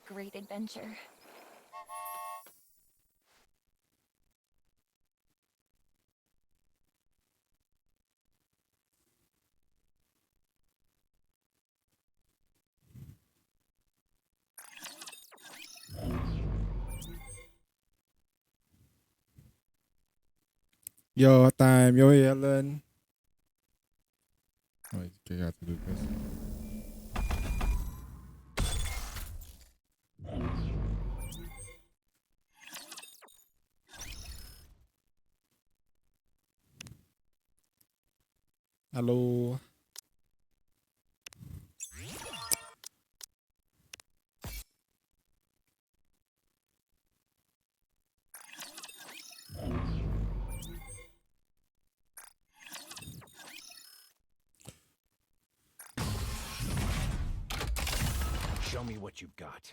great adventure. Yo, time. Yo, Ellen. Wait, I got to do this. Hello. Show me what you've got.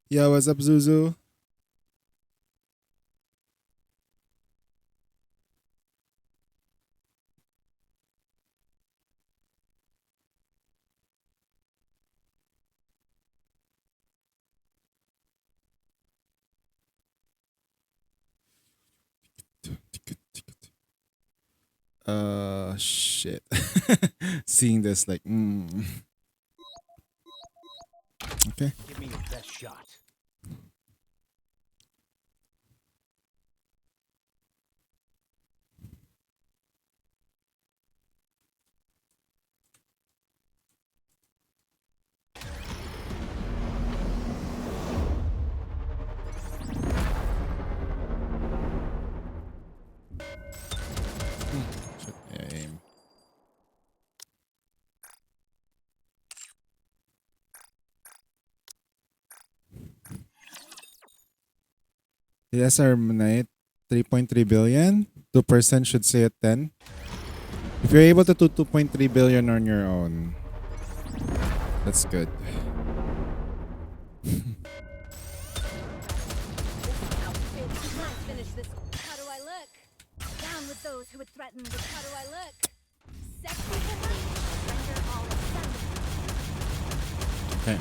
Yo, what's up, Zuzu? Shit. Seeing this, like, Okay. Give me your best shot. Shit, aim. Yes, our Knight, 3.3 billion. 2% should say at 10. If you're able to do 2.3 billion on your own, that's good. Finish this. How do I look? Down with those who would threaten. How do I look? Sexy render all assembled. Okay.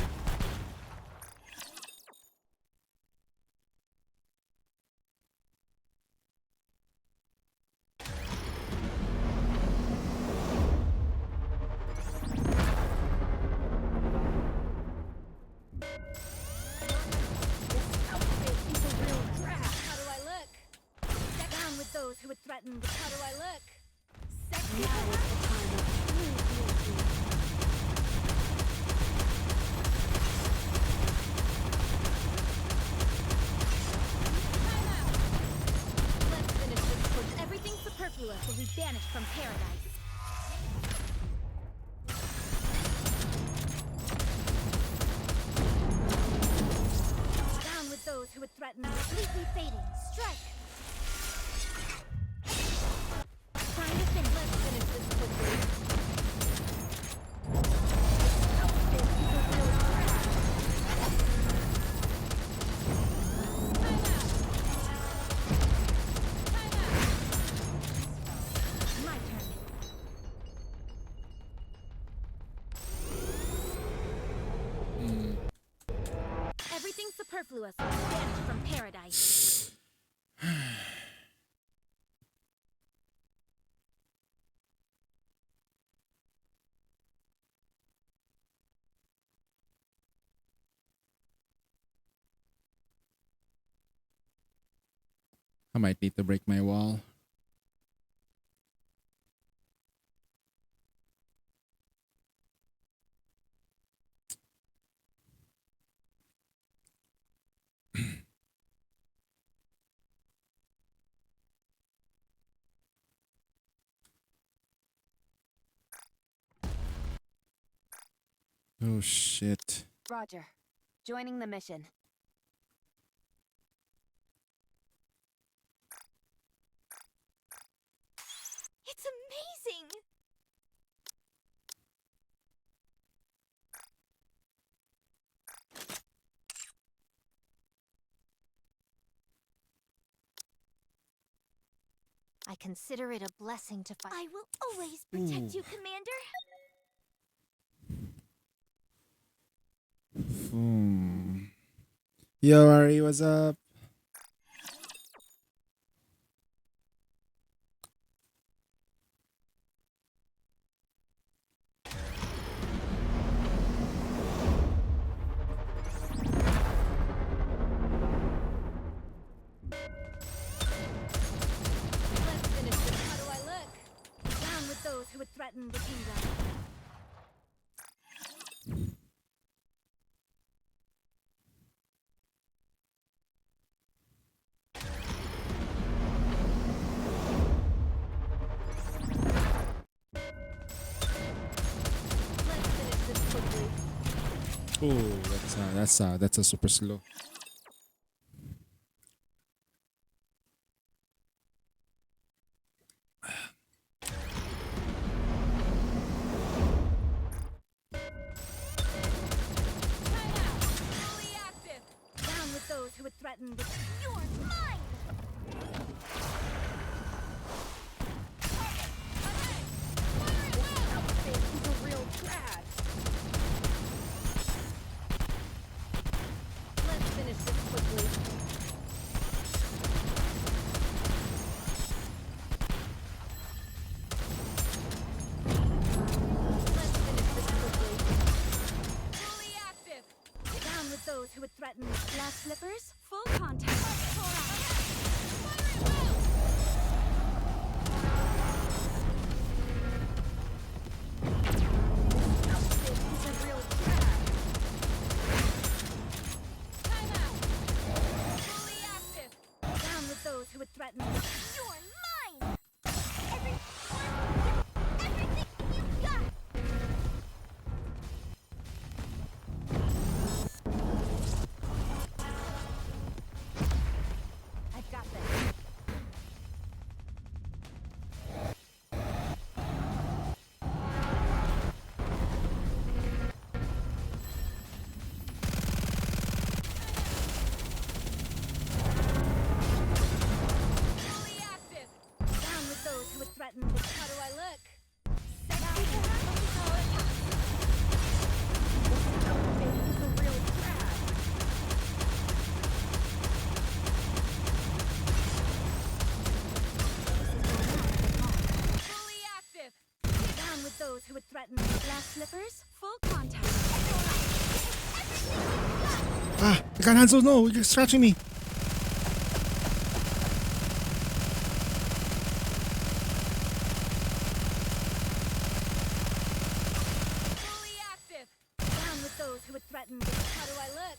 How do I look? Down with those who would threaten. How do I look? Sexy now is the time of true beauty. Let's finish this push. Everything superfluous will be banished from paradise. Down with those who would threaten. Completely fading. Strike. Time to finish. Let's finish this quickly. Outfit is a real trash. Time out. My turn. Everything superfluous will be banished from paradise. I might need to break my wall. Oh shit. Roger. Joining the mission. It's amazing! I consider it a blessing to find. I will always protect you, Commander. Yo, Ari, what's up? Let's finish this. How do I look? Down with those who would threaten the kingdom. Let's finish this quickly. Oh, that's a super slow. Time out. Fully active. Down with those who would threaten the. You're mine. Outfit is a real drag. Let's finish this quickly. Let's finish this quickly. Fully active. Down with those who would threaten. Glass slippers, full contact. Outfit is a real drag. Time out. Fully active. Down with those who would threaten. You're mine. Everything you got. I've got this. Fully active. Down with those who would threaten. How do I look? Sexy outfit is a real drag. Fully active. Down with those who would threaten. Glass slippers, full contact. Ah, I got Hanzo. No, you're scratching me. Fully active. Down with those who would threaten. How do I look?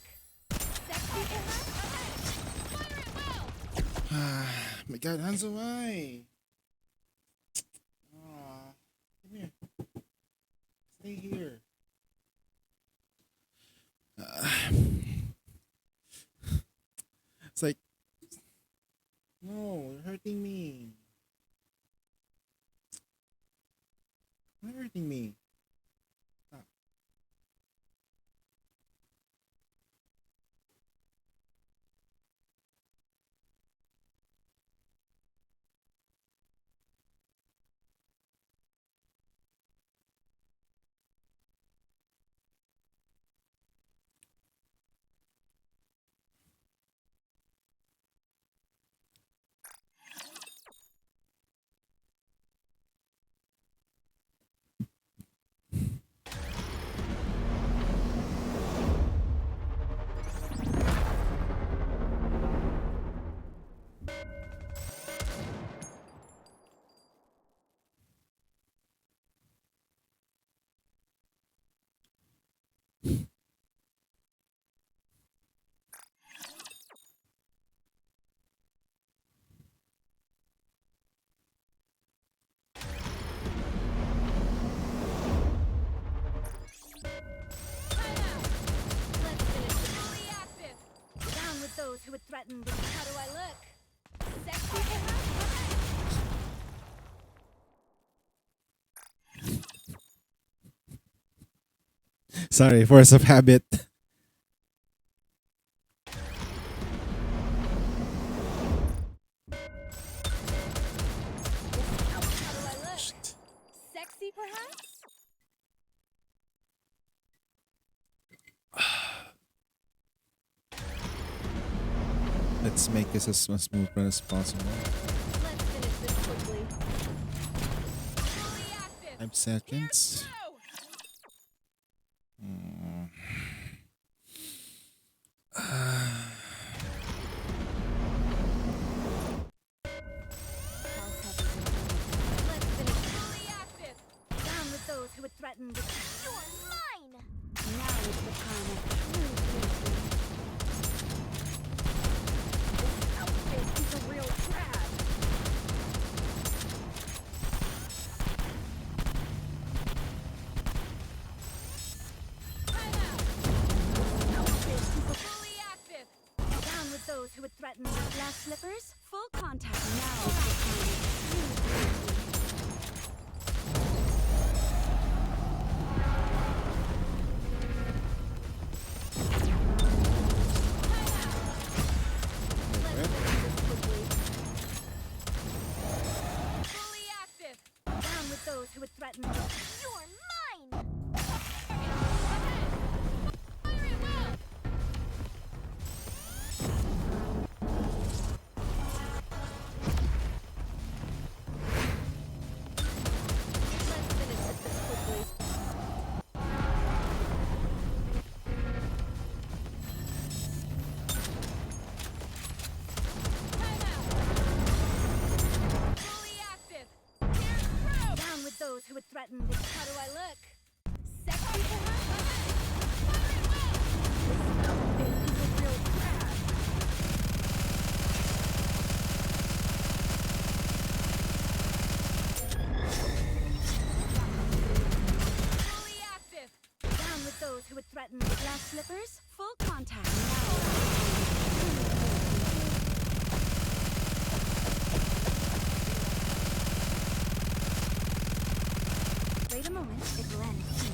Sexy perhaps? Fire at will. My God, Hanzo, why? Ah, come here. Stay here. It's like, no, you're hurting me. You're hurting me. Stop. Time out. Let's finish this. Fully active. Down with those who would threaten. How do I look? Sexy perhaps? Sorry, force of habit. How do I look? Sexy perhaps? Let's make this as smooth as possible. Let's finish this quickly. Fully active. 5 seconds. Go! Mm. Let's finish. Fully active. Down with those who would threaten with. You're mine. Now is the time of true beauty. This outfit is a real trap. Time out. This outfit is fully active. Down with those who would threaten with glass slippers. Full contact. Now is the time of true beauty. Fully active. Down with those who would threaten. You're mine. Fire at will. Let's finish this quickly. Time out. Fully active. Here's through. Down with those who would threaten with. How do I look? Sexy perhaps? Fire at will. This outfit is a real trap. Fully active. Down with those who would threaten with glass slippers. Full contact. Wait a moment. It will end soon.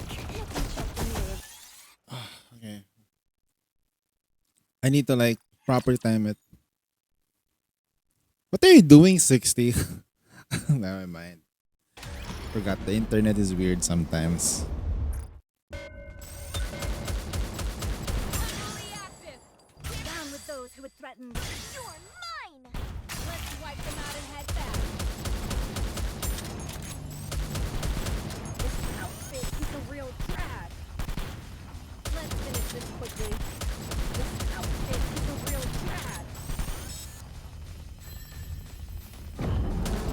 Let me check the mirror. Okay. I need to like proper time it. What are you doing, 60? Never mind. Forgot the internet is weird sometimes. Fully active. Down with those who would threaten. You're mine. Let's wipe them out and head back. This outfit is a real drag. Let's finish this quickly. This outfit is a real drag.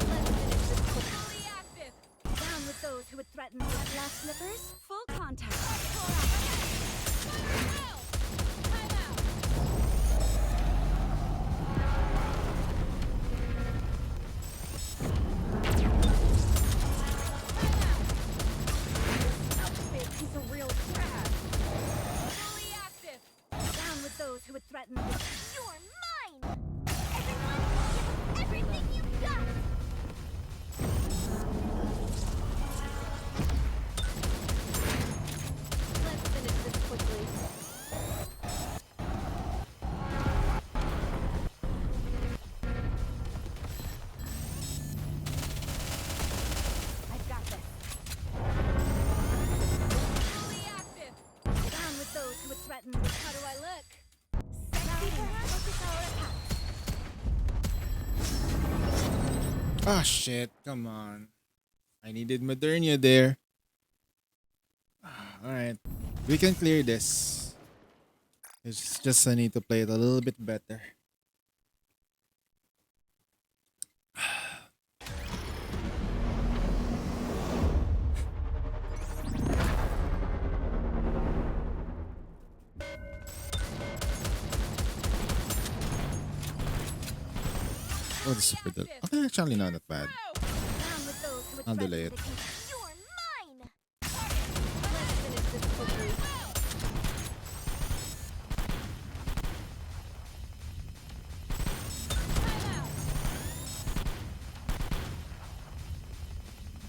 Let's finish this quickly. Fully active. Down with those who would threaten with glass slippers. Full contact. Time out. Outfit is a real trap. Fully active. Down with those who would threaten with. You're mine. Everyone, give everything you've got. Let's finish this quickly. I've got this. Fully active. Down with those who would threaten with. How do I look? Sexy perhaps? Focus our attack. Ah, shit. Come on. I needed Modernia there. Alright. We can clear this. It's just I need to play it a little bit better. Oh, the super del. Okay, actually not that bad. Down with those who would I'll threaten delay it. with. You're mine. Let's finish this quickly. Time out.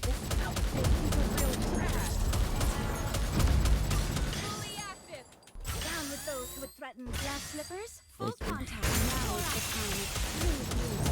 This outfit is a real drag. Fully active. Down with those who would threaten glass slippers. Full Okay. contact. Now is the time of true beauty.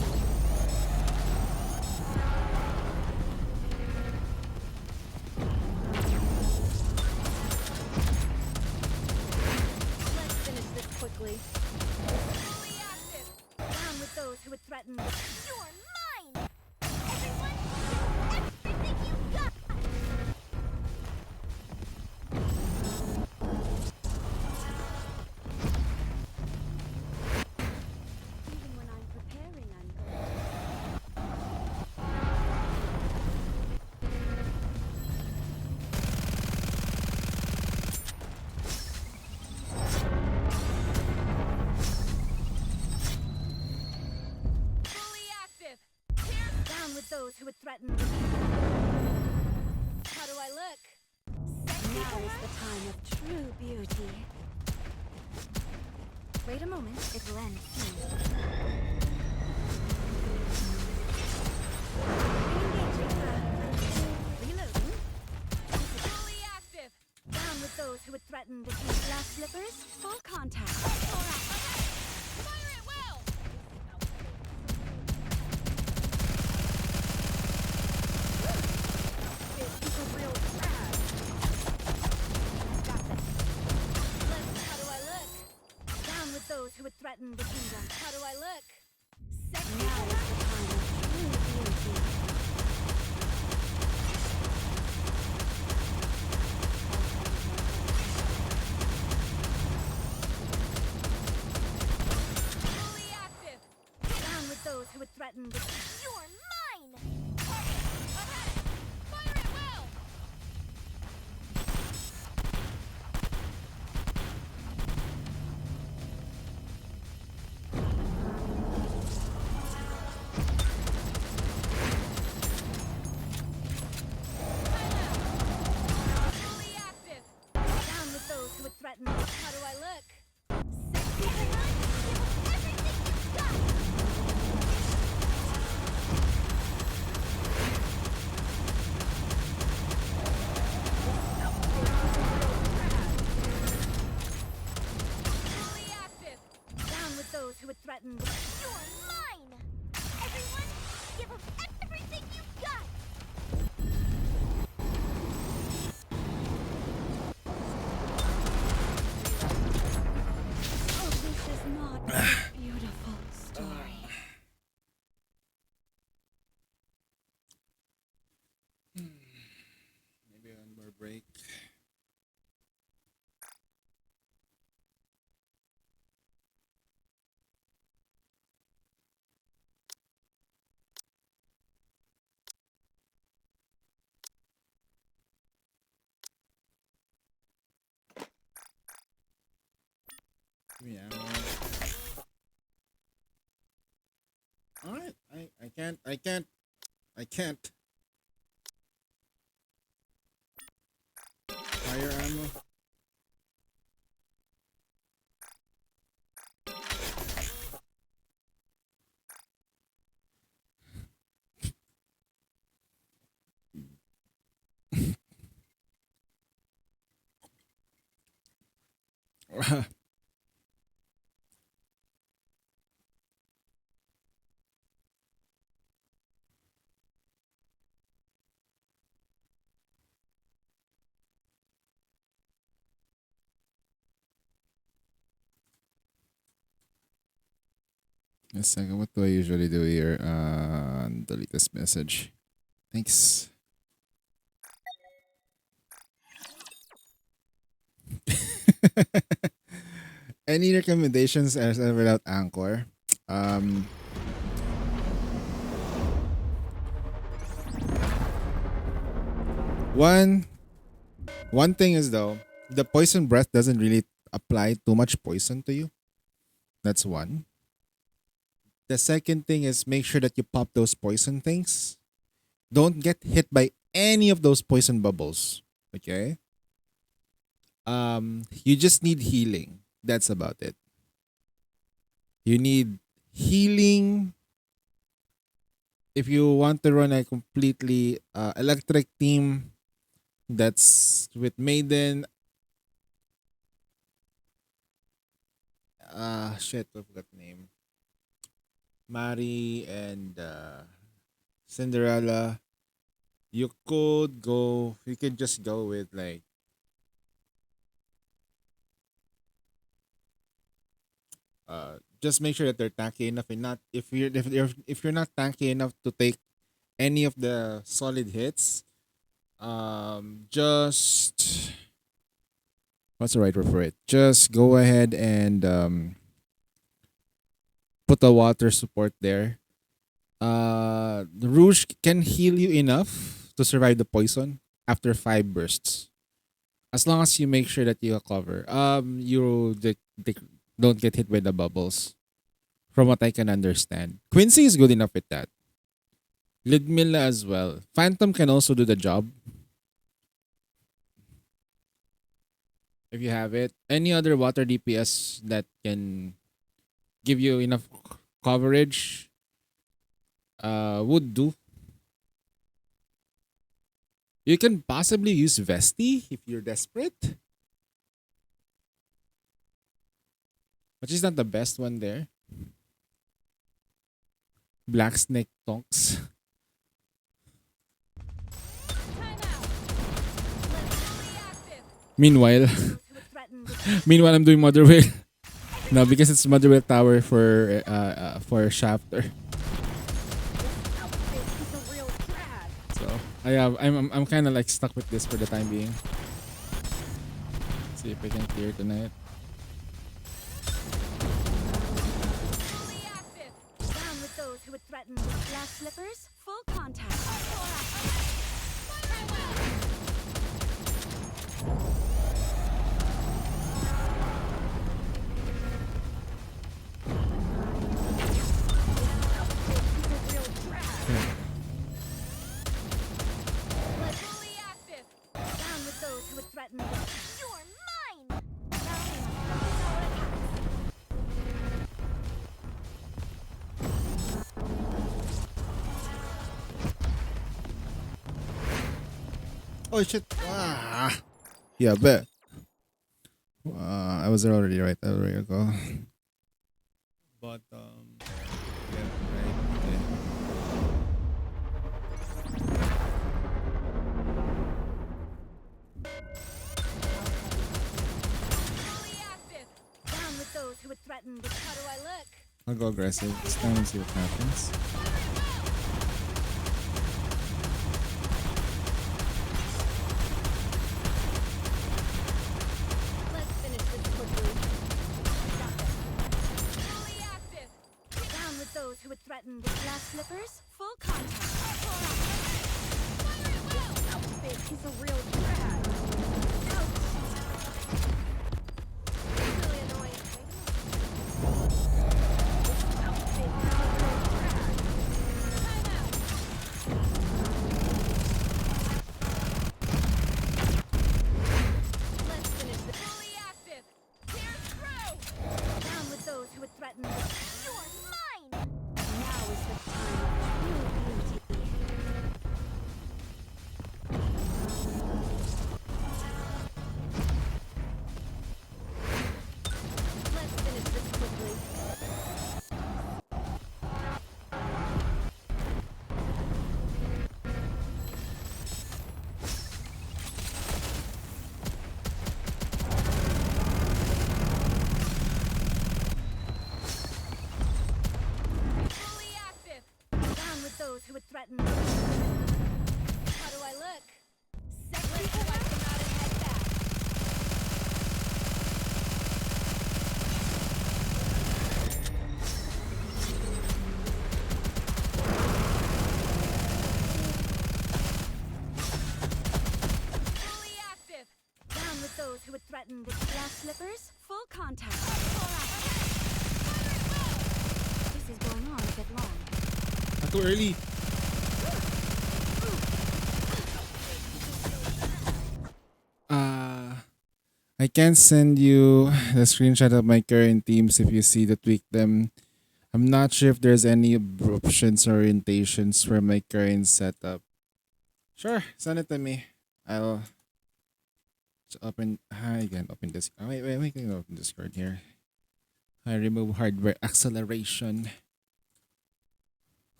Wait a moment, it'll end soon. Reloading. Fully active. Down with those who would threaten the team. Glass slippers, full contact. Fire it well. This is a real trap. Got this. How do I look? Down with those who would threaten the kingdom. How do I look? Sexy. Now is the time of true beauty. Fully active. Down with those who would threaten the kingdom. You're mine. Ahead. Fire it well. Fully active. Down with those who would threaten. How do I look? Sexy. Everyone, give us everything you've got. Fully active. Down with those who would threaten. You're mine. Everyone, give us everything you've got. Oh, this is not a beautiful story. Maybe one more break. Yeah. Alright. I can't. Fire ammo. A second, what do I usually do here? Delete this message. Thanks. Any recommendations as without Anchor? Um, one one thing is though, the poison breath doesn't really apply too much poison to you. That's one. The second thing is make sure that you pop those poison things. Don't get hit by any of those poison bubbles. Okay? You just need healing. That's about it. You need healing if you want to run a completely electric team that's with Maiden. Shit, I forgot the name. Mari and Cinderella. You could just go with like just make sure that they're tanky enough and not if you're not tanky enough to take any of the solid hits, just what's the right word for it? Just go ahead and put a water support there. The Rouge can heal you enough to survive the poison after 5 bursts. As long as you make sure that you cover. Don't get hit by the bubbles. From what I can understand. Quincy is good enough with that. Lidmilla as well. Phantom can also do the job. If you have it. Any other water DPS that can give you enough coverage, would do. You can possibly use Vesti if you're desperate. But she's not the best one there. Black Snake Tonks. Time out. Let's be active. Meanwhile, Those who would threaten with meanwhile I'm doing Mother Whale. No, because it's Mother Whale Tower for Shafter. outfit is a real drag. So I'm kind of like stuck with this for the time being. See if I can clear tonight. Fully active. Down with those who would threaten with glass slippers. Full contact. Fully active. Down with those who would threaten with you're mine. Oh shit! Yeah, bet. I was there already, right? There we go. But yeah, right. Okay. Fully active. Down with those who would threaten with how do I look? I'll go aggressive this time and see what happens. Let's finish this quickly. Fully active. Down with those who would threaten with glass slippers. Full contact. This outfit is a real drag. Ouch. Really annoying. This outfit is a real drag. Time out. Let's finish this. Fully active. Clear through. Down with those who would threaten with you're mine. Now is the time of true beauty. Let's finish this quickly. Fully active. Down with those who would threaten. How do I look? Sexy or I come out and head back. Fully active. Down with those who would threaten with glass slippers. Full contact. This is going on a bit long. Not too early. I can send you the screenshot of my current teams if you see to tweak them. I'm not sure if there's any options or orientations for my current setup. Sure, send it to me. I'll open. I can open this. Oh, wait, we can open Discord here. I remove hardware acceleration.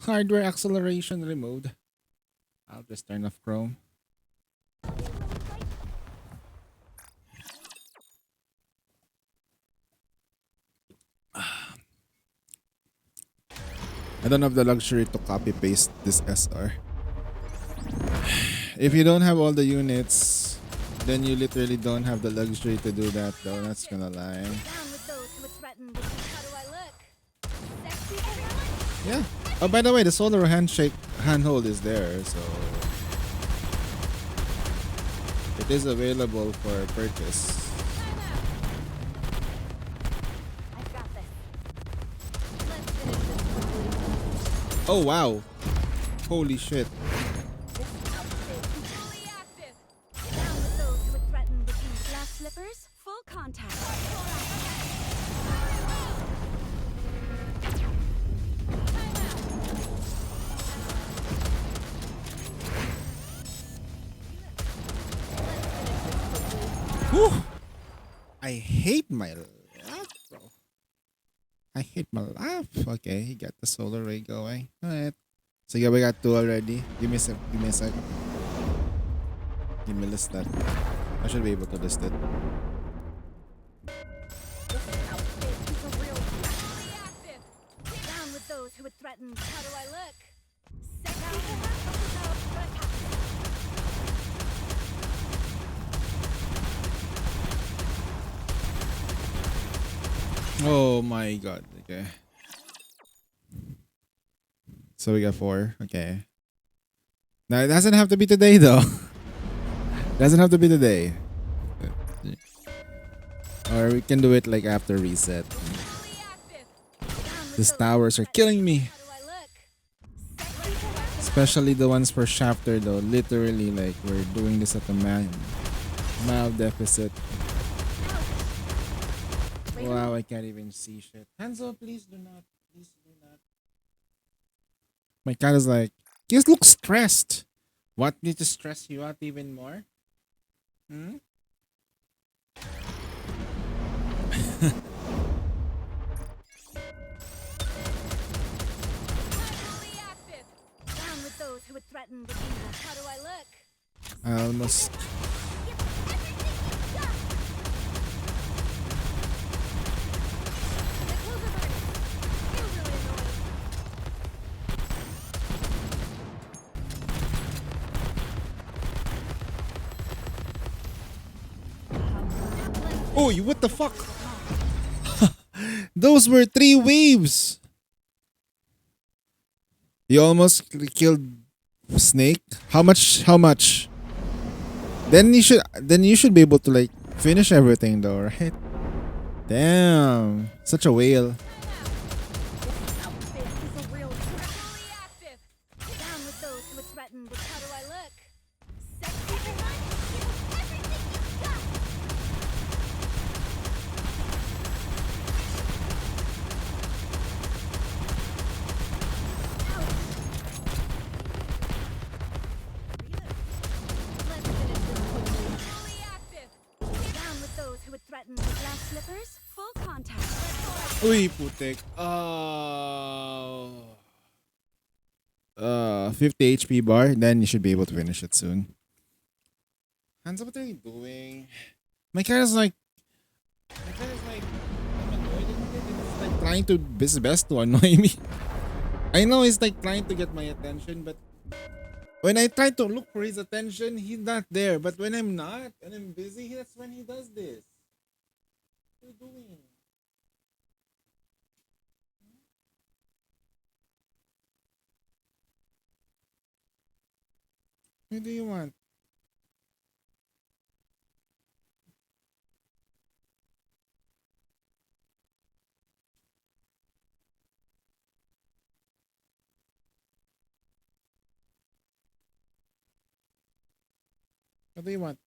Hardware acceleration removed. I'll just turn off Chrome. I don't have the luxury to copy paste this SR. If you don't have all the units, then you literally don't have the luxury to do that though. That's gonna lie. Down with those who would threaten with how do I look? Sexy or Yeah. Oh, by the way, the solar handhold is there, so it is available for purchase. time out. I've got this. Let's finish this quickly. Oh wow! Holy shit! This outfit is fully active. Down with those who would threaten with glass slippers. Full contact. Whew. I hate my laugh, bro. I hate my laugh. Okay, he got the solar ray going. Alright. So yeah, we got two already. Give me a sec. Give me a sec. Give me a list that. I should be able to list it. Outfit is a real fully active. Down with those who would threaten. How do I look? Oh my god. Okay. So we got four. Okay. Now it doesn't have to be today though. Doesn't have to be today. Or we can do it like after reset. These towers are killing me. Especially the ones for Shafter though. Literally like we're doing this at a mild deficit. Wow, I can't even see shit. Hanzo, please do not. Please do not. My cat is like, you just look stressed. What need to stress you out even more? Hmm? Down with those who would threaten with evil. How do I look? I almost. Give everything you've got. The closer burn. You're really annoying. Oh, you what the fuck? Those were 3 waves. You almost killed Snake. How much? How much? Then you should be able to like finish everything though, right? Damn, such a whale. Outfit is a real fully active. Down with those who would threaten with how do I look? Sexy everyone, give everything you've got. Let's finish this quickly. Fully active. Down with those who would threaten with glass slippers. Full contact. Uy, putik. 50 HP bar. Then you should be able to finish it soon. Hansa, what are you doing? My cat is like. My cat is like. I'm annoyed at it. It's like trying to his best to annoy me. I know he's like trying to get my attention, but when I try to look for his attention, he's not there. But when I'm not and I'm busy, that's when he does this. What are you doing? What do you want? What do you want?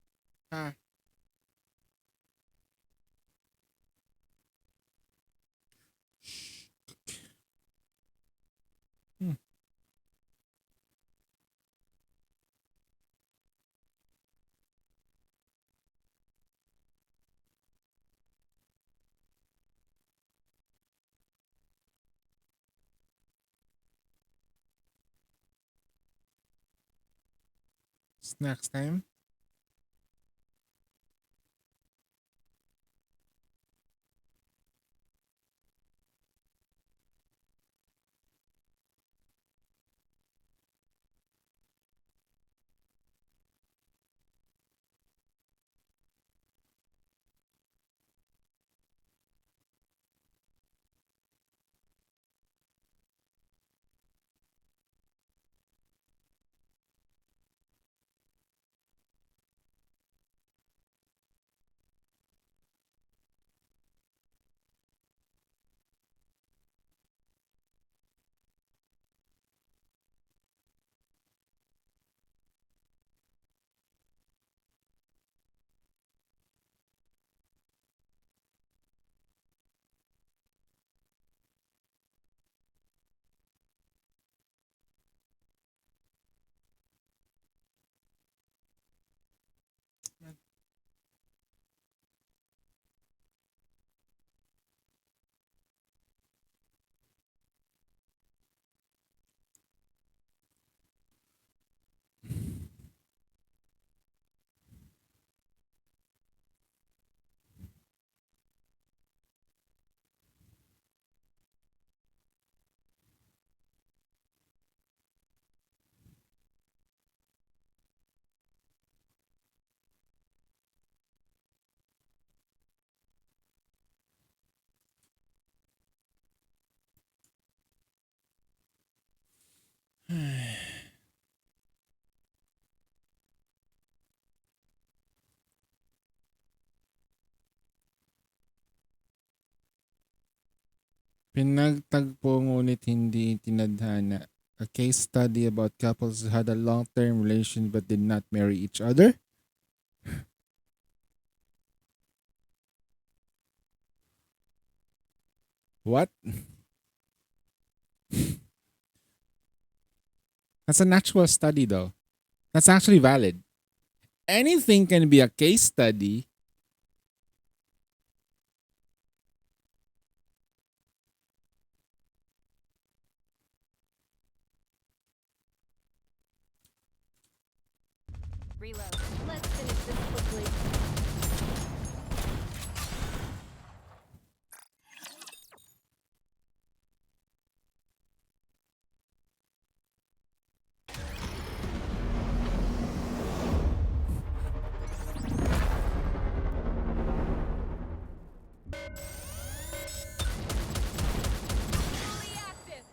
Ah. Hmm. Snacks time. Pinagtagpo ngunit hindi tinadhana. A case study about couples who had a long-term relation but did not marry each other. What? That's an actual study though. That's actually valid. Anything can be a case study. Reload. Let's finish this quickly. Fully active.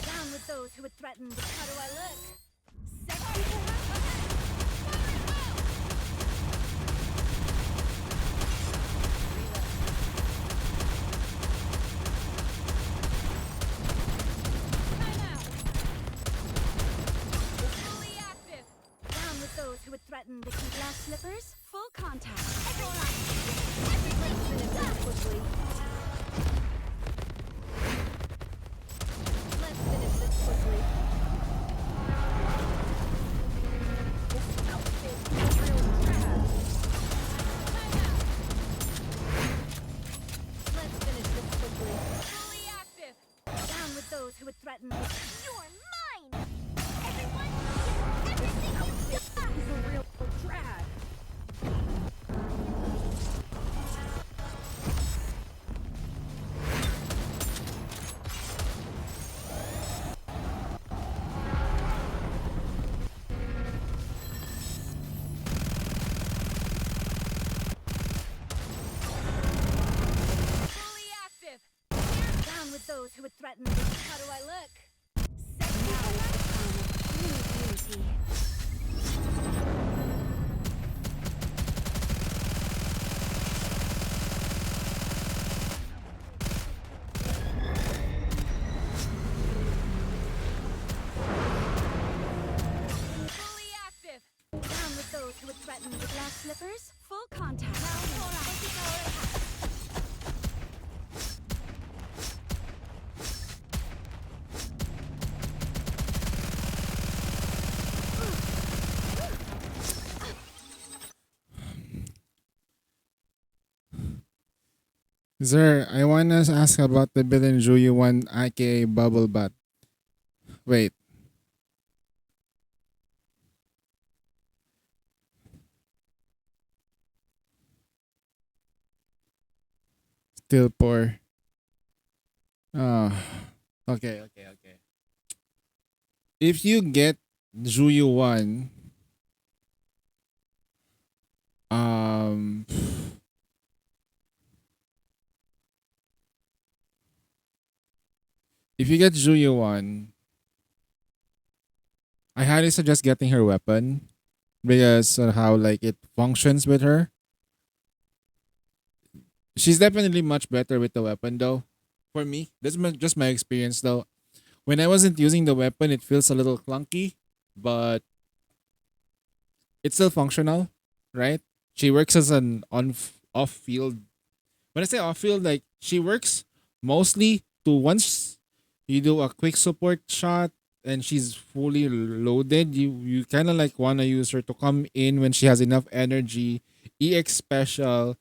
Down with those who would threaten. How do I look? Sexy fully active. Down with those who would threaten the key glass slippers. Full contact. Let's finish this quickly. Let's finish this quickly. This outfit is real trash. Let's finish this quickly. Fully active. Down with those who would threaten. You're mine. Everyone, everything outfit is a real drag. Fully active. Down with those who would threaten. How do I look? Sexy true beauty. Fully active. Down with those who would threaten the glass slippers. Full contact. Sir, I wanna ask about the Bilin Juyu one, aka Bubble Butt. Wait. Still poor. Oh. Okay. If you get Juyu 1, um if you get Juyu 1, I highly suggest getting her weapon because of how like it functions with her. She's definitely much better with the weapon though. For me, this is just my experience though. When I wasn't using the weapon, it feels a little clunky, but it's still functional, right? She works as an on off field. When I say off field, like she works mostly to once you do a quick support shot and she's fully loaded. You kind of like want to use her to come in when she has enough energy. EX special,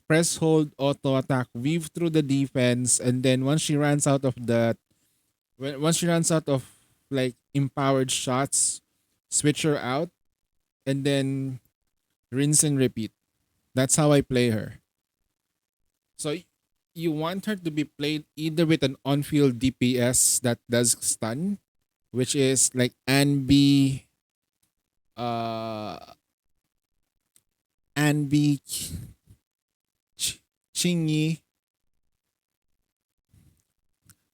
press hold auto attack, weave through the defense, and then once she runs out of that, once she runs out of like empowered shots, switch her out, and then rinse and repeat. That's how I play her. So you want her to be played either with an on-field DPS that does stun, which is like Anbi, uh, Anbi, Chingy.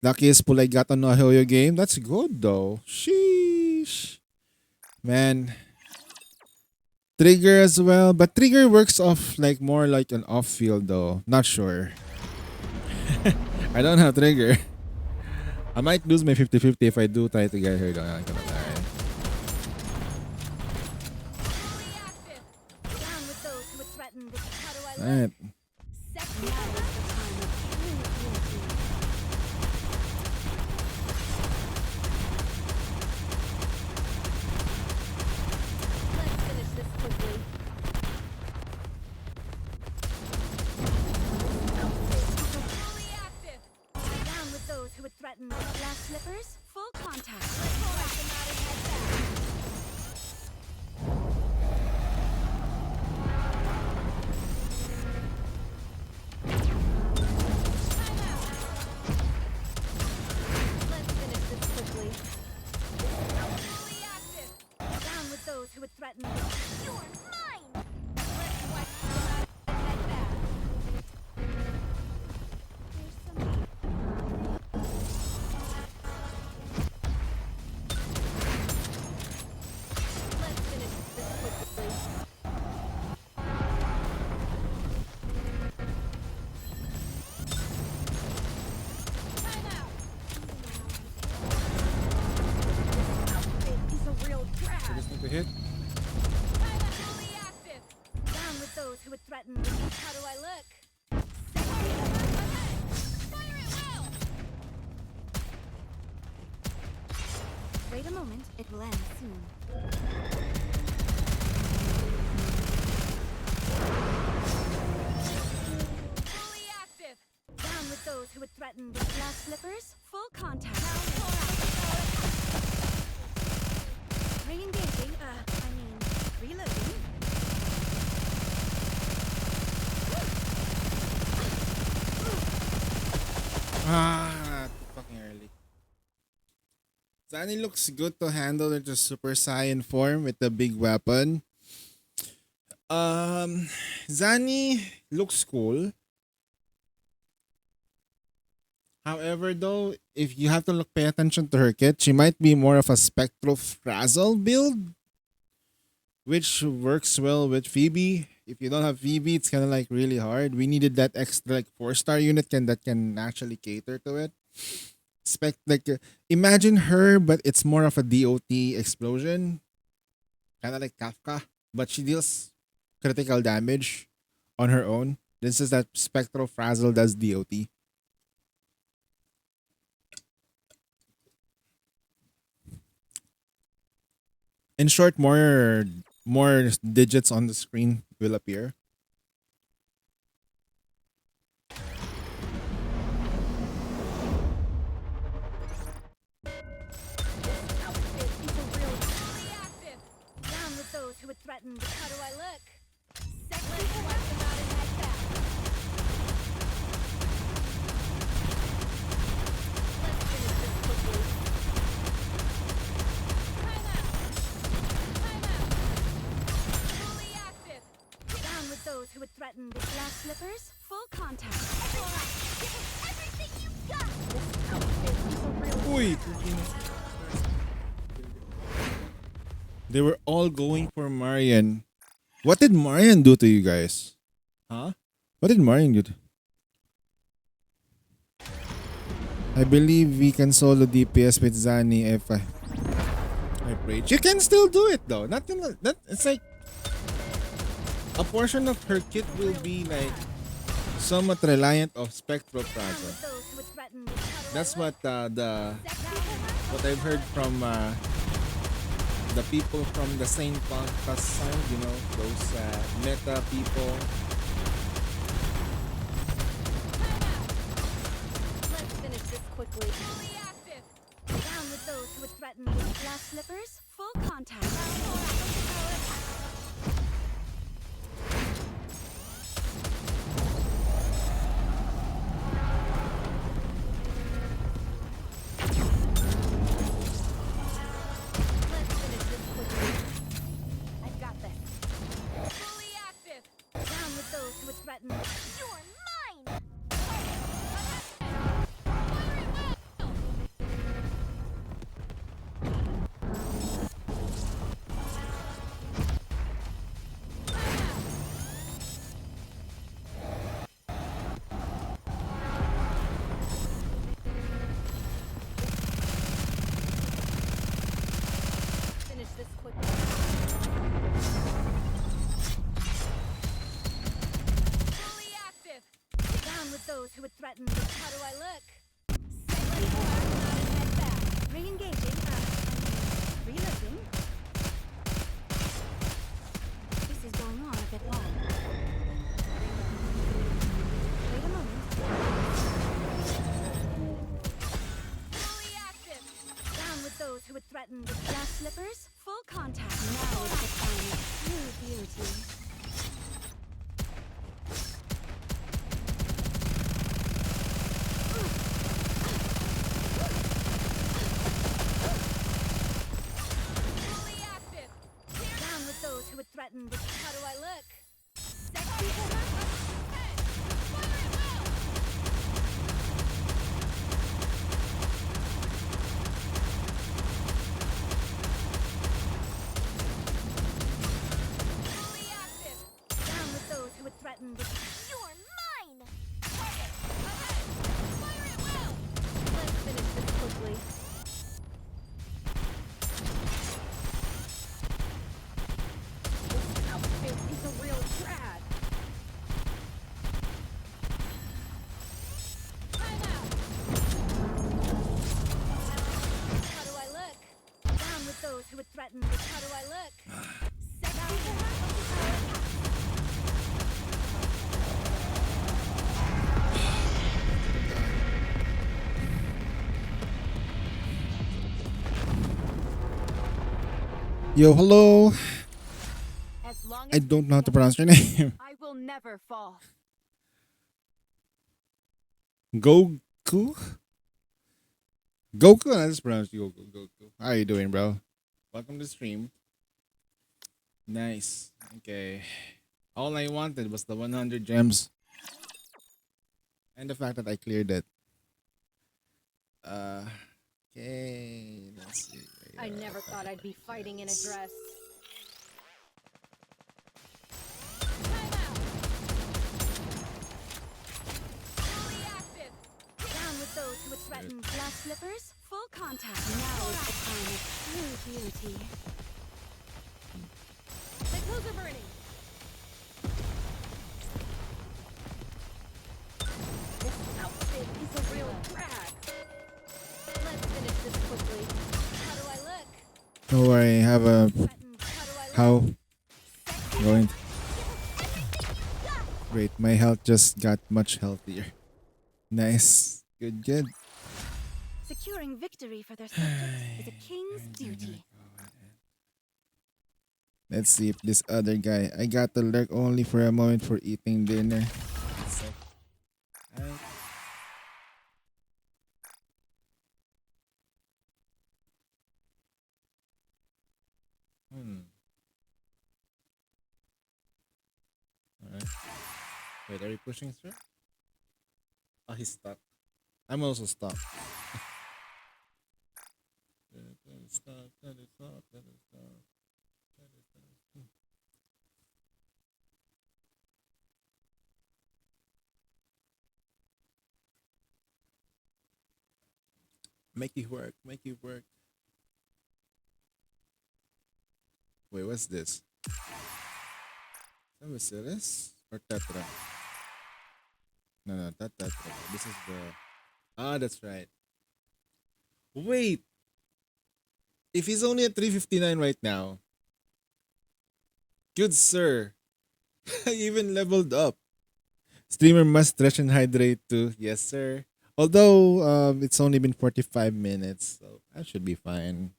Lucky is Pulay no Hoyo game. That's good though. Sheesh. Man. Trigger as well. But Trigger works off like more like an off field though. Not sure. I don't have trigger. I might lose my 50-50 if I do try to get her. Though. I'm gonna lie. Fully active. Down with those who would threaten this. How do I look? Alright. Second now is the time of true unity. Let's finish this quickly. Fully active. Down with those who would threaten this. Glass slippers, full contact. Let's wipe them out and head back. Time out. Let's finish this quickly. Fully active. Down with those who would threaten this. You're mine. Let's wipe them out and head back. Here's some. Let's finish this quickly. Time out. Outfit is a real drag. Just need to hit. Time out. Fully active. Down with those who would threaten me. How do I look? Sexy. Okay. Fire it well. Wait a moment. It will end soon. Fully active. Down with those who would threaten the glass slippers. Full contact. Re-engaging. Reloading. Ah, too fucking early. Zani looks good to handle into Super Saiyan form with the big weapon. Zani looks cool. However, though, if you have to pay attention to her kit, she might be more of a Spectro Frazzle build, which works well with Phoebe. If you don't have Phoebe, it's kind of like really hard. We needed that extra like 4-star unit that can actually cater to it. Imagine her, but it's more of a DOT explosion, kind of like Kafka, but she deals critical damage on her own. This is that Spectro Frazzle does DOT. In short, more digits on the screen will appear. Outfit is a real fully active. Down with those who would threaten. How do I look? Sexy. Let's wipe them out and head back. Let's finish this quickly. Time out. Time out. Fully active. Down with those who would threaten the glass slippers. Full contact. Alright, give us everything you got. This outfit is a real. Uy, they were all going for Marian. What did Marian do to you guys? Huh? What did Marian do? I believe we can solo DPS with Zani if I prayed. You can still do it though. It's like a portion of her kit will be like somewhat reliant of Spectro Down Frazzle. with those who would threaten the. How do I That's look? what I've heard from the people from the Saint Podcast side, you know, those meta people. Let's finish this quickly. Fully active. Down with those who would threaten the glass slippers. Full contact. Let's finish this quickly. I've got this. Fully active. Down with those who would threaten. You're mine. Fire it well. threatened. How do I look? Sexy black, not a head back. Re-engaging. Reloading. This is going on a bit long. Wait a moment. Fully active. Down with those who would threaten the glass slippers. Full contact. Now is the time of true beauty. Fully active. Down with those who would threaten the. How do I look? Sexy. Hey, fire at will. Fully active. Down with those who would threaten the. You're mine. Target ahead. Fire at will. Let's finish this quickly. This outfit is a real drag. Time out. How do I look? Down with those who would threaten the. How do I look? Yo, hello. As long I as don't know how to pronounce your name. I will never fall. Goku? Goku? I just pronounced you Goku. How are you doing, bro? Welcome to the stream. Nice. Okay. All I wanted was the 100 gems. And the fact that I cleared it. Okay. Let's see. I never thought I'd be fighting in a dress. Time out. Fully active. Down with those who would threaten glass slippers. Full contact. Now is the time of true beauty. My clothes are burning. This outfit is a real drag. Let's finish this quickly. How do I look? Don't worry. Have a. Threatened. How do I look? How? Sexy. Going. Everything you got. Great. My health just got much healthier. Nice. Good, good. Securing victory for their subjects is a king's duty. Let's see if this other guy. I got to lurk only for a moment for eating dinner. Alright. Alright. Wait, are you pushing through? Oh, he's stuck. I'm also stuck. Make it work. Make it work. Wait, what's this? Is that Basilis or Tetra? No, not Tetra. This is the. Ah, that's right. Wait. If he's only at 359 right now. Good sir. I even leveled up. Streamer must stretch and hydrate too. Yes, sir. Although it's only been 45 minutes, so I should be fine.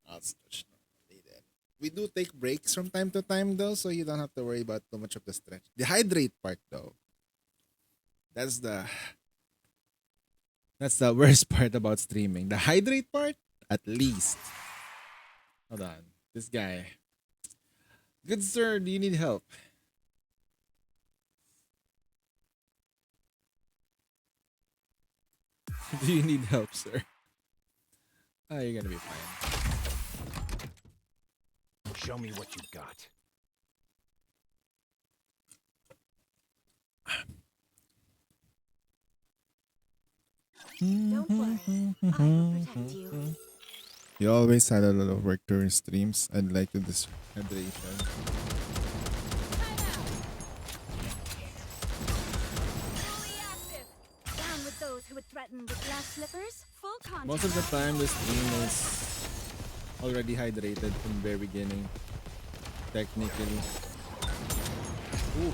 I'll stretch normally then. We do take breaks from time to time though, so you don't have to worry about too much of the stretch. The hydrate part though. That's the worst part about streaming. The hydrate part, at least. Hold on. This guy. Good sir, do you need help? Do you need help, sir? Ah, you're gonna be fine. Show me what you've got. Don't worry, I will protect you. You always had a lot of work during streams. I'd like to hydration. Time out. Fully active. threaten with glass slippers, full contact. Most of the time, the stream is already hydrated from the very beginning. Technically. Ooh,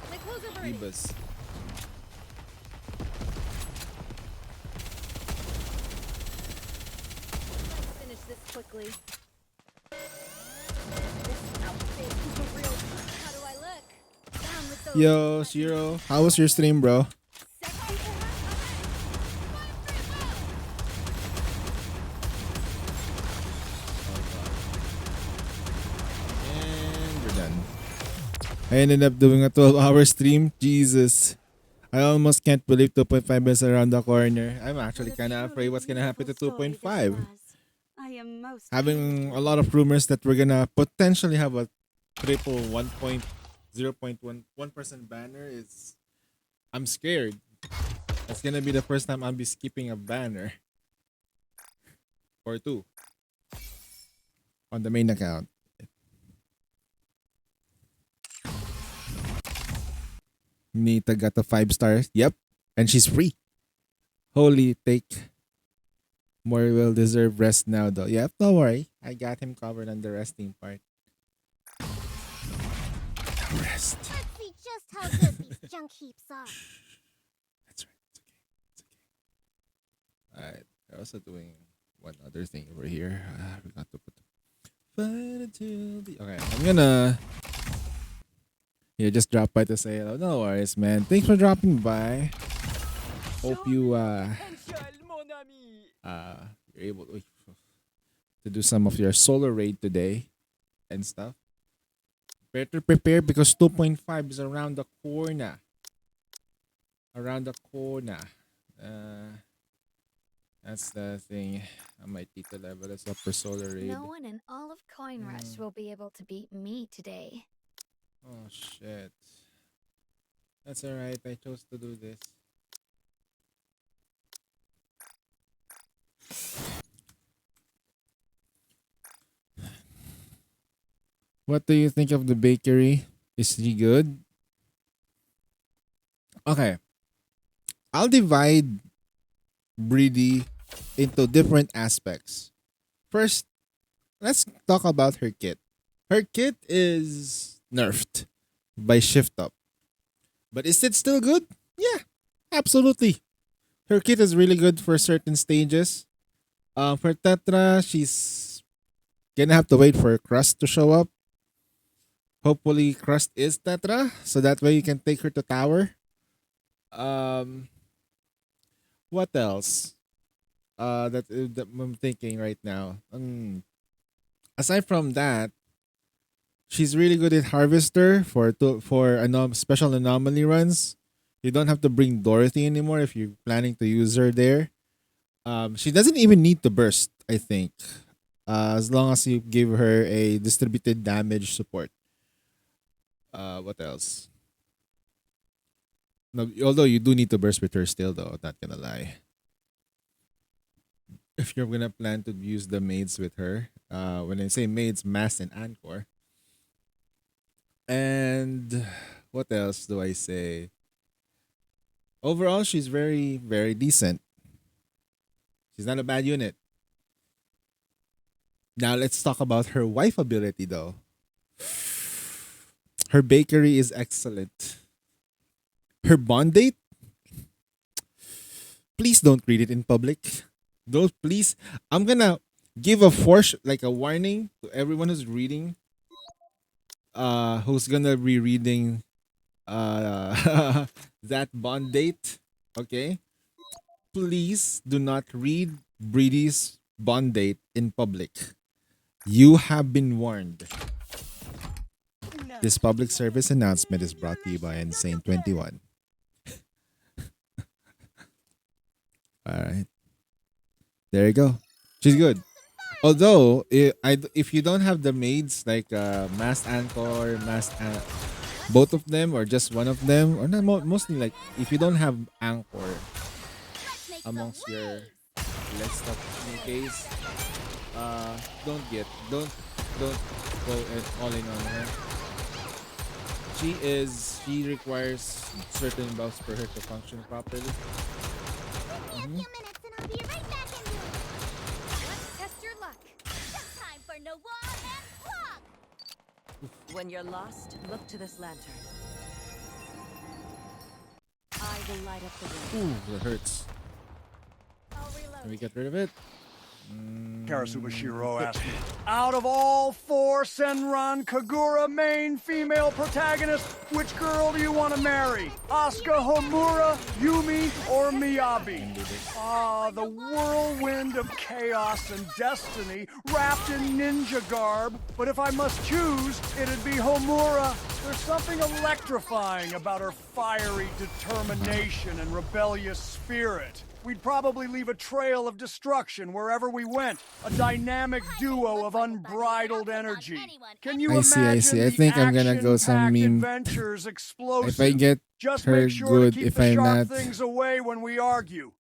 My clothes are burning. Ibas. Let's finish this quickly. This outfit is a real. How do I look? Down with those Yo, Shiro, how was your stream, bro? sexy And we're done. I ended up doing a 12-hour stream. Jesus. I almost can't believe 2.5 is around the corner. I'm actually kind of afraid what's going to happen to 2.5. I am most Having a lot of rumors that we're going to potentially have a triple 1.0.1% banner is... I'm scared. That's going to be the first time I'll be skipping a banner. Or two. On the main account. Nita got a 5-star. Yep. And she's free. Holy take. More will deserve rest now though. Yep, don't worry. I got him covered on the resting part. The rest. Let's see just how good these junk heaps are. That's right. It's okay. It's okay. Alright. We're also doing one other thing over here. We got to put fight until the... Okay, I'm gonna... Yeah, just drop by to say hello. No worries, man. Thanks for dropping by. Hope you you're able to do some of your solo raid today and stuff. Better prepare because 2.5 is around the corner. Around the corner. That's the thing. I might need to level us up for solo raid. No one in all of Coin Rush will be able to beat me today. Oh shit. That's alright. I chose to do this. What do you think of the bakery? Is she good? Okay. I'll divide Breedy into different aspects. First, let's talk about her kit. Her kit is nerfed by Shift Up. But is it still good? Yeah, absolutely. Her kit is really good for certain stages. For Tetra, she's gonna have to wait for Crust to show up. Hopefully, Crust is Tetra, so that way you can take her to tower. What else? That I'm thinking right now. Aside from that, she's really good at Harvester for special anomaly runs. You don't have to bring Dorothy anymore if you're planning to use her there. She doesn't even need to burst, I think. As long as you give her a distributed damage support. What else? No, although you do need to burst with her still though, not gonna lie. If you're gonna plan to use the maids with her. When I say maids, Mass and Anchor. And what else do I say? Overall, she's very, very decent. She's not a bad unit. Now let's talk about her wife ability though. Her bakery is excellent. Her bond date? Please don't read it in public. Don't please. I'm gonna give a warning to everyone who's reading. Who's gonna be reading that bond date. Okay? Please do not read Breedy's bond date in public. You have been warned. This public service announcement is brought to you by Insane 21. Alright. There you go. She's good. Although, if you don't have the maids like Masked Anchor, both of them or just one of them, or not mostly like if you don't have Anchor amongst your list of case, don't go all in on her. She requires certain buffs for her to function properly. few minutes and I'll be right back in you. Let's test your luck. Just time for Noir and Clock. When you're lost, look to this lantern. I will light up the way. Ooh, that hurts. I'll Can we reload. get rid of it? Karasubashiro asked me, out of all four Senran Kagura main female protagonists, which girl do you want to marry? Asuka, Homura, Yumi, or Miyabi? Ah, the whirlwind of chaos and destiny wrapped in ninja garb. But if I must choose, it'd be Homura. There's something electrifying about her fiery determination and rebellious spirit. We'd probably leave a trail of destruction wherever we went. A dynamic duo of unbridled energy. Can you I see, I imagine see. I the think I'm gonna go some action-packed meme. adventures explosive? If I get Just her make sure good, to keep if the I'm sharp not. things away when we argue.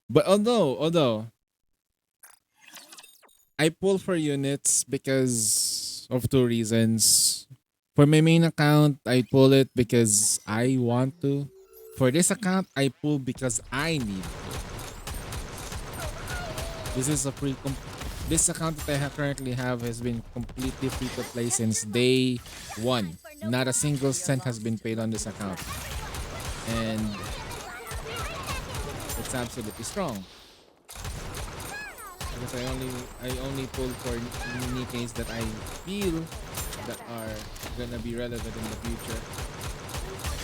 But although I pull for units because of two reasons. For my main account, I pull it because I want to. For this account, I pull because I need to. This is a this account that I currently have has been completely free to play since day one. Not a single cent has been paid on this account, and it's absolutely strong. Because I only pull for Nikes that I feel that are gonna be relevant in the future.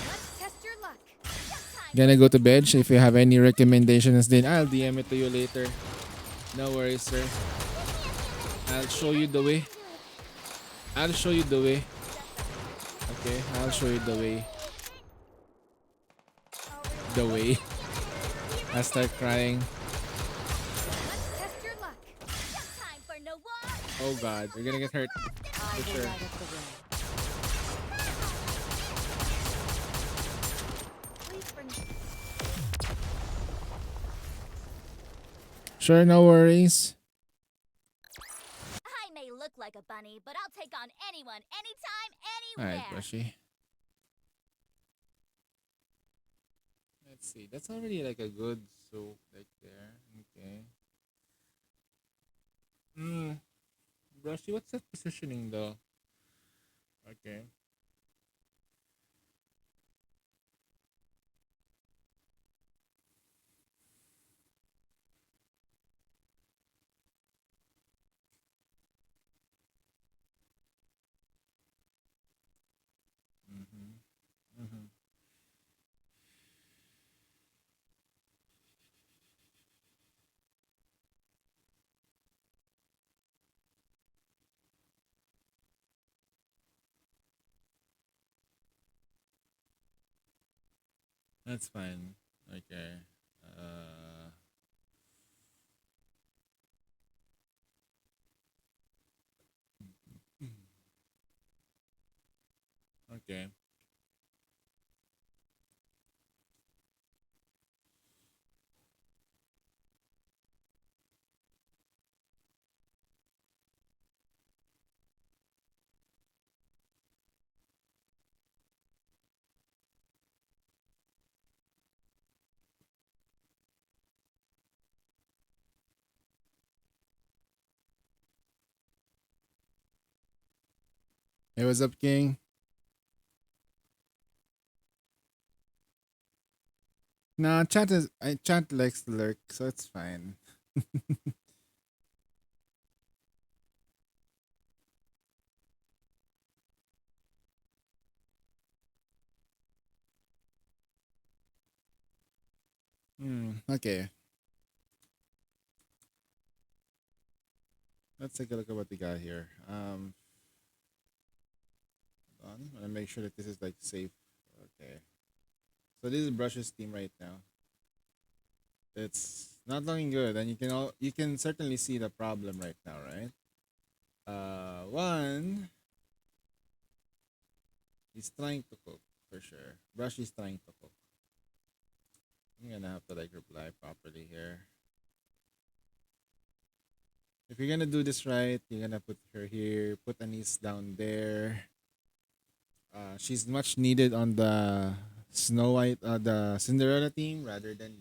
Let's test your luck. Gonna go to bed. If you have any recommendations, then I'll DM it to you later. No worries, sir. I'll show you the way. I'll show you the way. Okay, I'll show you the way. The way. I start crying. Let's test your luck. Just time for Noir. Oh God, you're gonna get hurt. I For will sure. light up the way. Please bring Sure, no worries. I may look like a bunny, but I'll take on anyone, anytime, Alright, anywhere. Brushy. Let's see. That's already like a good soap like there. Okay. Brushy, what's that positioning though? Okay. Mm-hmm. That's fine. Okay. Okay. Hey, what's up, King? Nah, chat likes to lurk, so it's fine. Okay. Let's take a look at what we got here. Hold on. I want to make sure that this is like safe. Okay. So this is Brush's team right now. It's not looking good, and you can certainly see the problem right now, right? One, he's trying to cook for sure. Brush is trying to cook. I'm gonna have to like reply properly here. If you're gonna do this right, you're gonna put her here, put Anise down there. She's much needed on the Snow White, the Cinderella team, rather than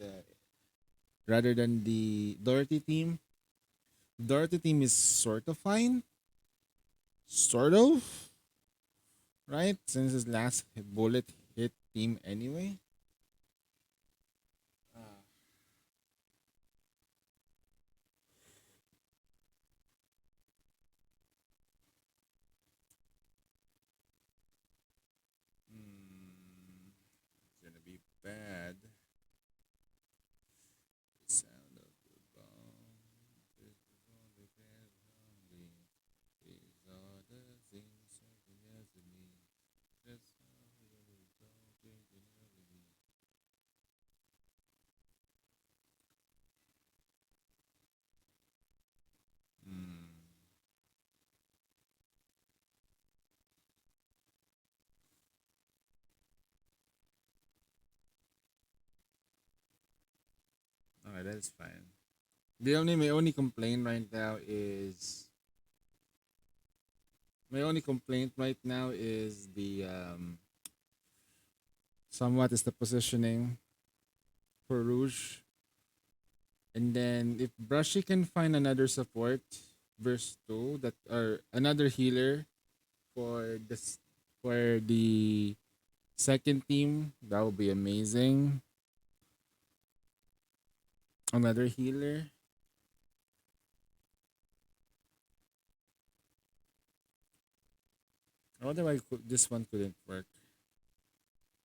the Dorothy team. Dorothy team is sort of fine, sort of, right? Since his last bullet hit team anyway. It's gonna be bad. The sound of the bomb. These are the things something else to me. That's how we don't think you never be. Alright, that's fine. My only complaint right now is the somewhat is the positioning for Rouge. And then if Brushy can find another support verse 2 that or another healer for this for the second team, that would be amazing. Another healer. I wonder why this one couldn't work.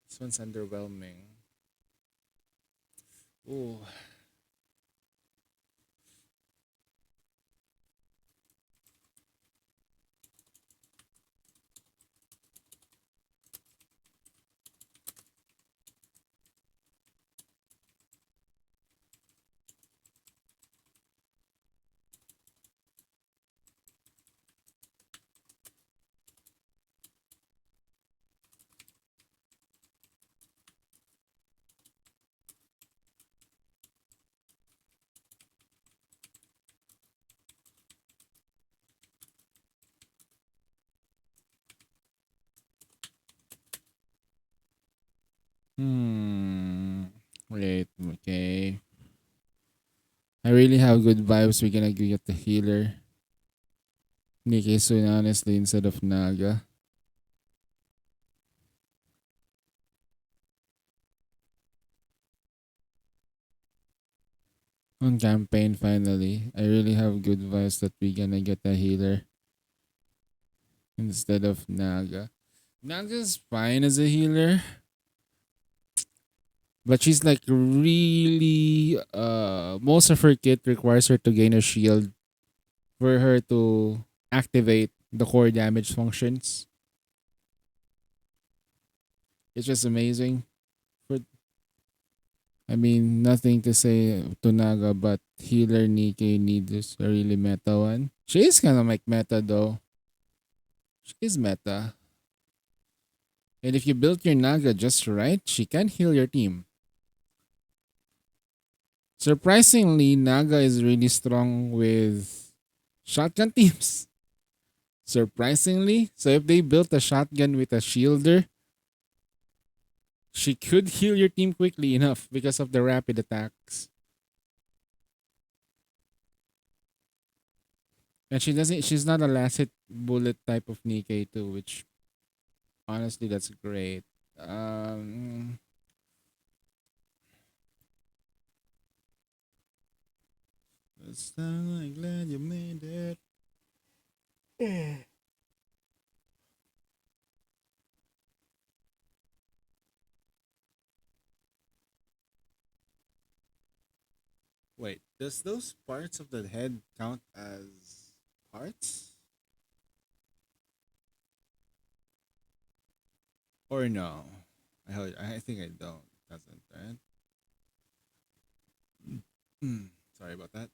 This one's underwhelming. Oh, wait, okay. I really have good vibes. We're gonna get the healer. Nikkei soon, honestly, instead of Naga. On campaign, finally. I really have good vibes that we're gonna get a healer instead of Naga. Naga's fine as a healer. But she's like really most of her kit requires her to gain a shield for her to activate the core damage functions. It's just amazing. For I mean, nothing to say to Naga, but healer Nikkei needs a really meta one. She is kind of like meta though. She is meta. And if you build your Naga just right, she can heal your team. Surprisingly, Naga is really strong with shotgun teams. Surprisingly. So if they built a shotgun with a shielder, she could heal your team quickly enough because of the rapid attacks. And she's not a last hit bullet type of Nikkei too, which honestly that's great. It's I'm glad you made it. Wait, does those parts of the head count as parts? Or no? I think I don't. Doesn't, right? Sorry about that.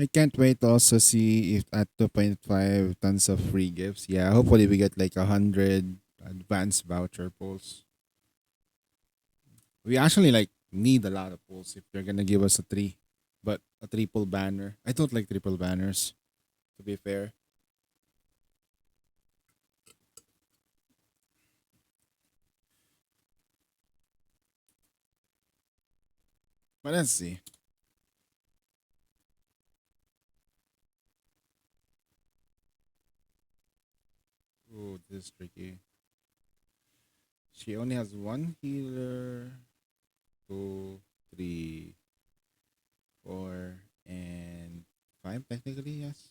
I can't wait to also see if at 2.5 tons of free gifts. Yeah, hopefully we get like 100 advanced voucher pulls. We actually like need a lot of pulls if they're gonna give us a three, but a triple banner. I don't like triple banners, to be fair. But let's see. Oh, this is tricky. She only has one healer, two, three, four, and five technically, yes.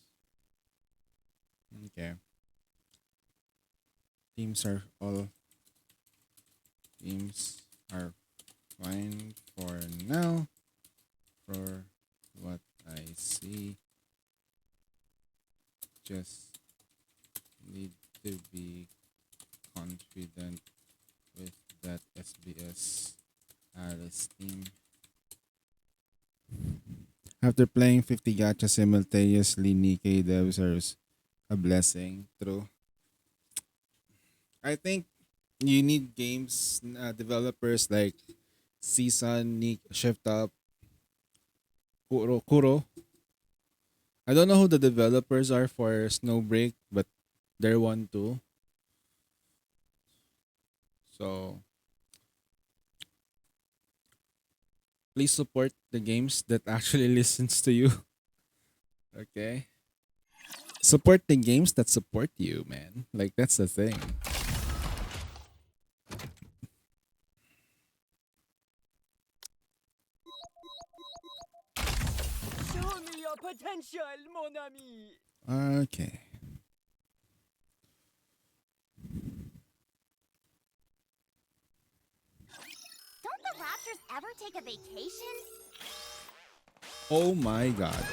Okay. Teams are all teams are fine for now. For what I see. Just need to be confident with that SBS Alice team. After playing 50 gacha simultaneously, Nikkei devs are a blessing. True. I think you need games developers like Season, Shift Up, Kuro. I don't know who the developers are for Snowbreak, but they're one too. So please support the games that actually listens to you. Okay. Support the games that support you, man. Like that's the thing. Show me your potential, mon ami. Okay. Don't the Raptors ever take a vacation? Oh my god.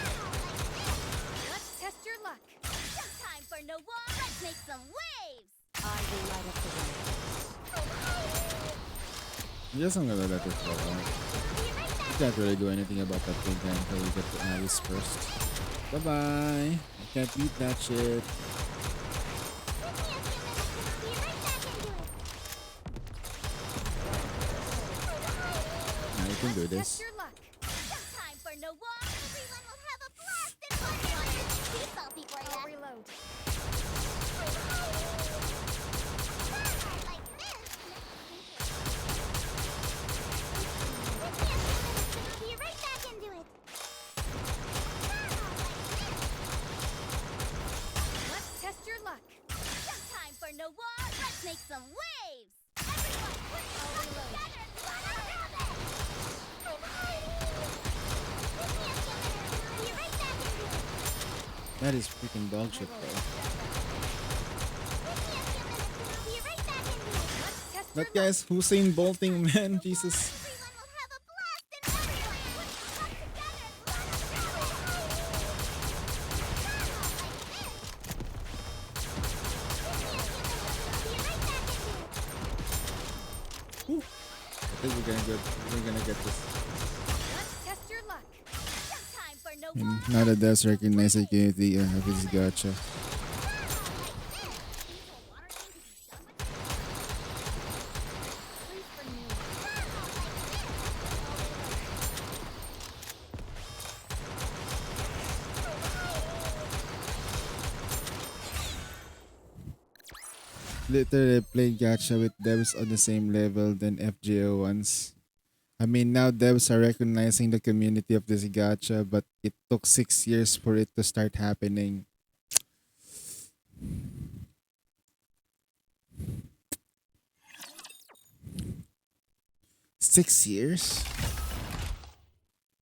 Let's test your luck. No time for no war. Let's make some waves. I will light up the way. I guess I'm gonna let it go. I can't really do anything about that thing until we get to Alice first. Bye bye. I can't beat that shit. Now you can do Test this. your luck. No time for no war. Everyone will have a blast and fun. Too salty for I'll ya. reload. Like this. Be right back into it. Let's test your luck. No time for no war. Let's make some waves. Everyone, put your hands together. Be right back into it. That is freaking dog shit, bro. Be right back into it. Let's test your That guy's Hussein bolting, man. Jesus. Everyone will have a blast and everyone put your hands together. I think we're gonna get this. Let's test your luck. No time for no And war. now that devs recognize the community of his gacha. Literally played gacha with devs on the same level than FGO ones. I mean, now devs are recognizing the community of this gacha, but it took 6 years for it to start happening. Six years?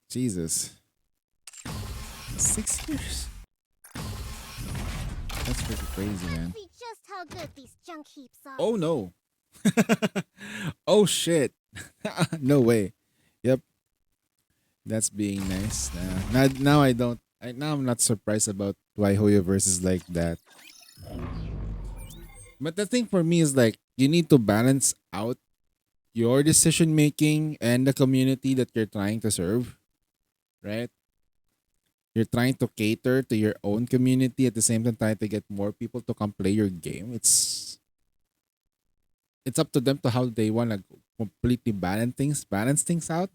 Jesus. 6 years? That's pretty crazy, man. See just how good these junk heaps are. Oh no. Oh shit. No way. Yep. That's being nice. Now I don't. Now I'm not surprised about why Hoyoverse is like that. But the thing for me is like you need to balance out your decision making and the community that you're trying to serve, right? you're trying to cater to your own community at the same time trying to get more people to come play your game. It's up to them to how they want to completely balance things out.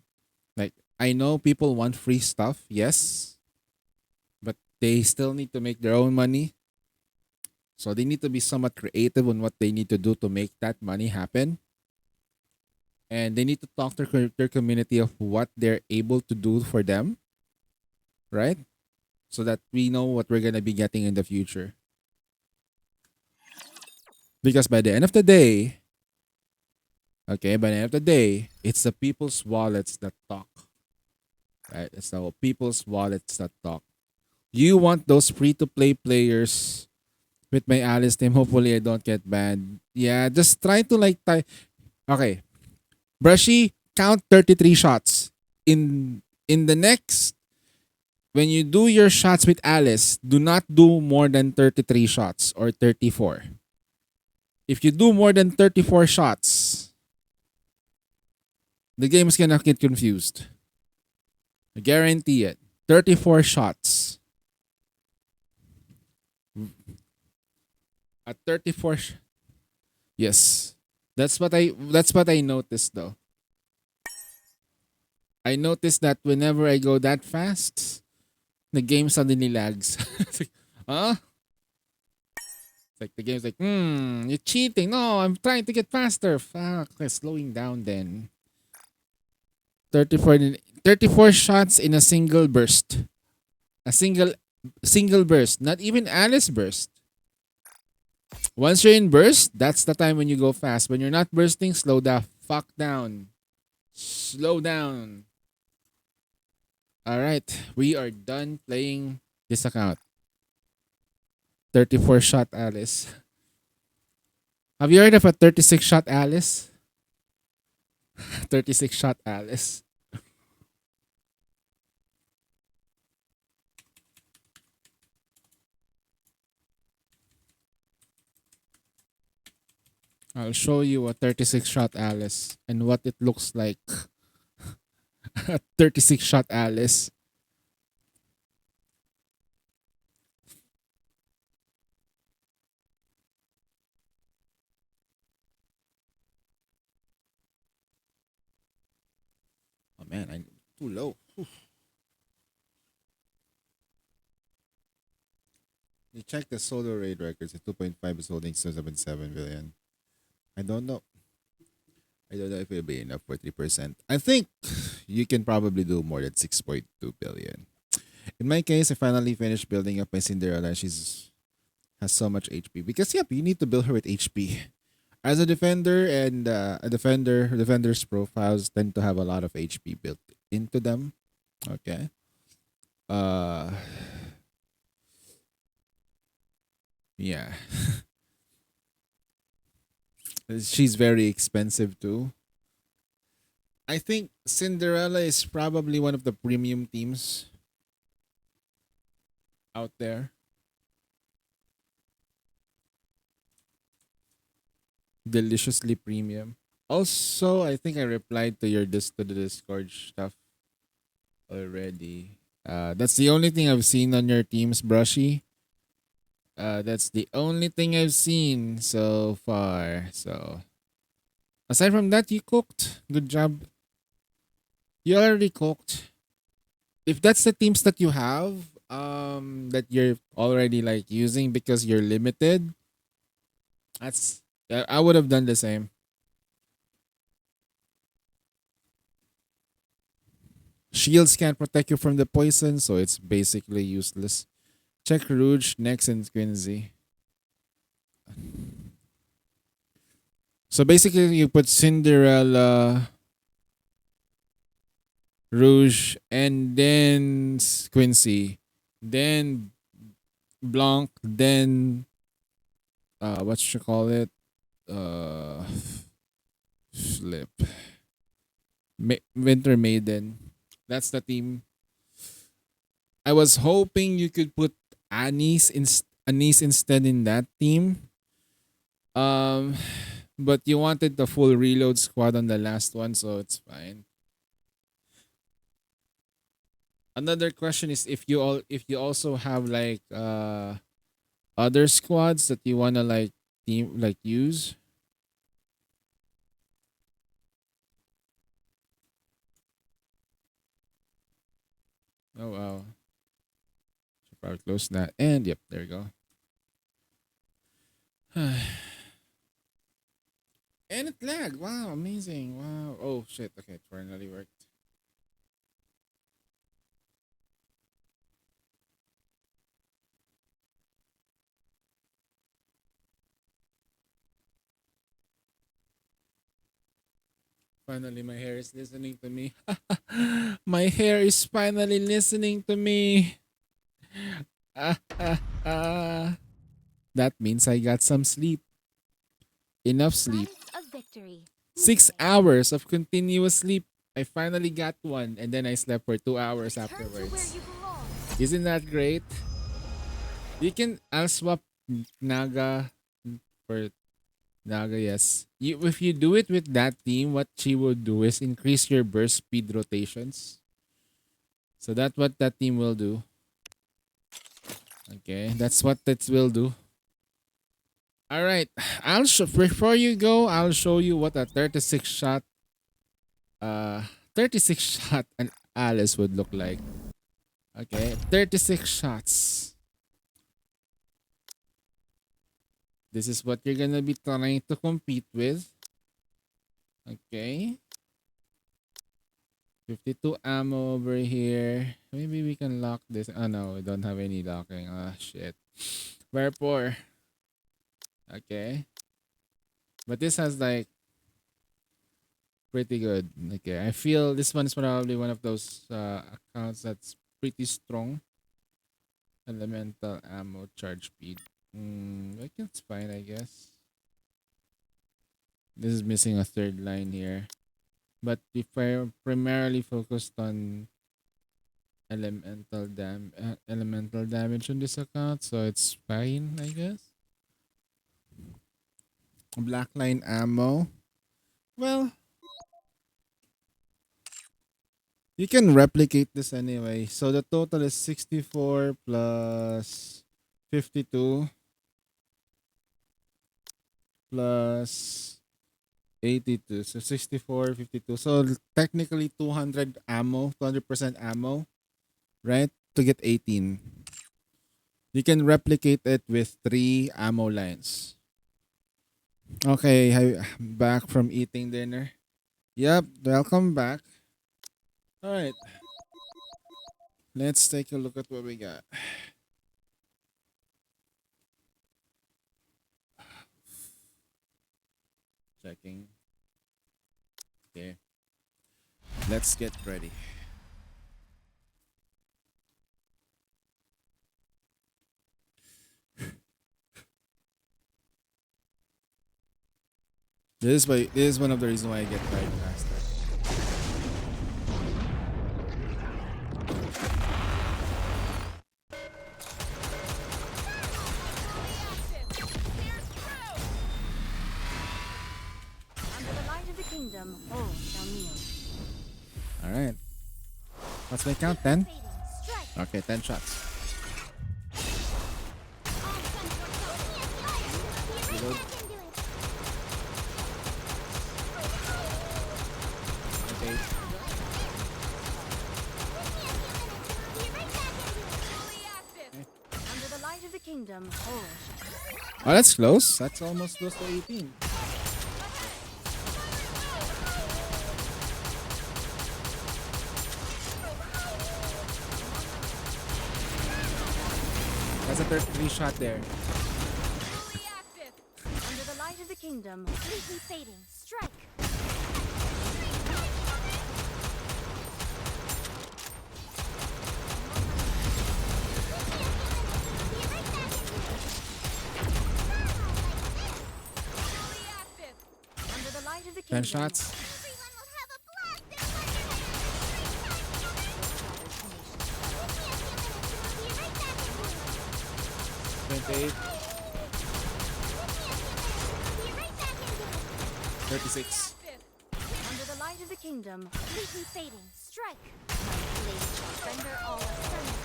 Like I know people want free stuff, yes, but they still need to make their own money. So they need to be somewhat creative on what they need to do to make that money happen. And they need to talk to their community of what they're able to do for them, right? So that we know what we're gonna be getting in the future. Because by the end of the day, it's the people's wallets that talk. Right? It's the people's wallets that talk. You want those free to play players with my Alice team. Hopefully I don't get banned. Yeah, just try to okay. Brushy, count 33 shots. In the next, when you do your shots with Alice, do not do more than 33 shots or 34. If you do more than 34 shots, the game is gonna get confused. I guarantee it. 34 shots. At 34 yes. That's what I noticed though. I noticed that whenever I go that fast, the game suddenly lags. It's like, huh? It's like the game's like, you're cheating. No, I'm trying to get faster. Fuck, slowing down then. 34 shots in a single burst. A single burst, not even Alice burst. Once you're in burst, that's the time when you go fast. When you're not bursting, slow the fuck down. Slow down. Alright, we are done playing this account. 34 shot Alice. Have you heard of a 36 shot Alice? 36 shot Alice. I'll show you a 36 shot Alice and what it looks like. A 36 shot Alice. Oh man, I'm too low. Oof. You check the solo raid records. At 2.5 is holding 7.7 billion. I don't know. I don't know if it'll be enough for 3%. I think you can probably do more than 6.2 billion. In my case, I finally finished building up my Cinderella. Has so much HP. Because yep, you need to build her with HP. As a defender and defender's profiles tend to have a lot of HP built into them. Okay. Yeah. She's very expensive too. I think Cinderella is probably one of the premium teams out there. Deliciously premium. Also, I think I replied to to the Discord stuff already. That's the only thing I've seen on your teams, Brushy. That's the only thing I've seen so far. So, aside from that, you cooked. Good job. You already cooked. If that's the teams that you have, that you're already like using because you're limited, I would have done the same. Shields can't protect you from the poison, so it's basically useless. Check Rouge, Nex, and Quincy. So basically, you put Cinderella, Rouge, and then Quincy, then Blanc, then what you call it? Flip. Winter Maiden. That's the team. I was hoping you could put Anise instead in that team. But you wanted the full reload squad on the last one, so it's fine. Another question is if you also have like other squads that you wanna like team like use. Oh wow. Should probably close that. And yep, there you go. And it lagged. Wow, amazing. Wow. Oh shit. Okay, it finally worked. Finally, my hair is listening to me. My hair is finally listening to me. That means I got some sleep. Enough sleep. Promise of victory. 6 hours of continuous sleep. I finally got one, and then I slept for 2 hours Turn to where afterwards. you belong. Isn't that great? I'll swap Naga for Naga, yes. If you do it with that team, what she would do is increase your burst speed rotations. So that's what that team will do. Okay, that's what that will do. All right, before you go, I'll show you what a 36 shot an Alice would look like. Okay, 36 shots. This is what you're gonna be trying to compete with. Okay. 52 ammo over here. Maybe we can lock this. Oh no, we don't have any locking. Ah, shit. Very poor. Okay. But this has like pretty good. Okay, I feel this one is probably one of those accounts that's pretty strong. Elemental ammo charge speed. I think it's fine, I guess. This is missing a third line here. But if I primarily focused on elemental damage on this account, so it's fine, I guess. Black line ammo. Well, you can replicate this anyway. So the total is 64 plus 52 plus 82. So 64, 52. So technically 200 ammo, 200% ammo, right? To get 18. You can replicate it with 3 ammo lines. Okay, back from eating dinner. Yep, welcome back. All right. Let's take a look at what we got. Checking. Okay. Let's get ready. This is one of the reasons why I get tired faster. Under the light of the kingdom, all shall kneel. All right. What's my count? 10? Fading, strike. Okay, 10 shots. Reload. Okay. Under the light of the kingdom, all shall Oh, that's close. That's almost close to 18. That's a 33 shot there. Under the light of the kingdom, completely fading, strike. Under the light of the 10 kingdom. shots. Everyone will have a blast. 28. 36. Under the light of the kingdom, completely fading, strike. blade shall render all asunder.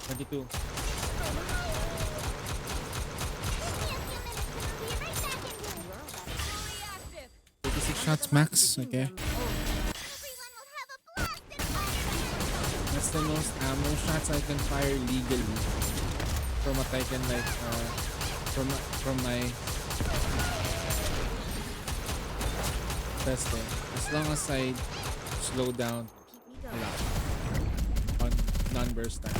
22. Fully active. 36 shots max. Okay. Everyone will have a blast in fire. That's the most ammo shots I can fire legally. From what I can like, from my testing. As long as I slow down Keep me a going. lot on non-burst times.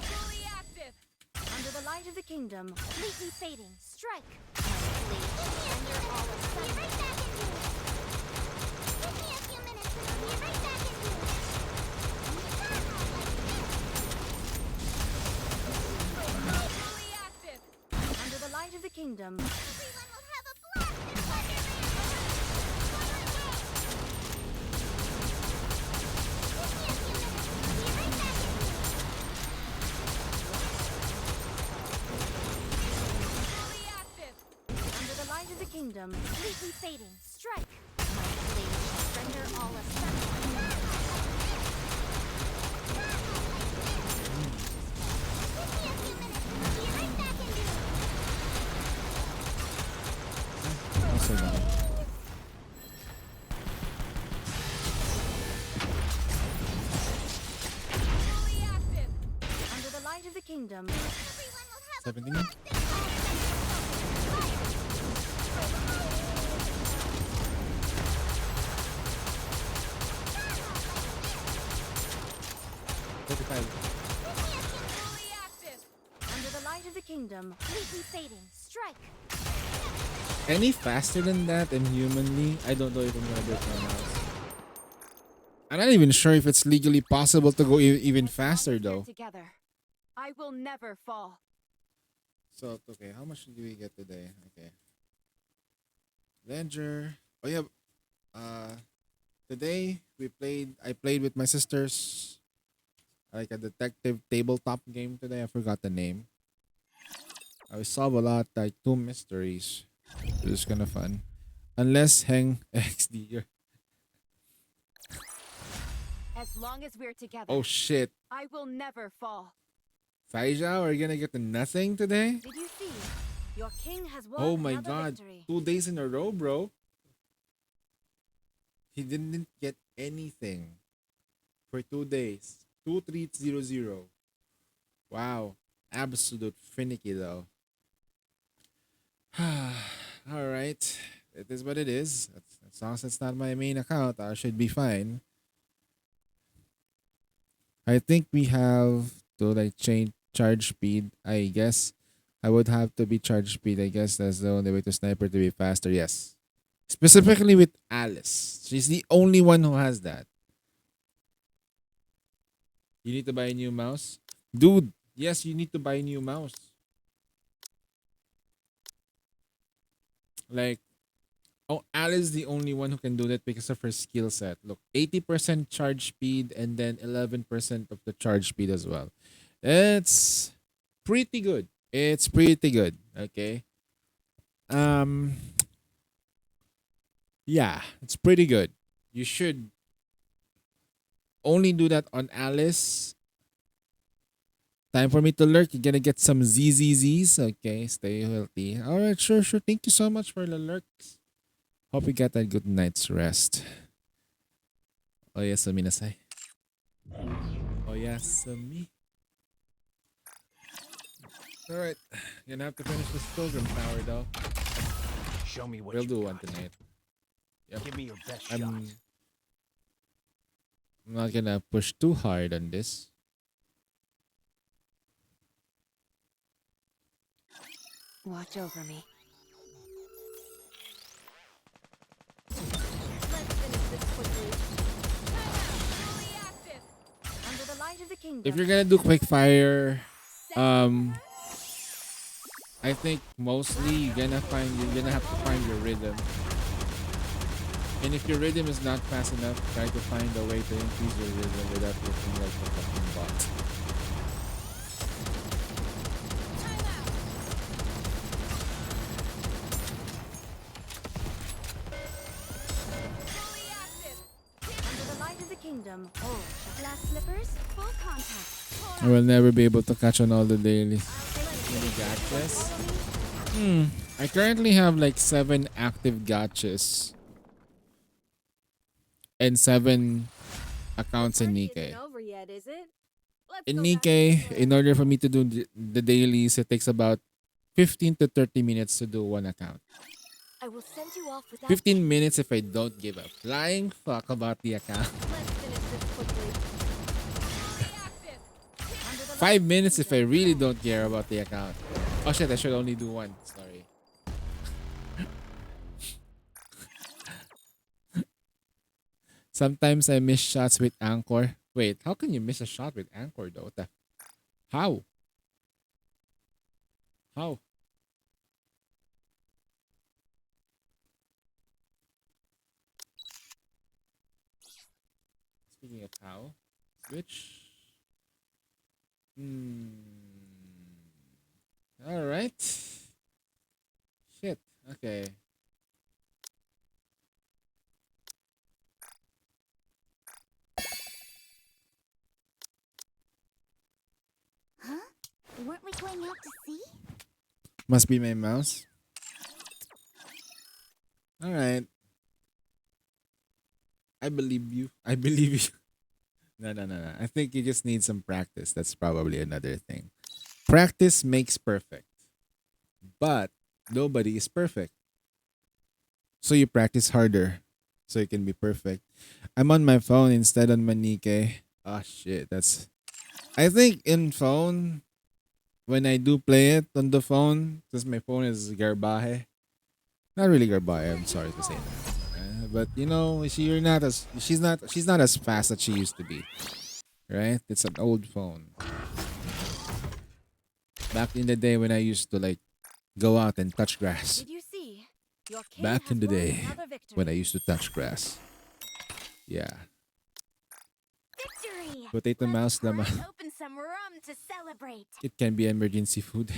Fully active. Under the light of the kingdom, completely fading. Strike. My blade shall render all asunder. Be right back in you. Give me a few minutes and I'll be right back in you. Fully active. Under the light of the kingdom. Everyone will have a blast in Fully active. Under the light of the kingdom, completely fading. Strike. My blade shall render all asunder. Also down. Fully active. Under the light of the kingdom. 17. Fully active. Under the light of the kingdom, completely fading. Strike. Any faster than that and humanly, I don't know if I'm gonna do it my mouse. I'm not even sure if it's legally possible to go even faster though. Together. I will never fall. So okay, how much did we get today? Okay. Ledger. Oh yeah. Today I played with my sisters like a detective tabletop game today. I forgot the name. I solved a lot, like 2 mysteries. It was kind of fun. Unless Heng XD. As long as we're together, Oh shit. I will never fall. Faija, we're gonna get to nothing today? Did you see? Your king has won Oh my another god. victory. 2 days in a row, bro. He didn't get anything for 2 days. 2300. Wow. Absolute finicky though. Alright. It is what it is. As long as it's not my main account, I should be fine. I think we have to like change charge speed. I guess I would have to be charge speed. I guess that's the only way to sniper to be faster. Yes. Specifically with Alice. She's the only one who has that. You need to buy a new mouse? Dude, yes, you need to buy a new mouse. Like, oh, Alice is the only one who can do that because of her skill set. Look, 80% charge speed and then 11% of the charge speed as well. It's pretty good. It's pretty good. Okay. Yeah, it's pretty good. You should only do that on Alice. Time for me to lurk. You're gonna get some ZZZs. Okay, stay healthy. Alright, sure. Thank you so much for the lurks. Hope you get that good night's rest. Oh yes, Minasai. Oh yes, me. Alright, gonna have to finish this Pilgrim Tower though. Show me what We'll you do got. one tonight. Yep. Give me your best I'm shot. not gonna push too hard on this. Watch over me. Let's finish this quickly. Fully active. Under the light of the kingdom. If you're gonna do quick fire, I think mostly you're gonna have to find your rhythm. And if your rhythm is not fast enough, try to find a way to increase your rhythm without looking like a fucking bot. kingdom whole. Glass slippers, full contact. I will never be able to catch on all the dailies. Any gotchas? I currently have like 7 active gotchas and 7 accounts in Nikkei. over yet, is it? Let's In go back Nikkei, to in order for me to do the dailies, it takes about 15 to 30 minutes to do one account. I will send you off without 15 minutes if I don't give a flying fuck about the account. Let's finish this quickly. 5 minutes if I really don't care about the account. Oh shit, I should only do one. Sorry. Sometimes I miss shots with Anchor. Wait, how can you miss a shot with Anchor though? What the- How? How? Speaking of how, switch. All right. Shit. Okay. Huh? Weren't we going out to sea? Must be my mouse. All right. I believe you. I believe you. No. I think you just need some practice. That's probably another thing. Practice makes perfect. But nobody is perfect. So you practice harder so you can be perfect. I'm on my phone instead on my Nikkei. Oh shit, that's I think in phone when I do play it on the phone, because my phone is garbahe. Not really garbahe, I'm sorry to say that. But you know, she's not as fast as she used to be. Right? It's an old phone. Back in the day when I used to like go out and touch grass. Did you see? Your king Back has in the won day another victory. when I used to touch grass. Yeah. Victory! Potato mouse llama. Let's open some rum to celebrate. It can be emergency food.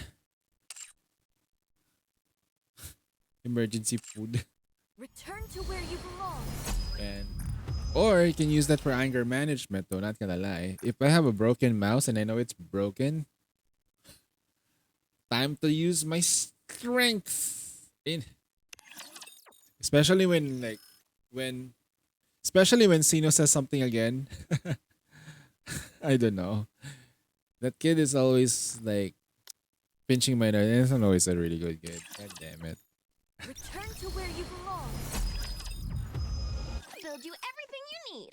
Emergency food. Return to where you belong. And or you can use that for anger management though, not gonna lie. If I have a broken mouse and I know it's broken, time to use my strength in especially when Sino says something again. I don't know. That kid is always like pinching my nose. And it's not always a really good kid. God damn it. Return to where you belong. Build you everything you need.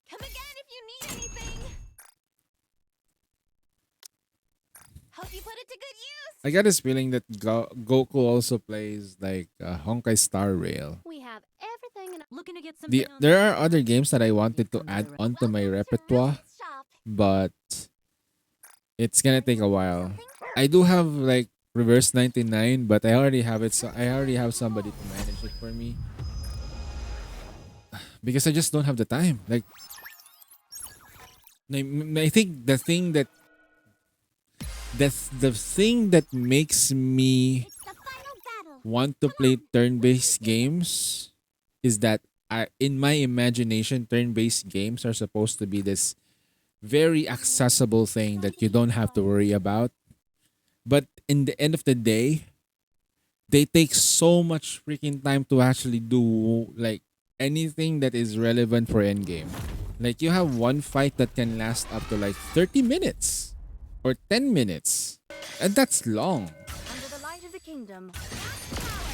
Come again if you need anything. Hope you put it to good use. I got this feeling that Goku also plays like Honkai Star Rail. We have everything in Looking to get something on There are other games that I wanted to add onto my repertoire, Shop. but it's gonna take a while. I do have like Reverse 99, but I already have it. So I already have somebody to manage it for me because I just don't have the time. Like, I think the thing that makes me It's the final battle. want to play turn-based games is that in my imagination, turn-based games are supposed to be this very accessible thing that you don't have to worry about. But in the end of the day, they take so much freaking time to actually do like anything that is relevant for endgame. Like you have one fight that can last up to like 30 minutes or 10 minutes. And that's long. under the light of the kingdom.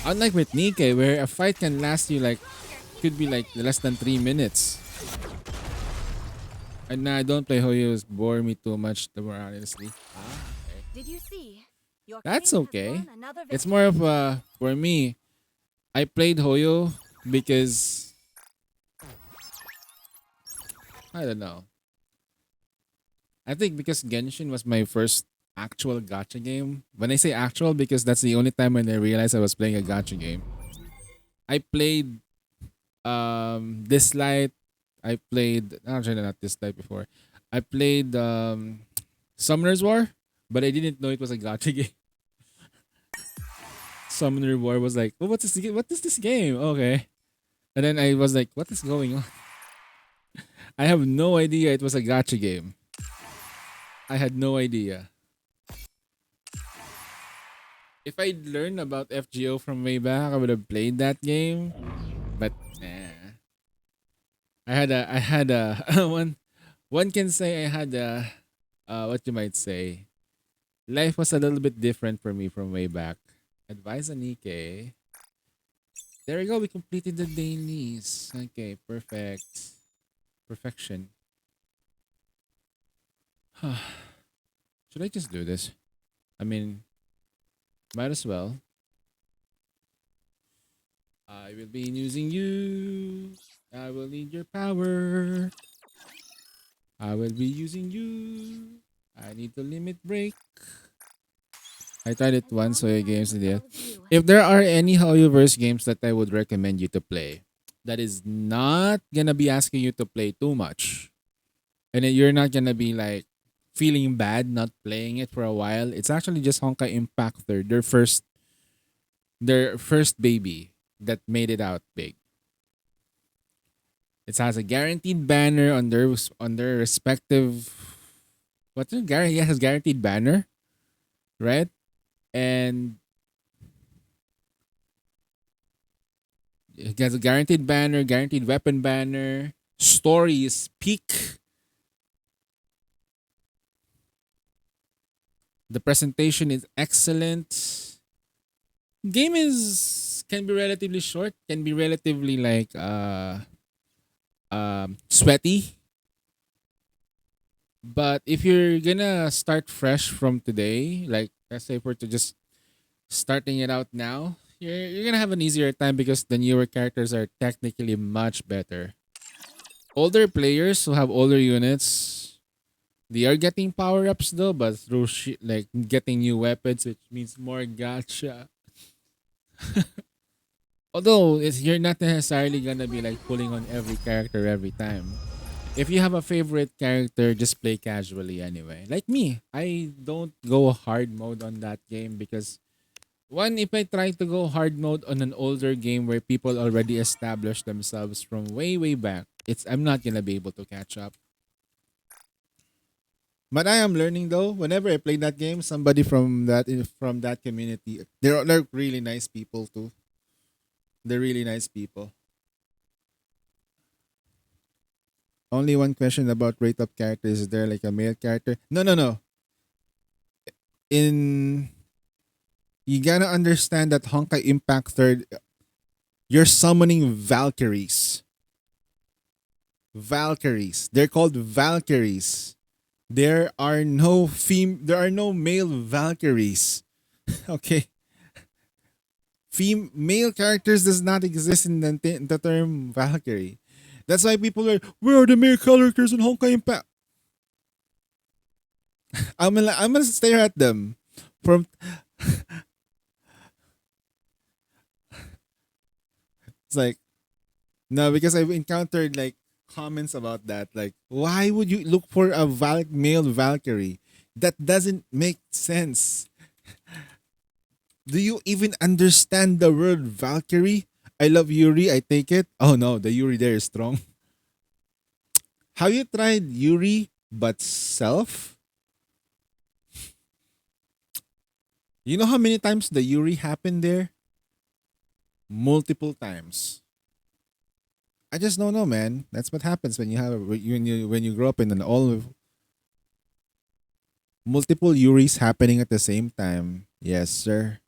Unlike with Nikkei, where a fight can last you like, could be like less than 3 minutes. And now I don't play Hoyos, bore me too much, to more honestly. Did you see? Your That's king has okay. won another It's victory. more of for me, I played Hoyo because, I don't know. I think because Genshin was my first actual gacha game. When I say actual, because that's the only time when I realized I was playing a gacha game. I played this light. I played actually not this light before. I played Summoner's War, but I didn't know it was a gacha game. Summoner War was like, oh, what is this game? Okay. And then I was like, what is going on? I have no idea it was a gacha game. I had no idea. If I'd learned about FGO from way back, I would have played that game. But nah. I had a one can say I had a what you might say. Life was a little bit different for me from way back. Advise Anike. There we go, we completed the dailies. Okay, perfect. Perfection. Should I just do this? I mean, might as well. I will be using you. I will need your power. I will be using you. I need to limit break. I tried it once, so your games did it. If there are any Hoyoverse games that I would recommend you to play, that is not gonna be asking you to play too much, and then you're not gonna be like feeling bad not playing it for a while. It's actually just Honkai Impact Third, their first baby that made it out big. It has a guaranteed banner on their respective. What's it? Yeah, it has guaranteed banner, right? And it has a guaranteed banner, guaranteed weapon banner. Story is peak. The presentation is excellent. Game is can be relatively short, can be relatively like sweaty. But if you're gonna start fresh from today, like let's say if we're to just starting it out now, you're gonna have an easier time because the newer characters are technically much better. Older players who have older units, they are getting power ups though, but through like getting new weapons, which means more gacha. Although you're not necessarily gonna be like pulling on every character every time. If you have a favorite character, just play casually anyway. Like me, I don't go hard mode on that game because one, if I try to go hard mode on an older game where people already established themselves from way back, I'm not gonna be able to catch up. But I am learning though. Whenever I play that game, somebody from that community, they're really nice people too. They're really nice people. Only one question about rate up characters. Is there like a male character? No. In You gotta understand that Honkai Impact Third, you're summoning Valkyries. Valkyries. They're called Valkyries. There are no male Valkyries. Okay. Male characters does not exist in the term Valkyrie. That's why people are, where are the male characters in Honkai Impact? I'm gonna stare at them from. It's like, no, because I've encountered like comments about that. Like, why would you look for a male Valkyrie? That doesn't make sense. Do you even understand the word Valkyrie? I love Yuri, I take it. Oh no, the Yuri there is strong. Have you tried Yuri but self? You know how many times the Yuri happened there? Multiple times. I just don't know, man. That's what happens when you grow up in an all multiple Yuris happening at the same time. Yes, sir.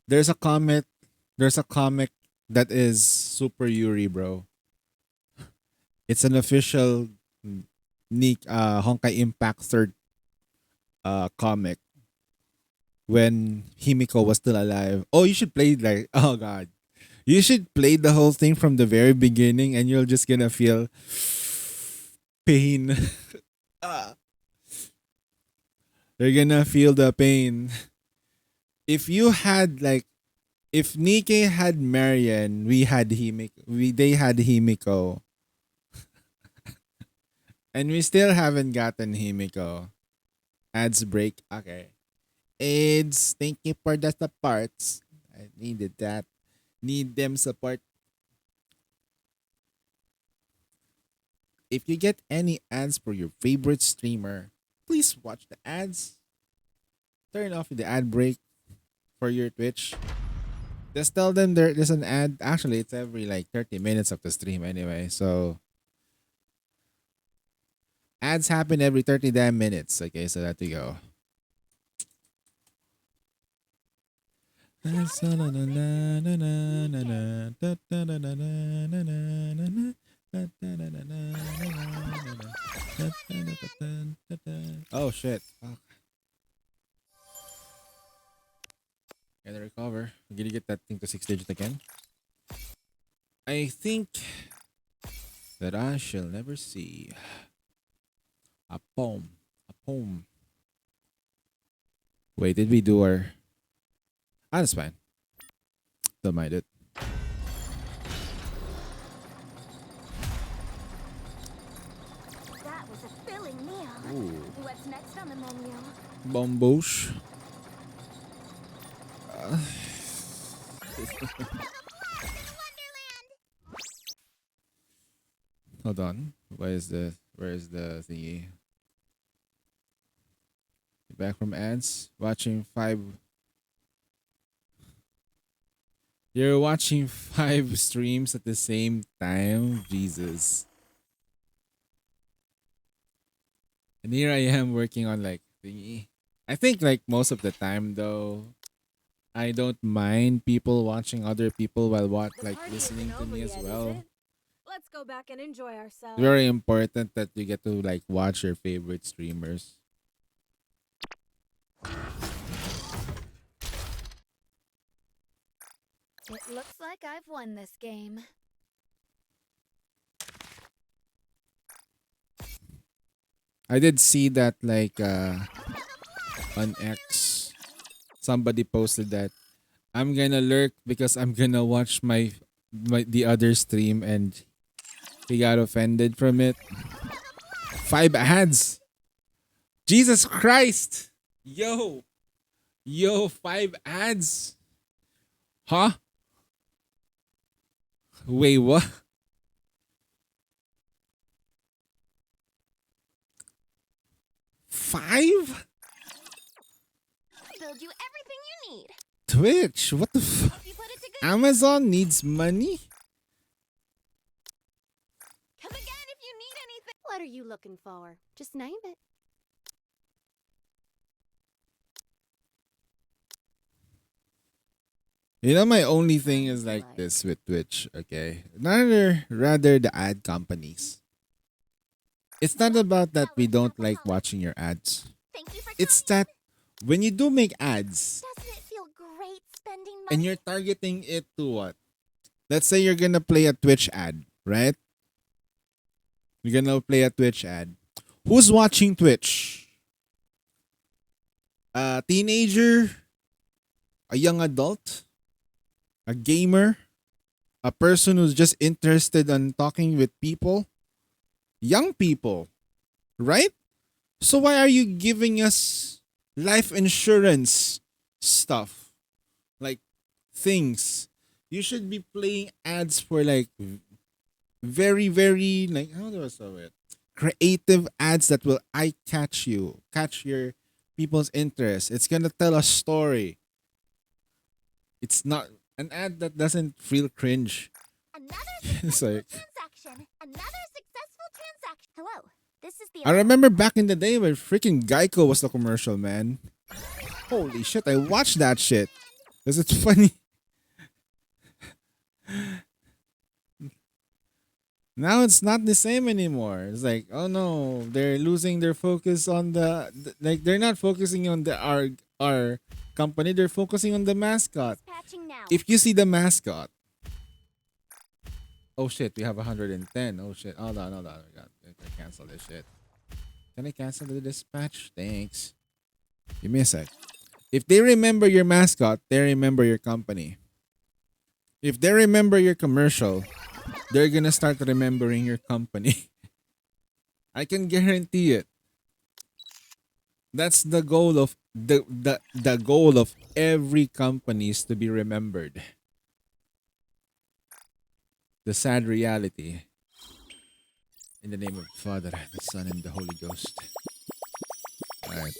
There's a comic. There's a comic that is Super Yuri, bro. It's an official Honkai Impact Third comic when Himiko was still alive. Oh, you should play like, oh god. You should play the whole thing from the very beginning and you're just gonna feel pain. Ah. They're gonna feel the pain. If you had like, if Nikkei had Marian, we had they had Himiko, and we still haven't gotten Himiko. Ads break. Okay. AIDS, thank you for the supports. I needed that. Need them support. If you get any ads for your favorite streamer, please watch the ads. Turn off the ad break for your Twitch. Just tell them there's an ad. Actually, it's every like 30 minutes of the stream anyway. So ads happen every 30 damn minutes. Okay, so that you go. Oh shit. Fuck. Gotta recover. I'm gonna get that thing to 6 digit again. I think that I shall never see a poem. A poem. Wait, did we do our... Ah, that's fine. Don't mind it. That was a filling meal. Ooh. What's next on the menu? Bomboosh. Hold on. Where's the thingy? Back from ads. Watching 5. You're watching 5 streams at the same time? Jesus. And here I am working on like thingy. I think like most of the time though, I don't mind people watching other people while like party listening isn't to over me as yet, is well. it? Let's go back and enjoy ourselves. Very important that you get to like watch your favorite streamers. It looks like I've won this game. I did see that like on X somebody posted that I'm gonna lurk because I'm gonna watch the other stream and he got offended from it. 5 ads. Jesus Christ. Yo. 5 ads. Huh? Wait, what? 5? Build you everything you need. Twitch, what the fuck? Hope you put it to good Amazon needs money? Come again if you need anything. What are you looking for? Just name it. You know, my only thing is like this with Twitch, okay? Rather the ad companies. It's not about that we don't like watching your ads. Thank you for It's coming. that when you do make ads Doesn't it feel great spending money? and you're targeting it to what? Let's say you're gonna play a Twitch ad, right? You're gonna play a Twitch ad. Who's watching Twitch? A teenager? A young adult? A gamer? A person who's just interested in talking with people? Young people, right? So why are you giving us life insurance stuff? Like things. You should be playing ads for like very, very like how do I say it? Creative ads that will eye catch you, catch your people's interest. It's gonna tell a story. It's not an ad that doesn't feel cringe. Another It's successful like transaction. Another successful transaction. Hello. This is the I remember back in the day when freaking Geico was the commercial, man. Holy shit, I watched that shit. Cause it's funny. Now it's not the same anymore. It's like, oh no, they're losing their focus on like they're not focusing on our company, they're focusing on the mascot. patching now. If you see the mascot. Oh shit, we have 110. Oh shit. Hold on. I cancel this shit. Can I cancel the dispatch? Thanks. You miss it. If they remember your mascot, they remember your company. If they remember your commercial, they're gonna start remembering your company. I can guarantee it. That's the goal of the goal of every company is to be remembered. The sad reality. In the name of the Father, the Son, and the Holy Ghost. Alright.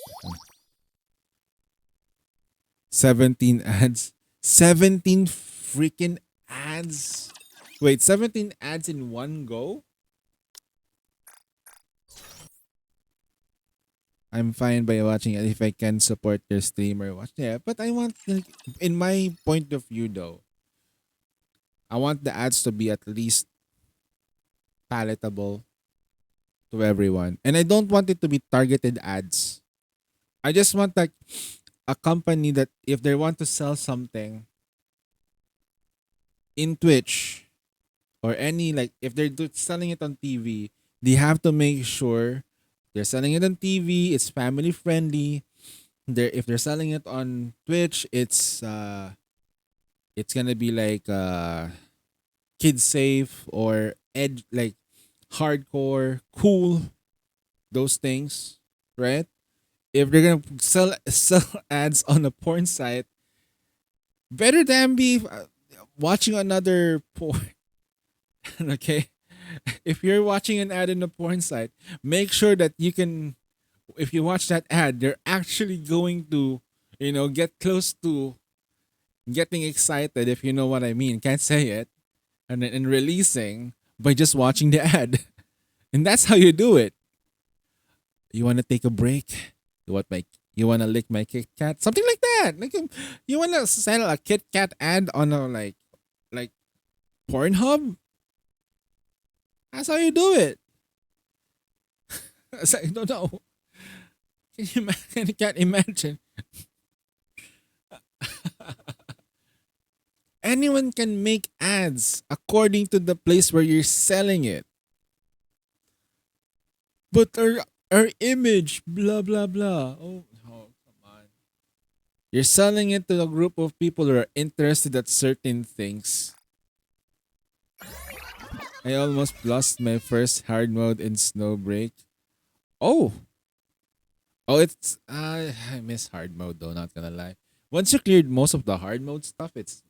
17 ads. 17 freaking ads. Wait, 17 ads in one go? I'm fine by watching it if I can support your streamer. Watch, yeah, but I want, like, in my point of view though, I want the ads to be at least palatable to everyone. And I don't want it to be targeted ads. I just want like a company that if they want to sell something in Twitch or any like if they're selling it on TV, they have to make sure they're selling it on TV, it's family friendly. If they're selling it on Twitch, it's gonna be like kid safe or like hardcore, cool, those things, right? If they're gonna sell ads on a porn site, better than be watching another porn. Okay, if you're watching an ad in a porn site, make sure that you can. If you watch that ad, they're actually going to, get close to getting excited. If you know what I mean, can't say it, and releasing by just watching the ad, and that's how you do it. You want to take a break? You want to lick my Kit Kat? Something like that. Like you want to sell a Kit Kat ad on a like Pornhub? That's how you do it. It's like, I don't know. Can you can't imagine. Anyone can make ads according to the place where you're selling it. But our image, blah blah blah. Oh, come on. You're selling it to a group of people who are interested at certain things. I almost lost my first hard mode in Snowbreak. Oh, it's I miss hard mode though. Not gonna lie. Once you cleared most of the hard mode stuff, it's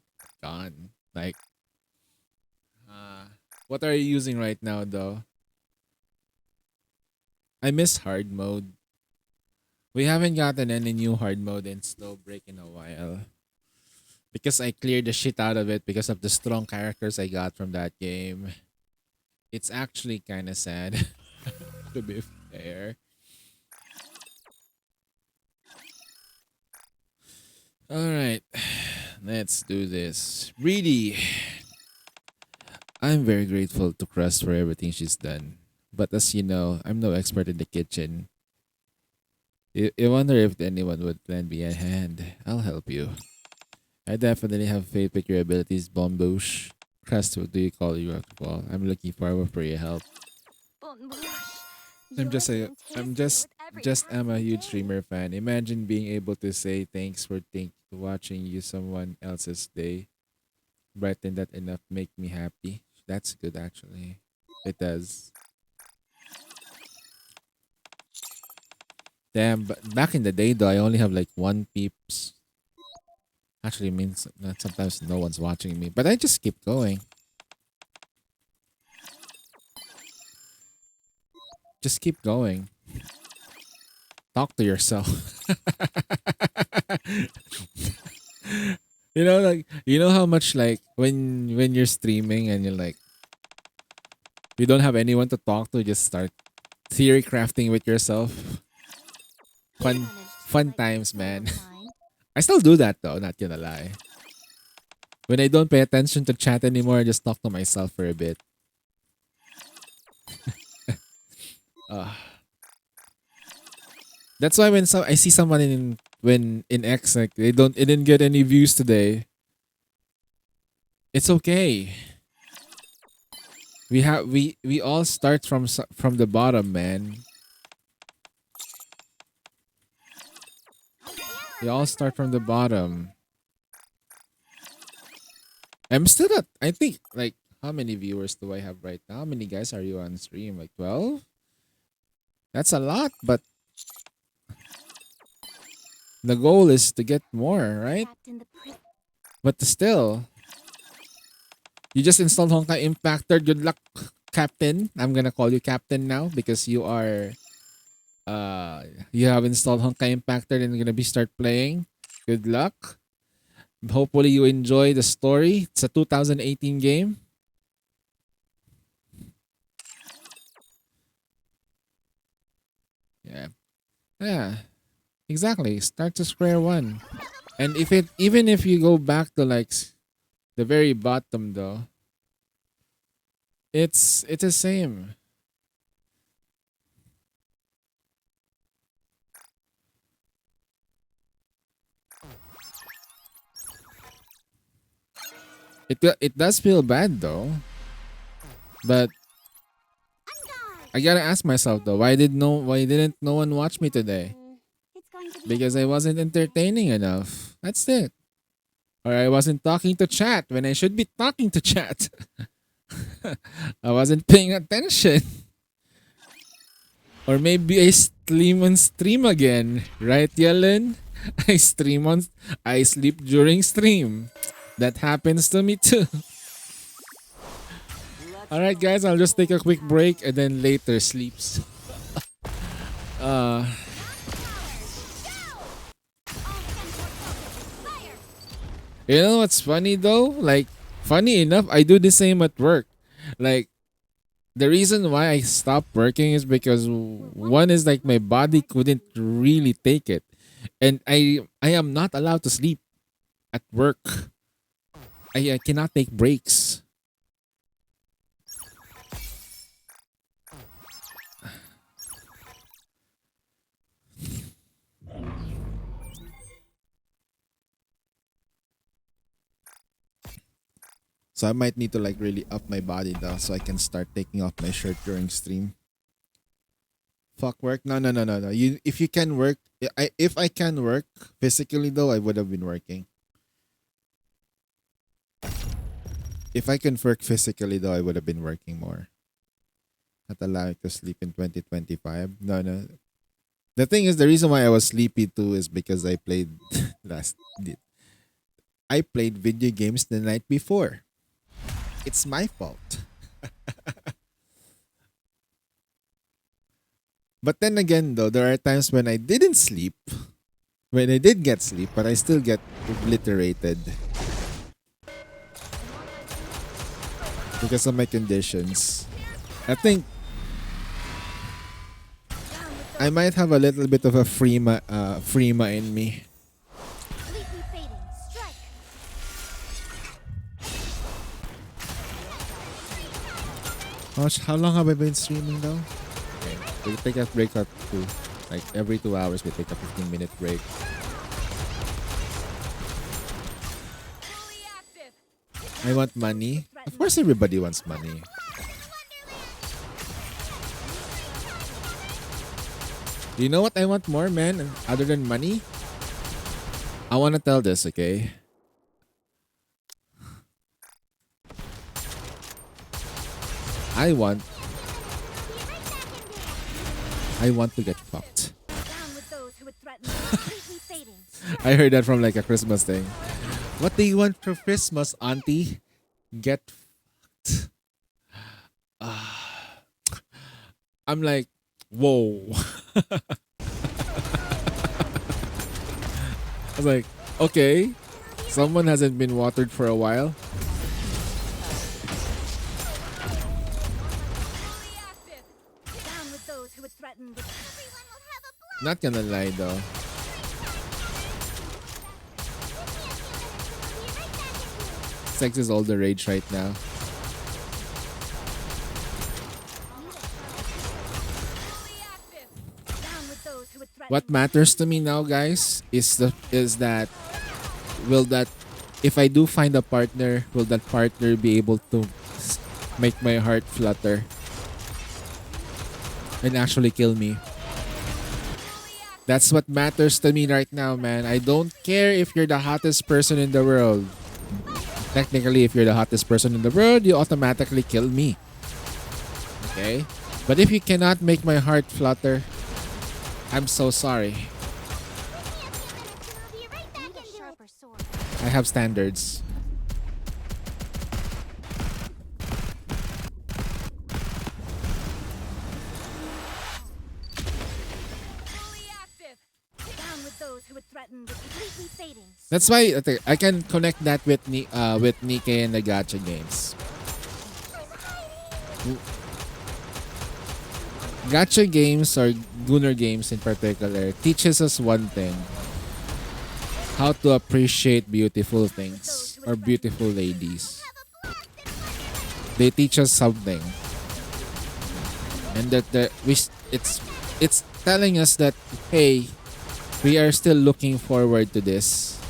gone. Like, what are you using right now though? I miss hard mode. We haven't gotten any new hard mode in Snowbreak in a while. Because I cleared the shit out of it because of the strong characters I got from that game. It's actually kind of sad, to be fair. Alright, let's do this. Really, I'm very grateful to Crust for everything she's done. But as you know, I'm no expert in the kitchen. I wonder if anyone would lend me a hand. I'll help you. I definitely have faith with your abilities, Bomboosh. Crust, what do you call your call? I'm looking forward for your help. I'm a huge streamer fan. Imagine being able to say thanks for watching you someone else's day. Brighten that enough make me happy. That's good actually. It does. Damn, but back in the day though, I only have like one peeps. Actually means that sometimes no one's watching me, but I just keep going. Just keep going. Talk to yourself. How much like when you're streaming and you're like you don't have anyone to talk to, just start theory crafting with yourself. Fun times, man. I still do that though, not gonna lie. When I don't pay attention to chat anymore, I just talk to myself for a bit. That's why when I see someone in X like it didn't get any views today. It's okay. We all start from the bottom, man. They all start from the bottom. I'm still at, I think, like, how many viewers do I have right now? How many guys are you on stream? Like 12? That's a lot, but the goal is to get more, right? Trapped in the prison. But still, you just installed Honkai Impactor. Good luck, Captain. I'm gonna call you Captain now because you are, you have installed Honkai Impactor and you're gonna be start playing. Good luck. Hopefully you enjoy the story. It's a 2018 game. Yeah. Yeah. Exactly. Start to square one. And if it, even if you go back to like the very bottom though, it's the same. It does feel bad though. But I gotta ask myself though, why didn't no one watch me today? It's going to be Because I wasn't entertaining enough. That's it. Or I wasn't talking to chat when I should be talking to chat. I wasn't paying attention. Or maybe I stream on stream again. Right, Yellen? I sleep during stream. That happens to me too. Alright guys, I'll just take a quick break and then later sleeps. You know what's funny though? Like, funny enough, I do the same at work. Like, the reason why I stopped working is because one is like my body couldn't really take it. And I am not allowed to sleep at work. I cannot take breaks. So I might need to like really up my body though so I can start taking off my shirt during stream. Fuck work? No. If you can work, if I can work physically though, I would have been working. If I can work physically though, I would have been working more. Not allowed to sleep in 2025. No. The thing is, the reason why I was sleepy too is because I played I played video games the night before. It's my fault. But then again though, there are times when I didn't sleep. When I did get sleep, but I still get obliterated. Because of my conditions. I think I might have a little bit of a Freema in me. completely fading. Strike. How long have I been streaming though? Okay, we'll take a break at 2. Like every 2 hours we take a 15-minute break. Fully active. I want money. Of course everybody wants money. You know what I want more, man? Other than money? I want to tell this, okay? I want to get fucked. Down with those who would threaten completely fading. I heard that from like a Christmas thing. What do you want for Christmas, auntie? Get fucked. I'm like, whoa. I was like, okay. Someone hasn't been watered for a while. Fully active. Down with those who would threaten with everyone will have a blow. Not gonna lie though. Sex is all the rage right now. Fully active. Down with those who would threaten. What matters to me now, guys, is that if I do find a partner, will that partner be able to make my heart flutter and actually kill me? Fully That's what matters to me right now, man. I don't care if you're the hottest person in the world. Technically, if you're the hottest person in the world, you automatically kill me. Okay? But if you cannot make my heart flutter, I'm so sorry. I'll be right back. Need a sharper sword. I have standards. Fully active. Down with those who would threaten the completely fading. That's why I can connect that with Nikkei and the gacha games. Gacha games or Gunner games in particular teaches us one thing: how to appreciate beautiful things or beautiful ladies. They teach us something, and that it's telling us that, hey, we are still looking forward to this.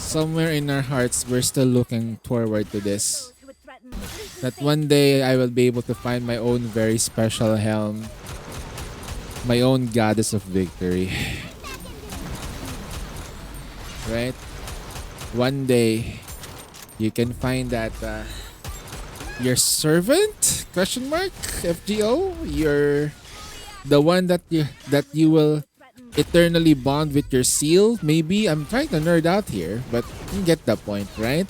Somewhere in our hearts, we're still looking forward to this. Those who would threaten the completely That fading. one day I will be able to find my own very special helm, my own goddess of victory. Right? One day you can find that your servant question mark FGO, you're the one that you will eternally bond with your seal. Maybe I'm trying to nerd out here, but you get the point, right?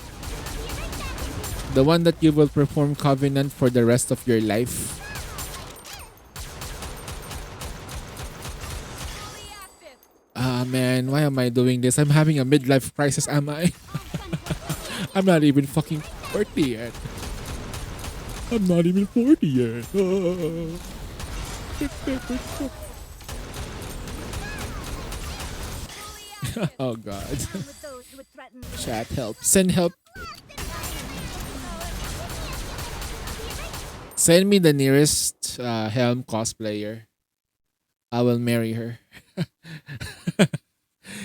The one that you will perform covenant for the rest of your life. Ah man, why am I doing this? I'm having a midlife crisis, am I? I'm not even fucking 40 yet. I'm not even 40 yet. Oh god. Down with those who would threaten the Chat help. Send help. Send me the nearest Helm cosplayer. I will marry her.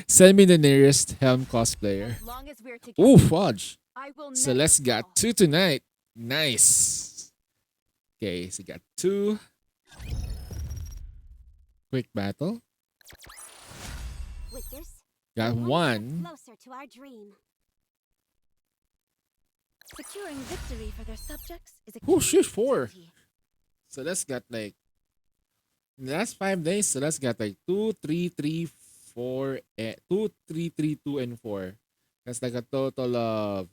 Send me the nearest Helm cosplayer. As long as we're together, Ooh, fudge. I will Celeste never got fall. 2 tonight. Nice. Okay, so got 2. Quick battle. With this, Got one step 1. closer to our dream. Securing victory for their subjects is a Oh key shit, 4. duty. Celeste got like, in the last 5 days, Celeste got like 2, 3, 3, 4, 2, 3, 3, 2, and 4. That's like a total of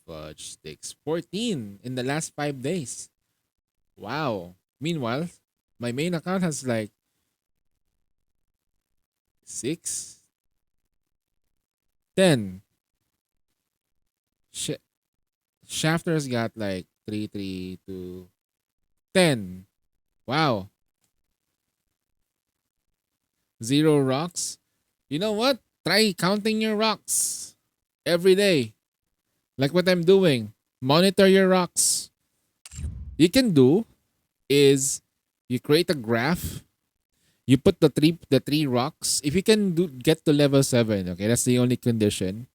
fudge sticks. 14 in the last 5 days. Wow. Meanwhile, my main account has like 6, 10. Shafter's got like 3, 3, 2, 10. Wow. 0 rocks. You know what? Try counting your rocks every day. Like what I'm doing. Monitor your rocks. You can do is you create a graph. You put the three rocks. If you can get to level 7, okay, that's the only condition.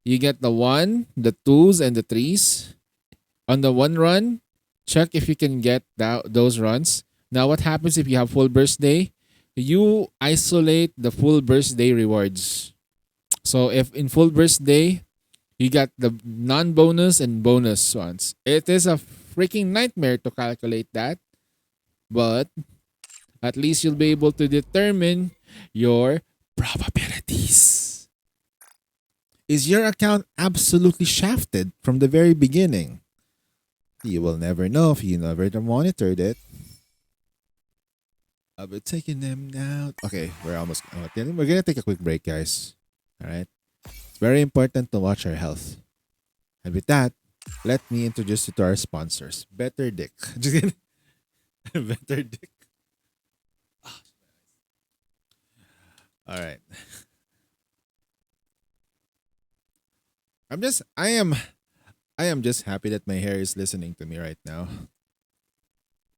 You get the 1, the 2s, and the 3s. On the 1 run, check if you can get those runs. Now, what happens if you have full burst day? You isolate the full burst day rewards. So, if in full burst day, you got the non-bonus and bonus ones. It is a freaking nightmare to calculate that. But at least you'll be able to determine your probabilities. Is your account absolutely shafted from the very beginning? You will never know if you never monitored it. I'll be taking them out. Okay, we're gonna take a quick break, guys. All right. It's very important to watch our health. And with that, let me introduce you to our sponsors. Better Dick. Just kidding. Better Dick. All right. I am just happy that my hair is listening to me right now.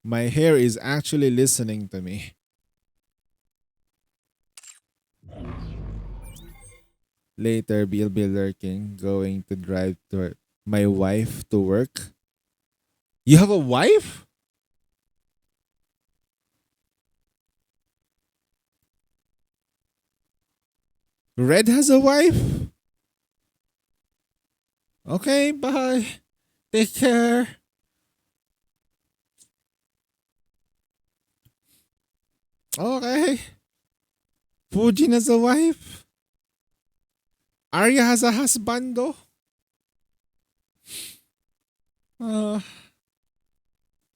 My hair is actually listening to me. Later, we'll be lurking, going to drive to my wife to work. You have a wife? Red has a wife? Okay, bye. Take care. Okay. Fujin has a wife. Arya has a husbando. Uh,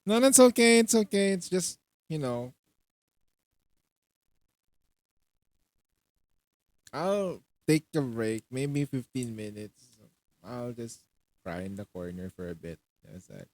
no, that's okay. It's okay. It's just, you know, I'll take a break, maybe 15 minutes. I'll just cry in the corner for a bit. That's it.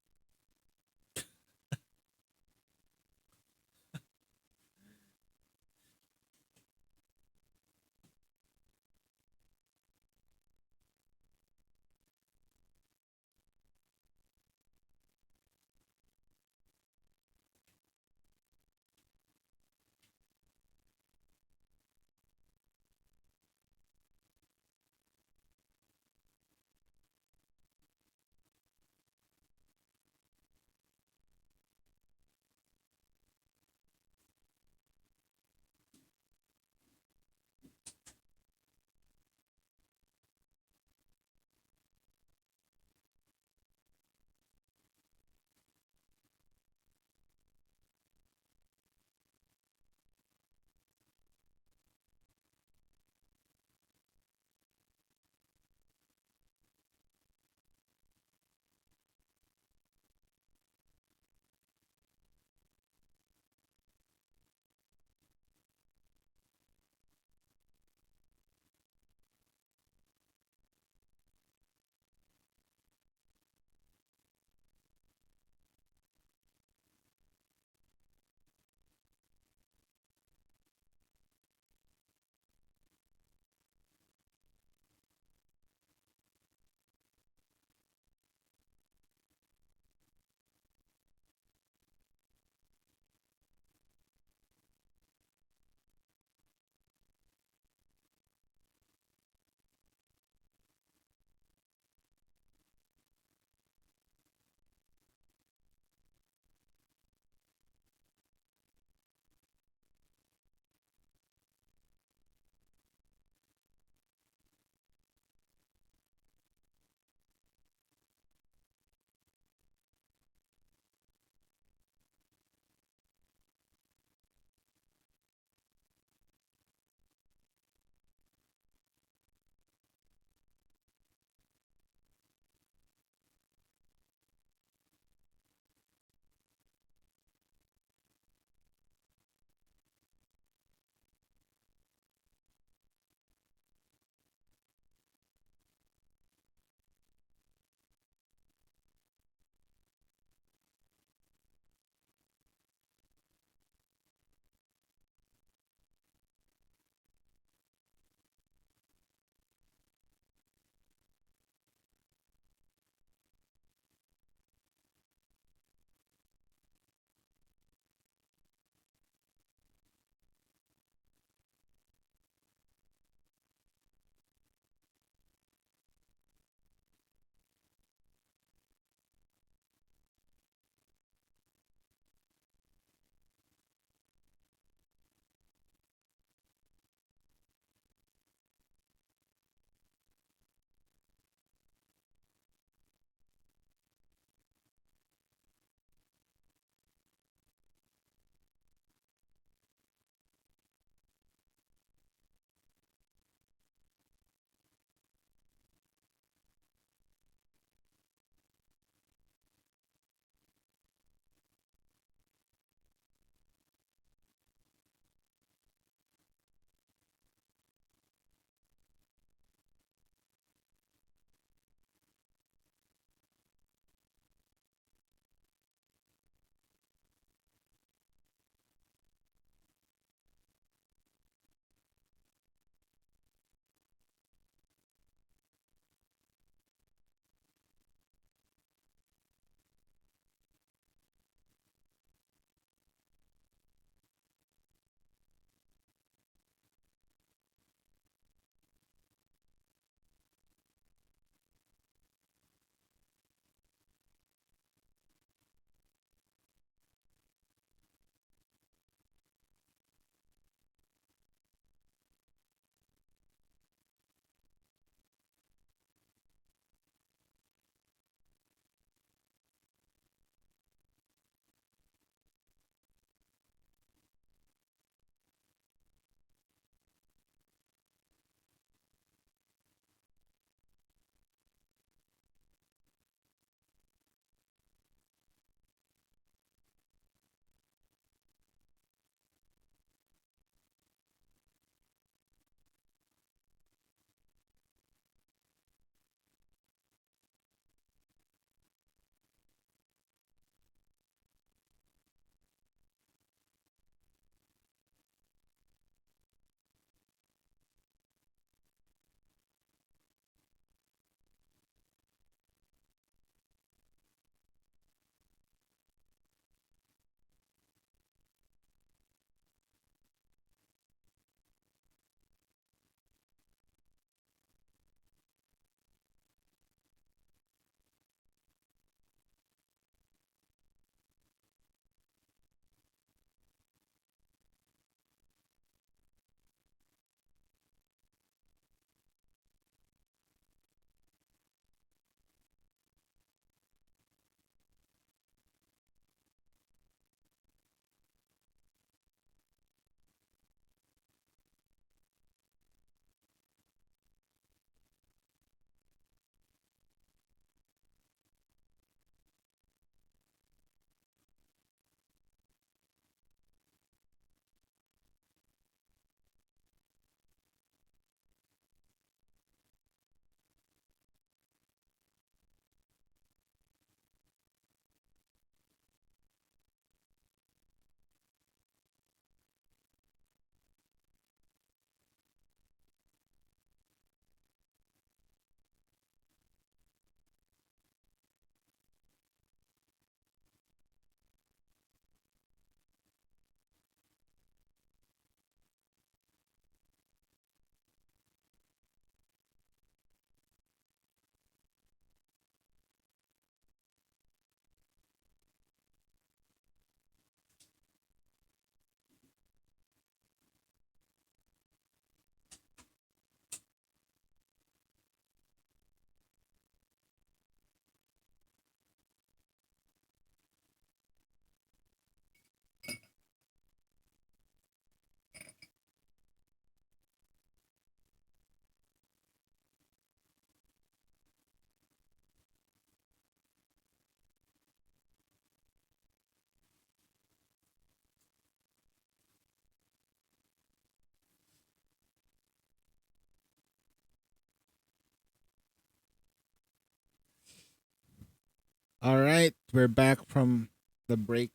All right, we're back from the break.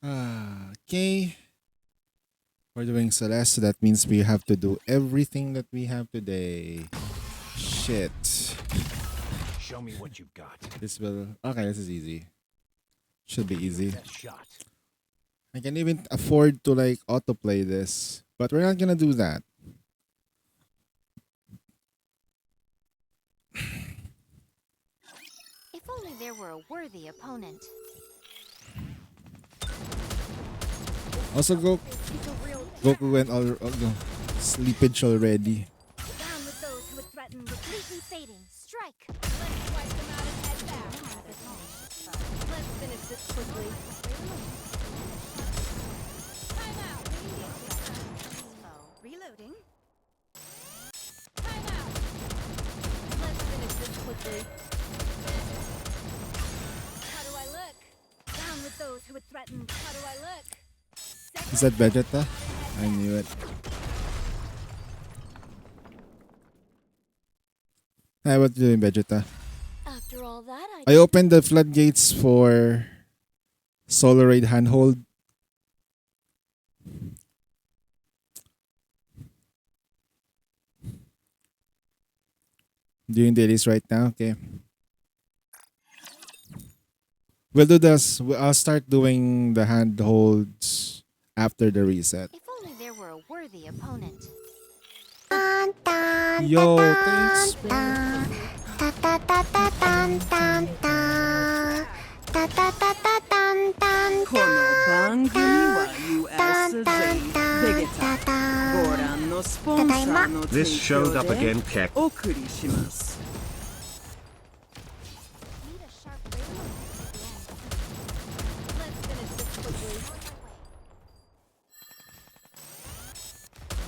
Okay. We're doing Celeste, so that means we have to do everything that we have today. Shit. Show me what you've got. This will... Okay, this is easy. Should be easy. Best shot. I can even afford to like autoplay this, but we're not gonna do that. If only there were a worthy opponent. Also, Goku went sleepage already. Down with those who would threaten completely fading. Strike! Let's wipe them out and head back. Let's finish this quickly. Time out. Reloading. Time out. Let's finish this quickly. How do I look? Down with those who would threaten. How do I look? Is that Vegeta? I knew it. Hi, what you doing, Vegeta? After all that, I opened the floodgates for Solar Raid Handhold. Doing dailies right now, okay. We'll do this. I'll start doing the handholds after the reset. If only there were a worthy opponent. Yo, thanks, bro. This showed up again, Keck. Need a sharp railroad Let's finish this quickly.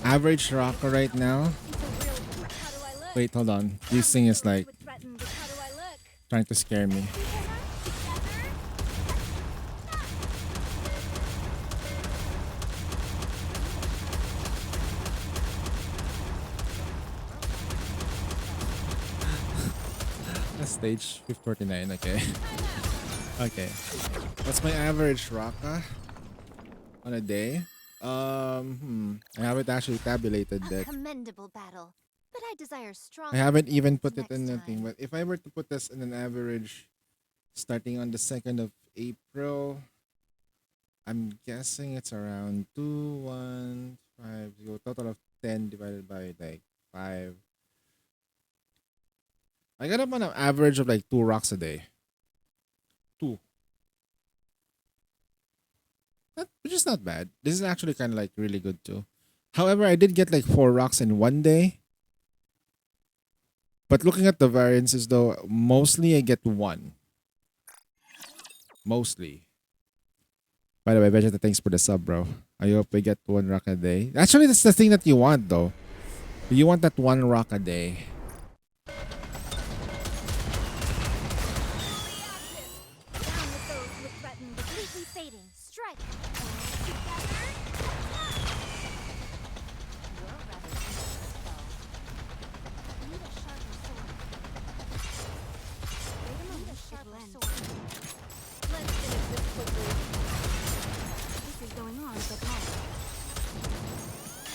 Average rocker right now. How do I look? Wait, hold on. This thing is like How do I look? trying to scare me. Stage 549, okay. Okay. What's my average raka on a day? I haven't actually tabulated A that. commendable battle, but I desire strong. I haven't even put it next in anything. time. But if I were to put this in an average starting on the 2nd of April, I'm guessing it's around 2, 1, 5, 0, total of 10 divided by like 5. I got up on an average of like 2 rocks a day. 2. Which is not bad. This is actually kind of like really good too. However, I did get like 4 rocks in one day. But looking at the variances though, mostly I get 1. Mostly. By the way, Vegeta, thanks for the sub, bro. I hope I get 1 rock a day. Actually, that's the thing that you want though. You want that 1 rock a day. Down with those who would threaten completely fading. Strike! You're rather dangerous, though. Need a sharper sword. Need a sharper sword. Let's finish this quickly. This is going on, but not.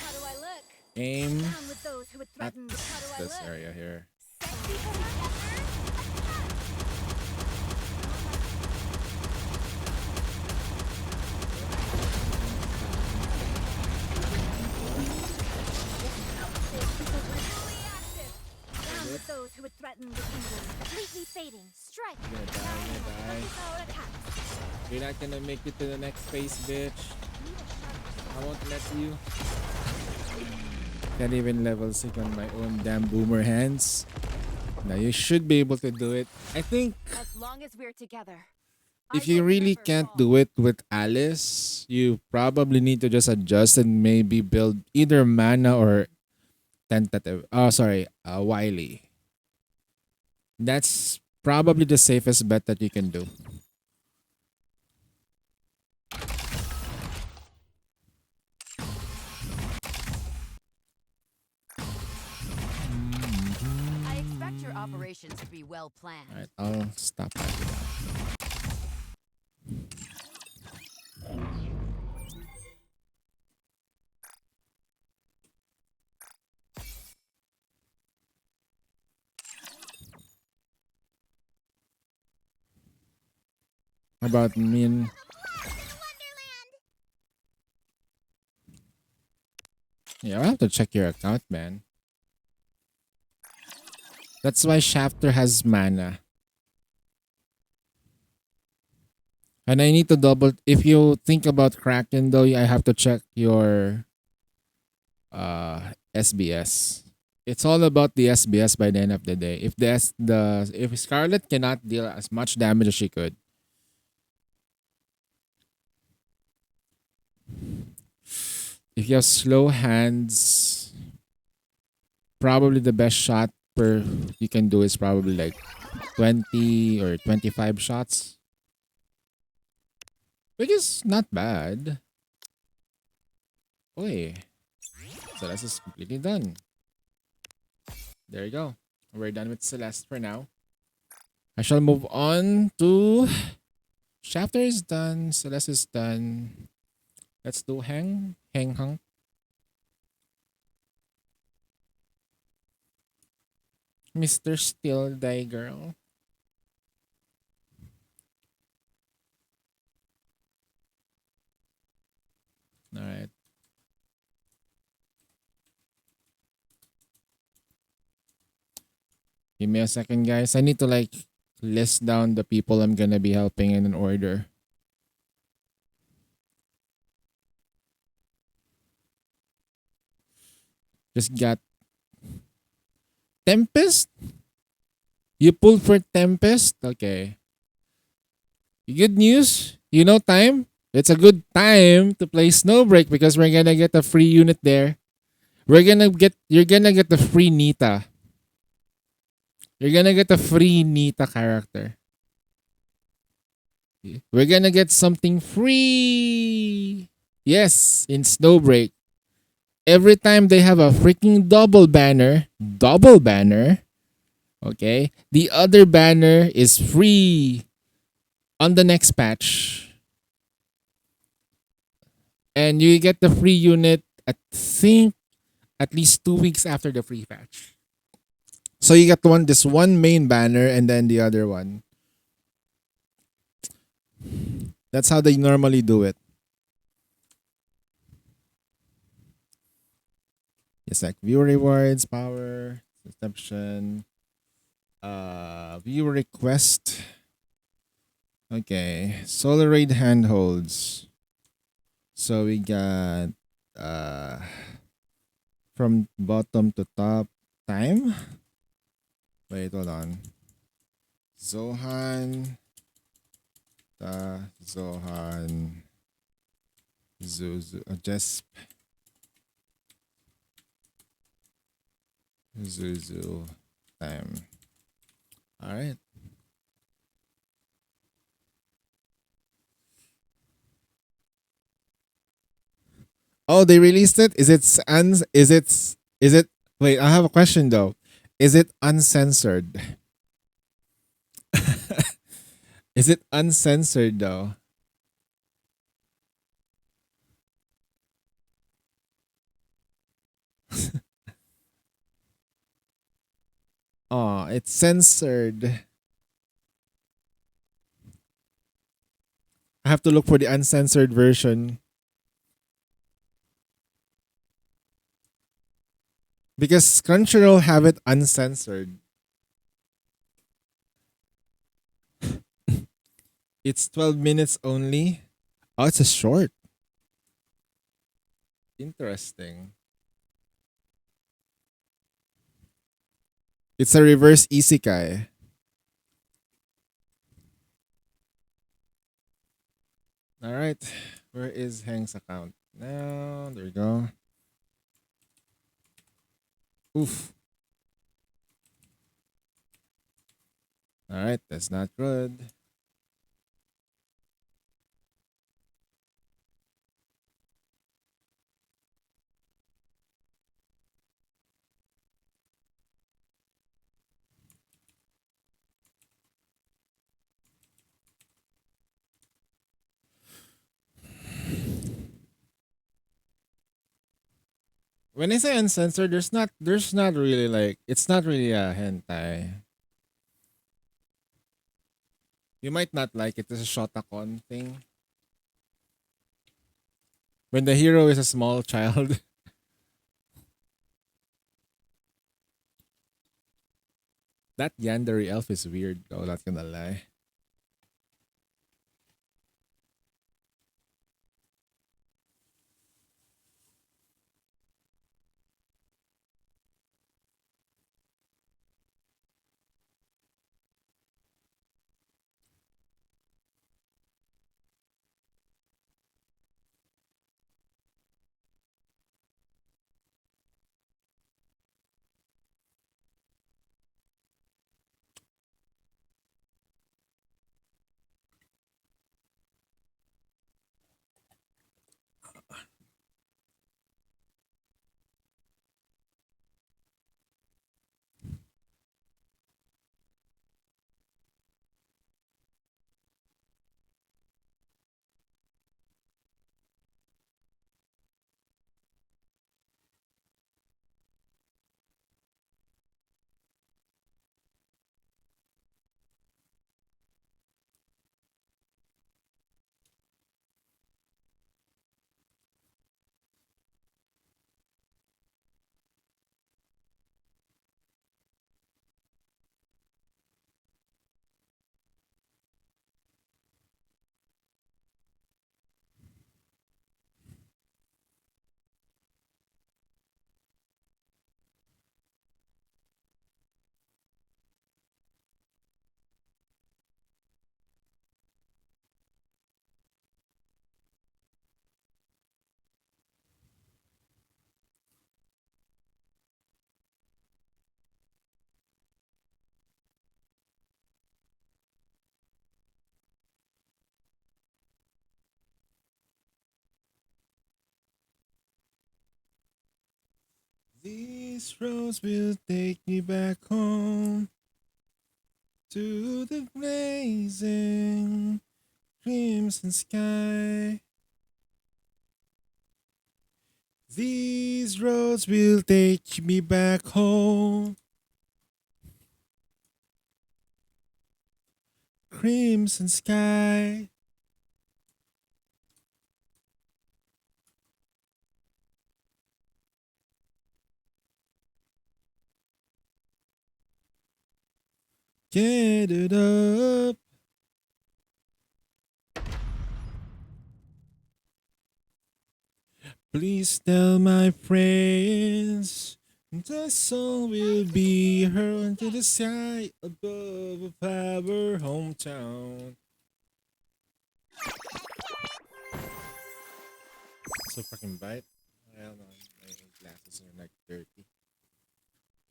How do I look? Aim Down with those who would at threaten. this area here. Down with those who would threaten the kingdom. Completely fading. Strike! You're gonna die, you're gonna die. Power attacks. You're not gonna make it to the next phase, bitch. Need a sharper sword. I won't let you. Can't even level 6 on my own damn boomer hands. Now you should be able to do it. I think As long as we're together. if you really can't do it with Alice, you probably need to just adjust and maybe build either mana or tentative. Oh, sorry, Wily. That's probably the safest bet that you can do. I expect your operations to be well planned. Alright, I'll stop after that. How about Min? Yeah, I'll have to check your account, man. That's why Shafter has mana. And I need to double. If you think about Kraken, though, I have to check your SBS. It's all about the SBS by the end of the day. If Scarlet cannot deal as much damage as she could, if you have slow hands, probably the best shot per you can do is probably like 20 or 25 shots. Which is not bad. Okay. Celeste is completely done. There you go. We're done with Celeste for now. I shall move on to Shafter is done. Celeste is done. Let's do Hang Hung. Mr. Still Die Girl. Alright. Give me a second, guys. I need to like list down the people I'm gonna be helping in an order. Just got Tempest? You pulled for Tempest? Okay. Good news. You know time? It's a good time to play Snowbreak because we're gonna get a free unit there. You're gonna get the free Nita. You're gonna get a free Nita character. We're gonna get something free. Yes, in Snowbreak. Every time they have a freaking double banner, okay, the other banner is free on the next patch. And you get the free unit at least 2 weeks after the free patch. So you get this one main banner and then the other one. That's how they normally do it. It's like view rewards, power, reception, view request. Okay, Solar Raid handholds. So we got from bottom to top time. Wait, hold on. Zohan, Zohan, Zuzu, Jesp. Zuzu time. All right. Oh, they released it? Is it wait, I have a question though. Is it uncensored? Is it uncensored though? Oh, it's censored. I have to look for the uncensored version. Because Crunchyroll have it uncensored. It's 12 minutes only. Oh, it's a short. Interesting. It's a reverse isekai. All right. Where is Hang's account? Now, there you go. Oof. All right, that's not good. When I say uncensored, there's not really like it's not really a hentai. You might not like it. It's a Shotacon thing. When the hero is a small child. That Yandere elf is weird though, not gonna lie. These roads will take me back home to the blazing crimson sky. These roads will take me back home. Crimson sky. Get it up. Please tell my friends the song will be heard to the sky above our hometown. So fucking bite. I don't know. My glasses are like dirty.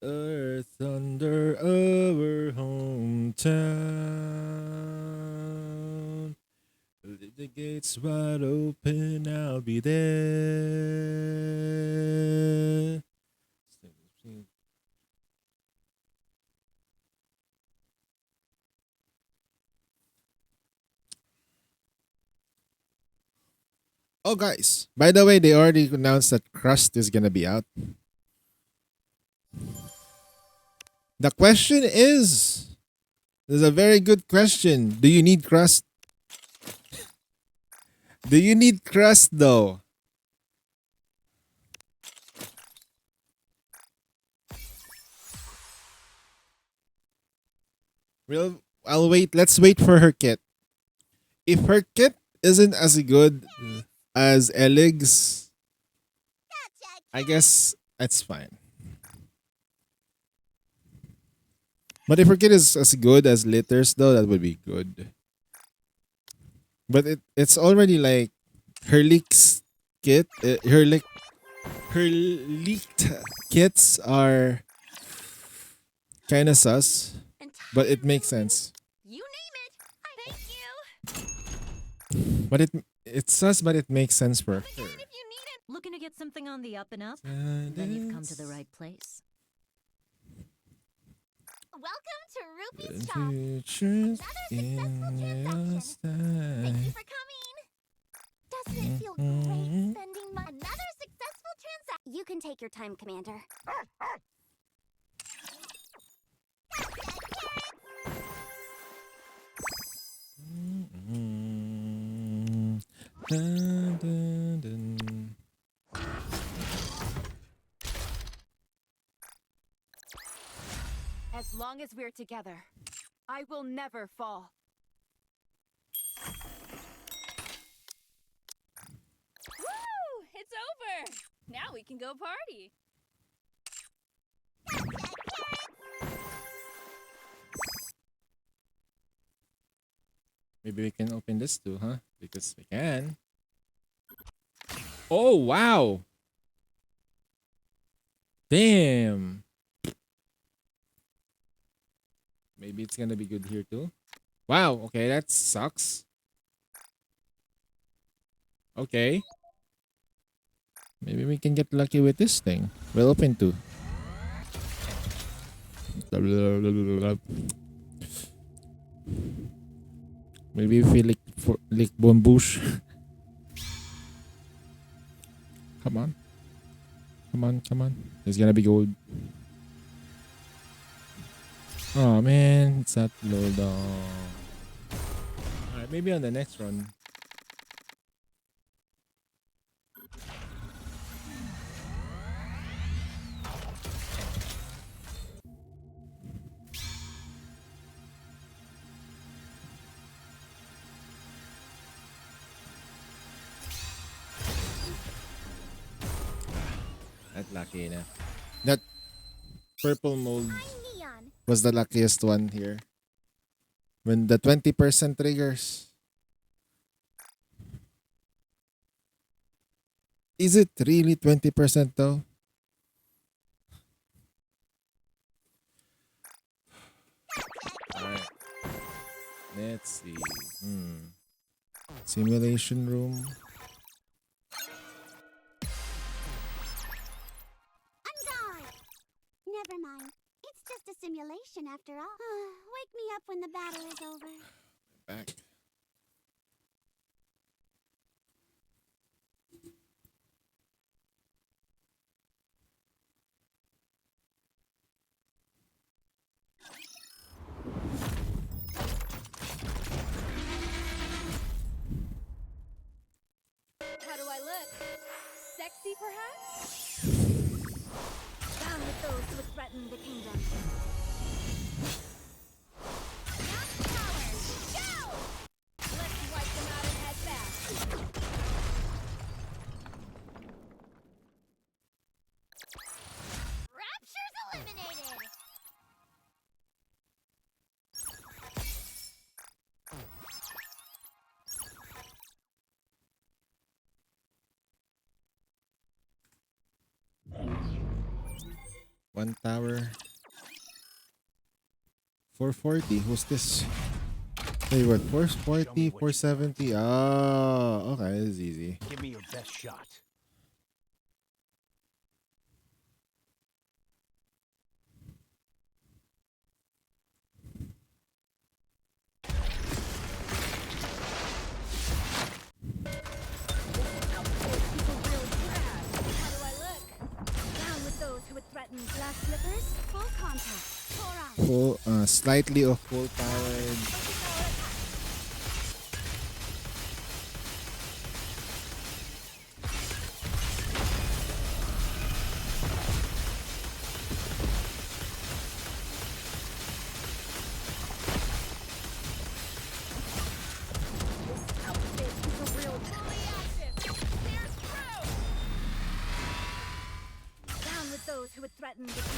Earth under our hometown. Leave the gates wide open, I'll be there. Oh, guys, by the way, they already announced that Crust is gonna be out. The question is, this is a very good question. Do you need Crust? Do you need Crust though? I'll wait. Let's wait for her kit. If her kit isn't as good as Elig's, I guess that's fine. But if her kit is as good as Litter's though, that would be good. But it's already like her leaks kit. Her leaked kits are kind of sus, but it makes sense. You name it. Thank you. But it's sus, but it makes sense for her. If you need it. Looking to get something on the up and up? Then you've come to the right place. Welcome to Rupee's shop. Futures Another in successful your Thank you style. for coming. Doesn't it feel great spending another successful transaction? You You can take your time, Commander. Dun, dun, dun. As long as we're together, I will never fall. Woo! It's over. Now we can go party. Maybe we can open this too, huh? Because we can. Oh, wow. Damn. Maybe it's gonna be good here too. Wow, okay, that sucks. Okay. Maybe we can get lucky with this thing. We'll open two. Maybe if we lick Boombush. Come on. Come on, come on. It's gonna be gold. Oh man, it's not low down. Alright, maybe on the next run. That lucky na. That purple mold Neon. was the luckiest one here. When the 20% triggers. Is it really 20% though? Alright. Let's see. Simulation room. I'm gone. Never mind. It's just a simulation after all. Wake me up when the battle is over. Back. How do I look? Sexy, perhaps? Down with those who would threaten the kingdom. Let's wipe them out and head back. Rapture's eliminated. One tower. 440. Who's this? Hey, what? 440, 470. Oh, okay. This is easy. Give me your best shot. How do I look? Down with those who would threaten glass slippers. Full contact. 4 hours. Full, slightly of full powered. Down with those who would threaten the kingdom.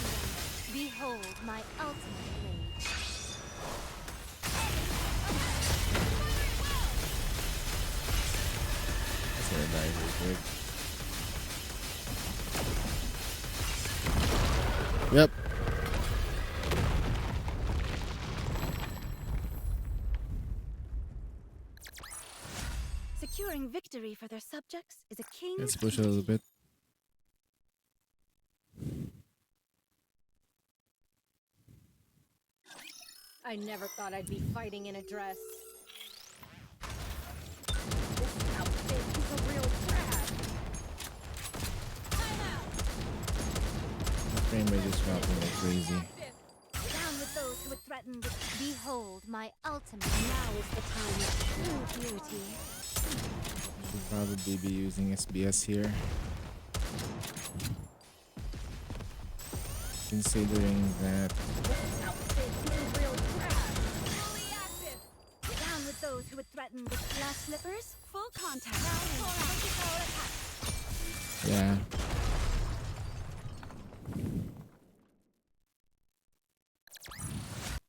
Behold my ultimate rage. That's gonna die real quick. Yep. Securing victory for their subjects is a king's Let's push a little duty. bit. I never thought I'd be fighting in a dress. This outfit is a real drag. Time out. frame rate is dropping like crazy. Down with those who would threaten the... Behold my ultimate. Now is the time of true beauty. Should probably be using SBS here. Considering that Down with those who would threaten the... Glass slippers, full contact. Yeah.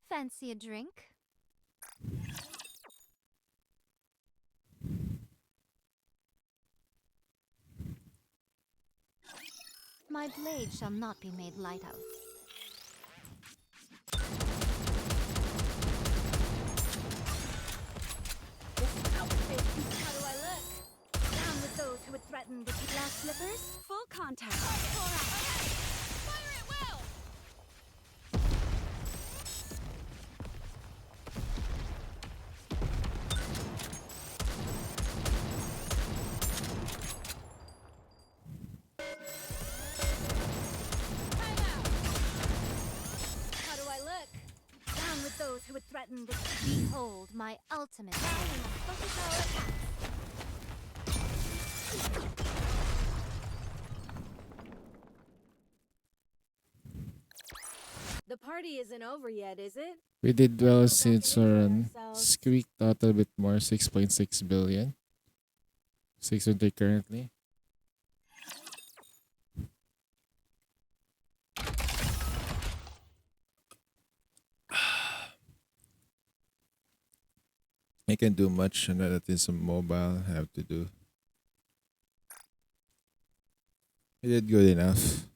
Fancy a drink? My blade shall not be made light of. How do I look? Down with those who would threaten the... Glass slippers, full contact. Fire at will! How do I look? Down with those who would threaten the... Behold my ultimate. The party isn't over yet, is it? We did well since our squeaked out a bit more, 6.6 billion. 600 currently. I can do much, and that is a mobile. I have to do. I did good enough.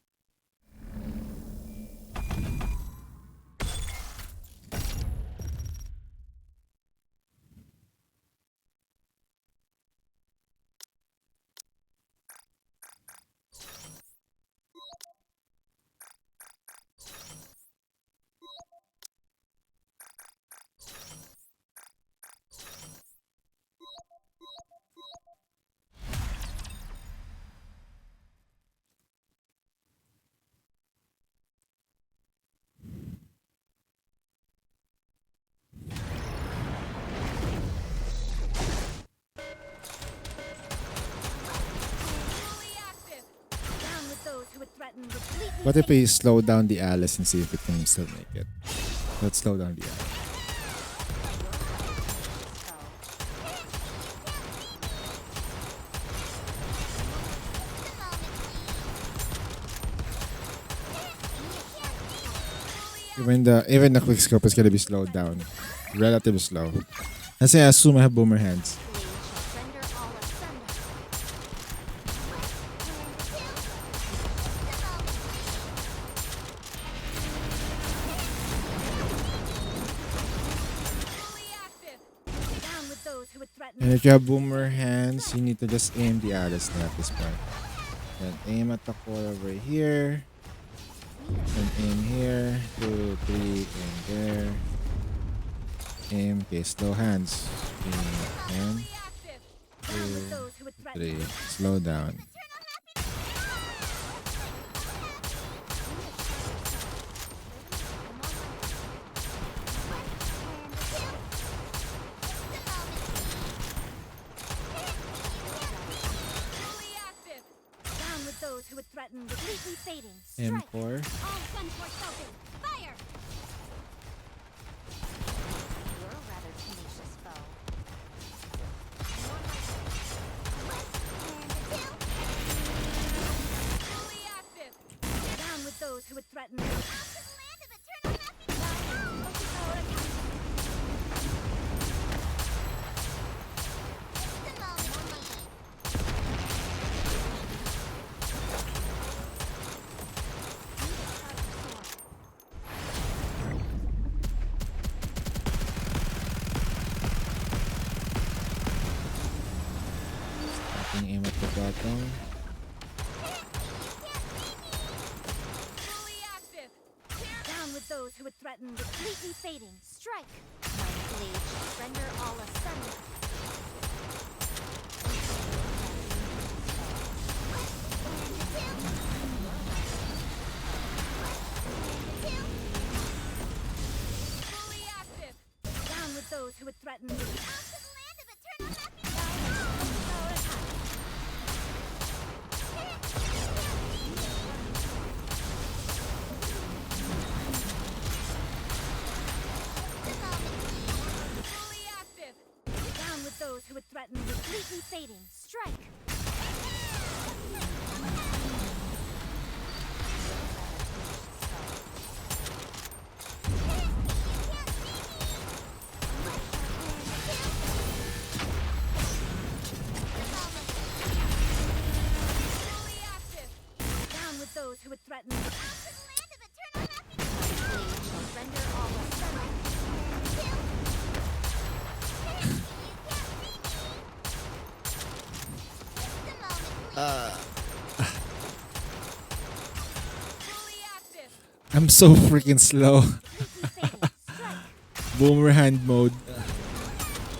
Down with those who would threaten the... What if we slow down the Alice and see if it can still make it? Let's slow down the Alice. Even the quick scope is gonna be slowed down. Relatively slow. Let's say I assume I have boomer hands. Render all asunder. Down with those who would threaten And if you have boomer hands, you need to just aim the Alice at this point. Then aim at the core over here. And aim here. 2, 3, aim there. Aim. Okay, slow hands. Aim. Down with those who would threaten 3. Slow down. Down with those who would threaten the... Completely fading. Aim Strike. 4. All guns for soaking. Fire! You're a rather tenacious foe. Down with those who would threaten the... Ating aim at the bottom. Down with those who would threaten the... Completely fading. Strike. My blade shall render all asunder. Fully active. I'm so freaking slow. Faded. Strike. Boomer hand mode.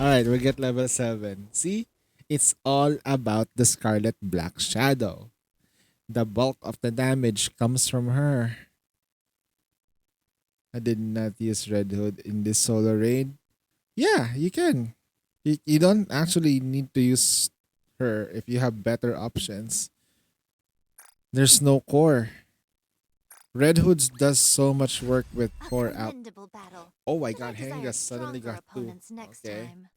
Alright, we get level 7. See? It's all about the Scarlet Black Shadow. The bulk of the damage comes from her. I did not use Red Hood in this solo raid. Yeah, you can. You don't actually need to use her if you have better options. There's no core. Red Hoods does so much work with A core out. commendable battle. Oh my But I god, Hang desire just suddenly stronger got 2. opponents next Okay. time.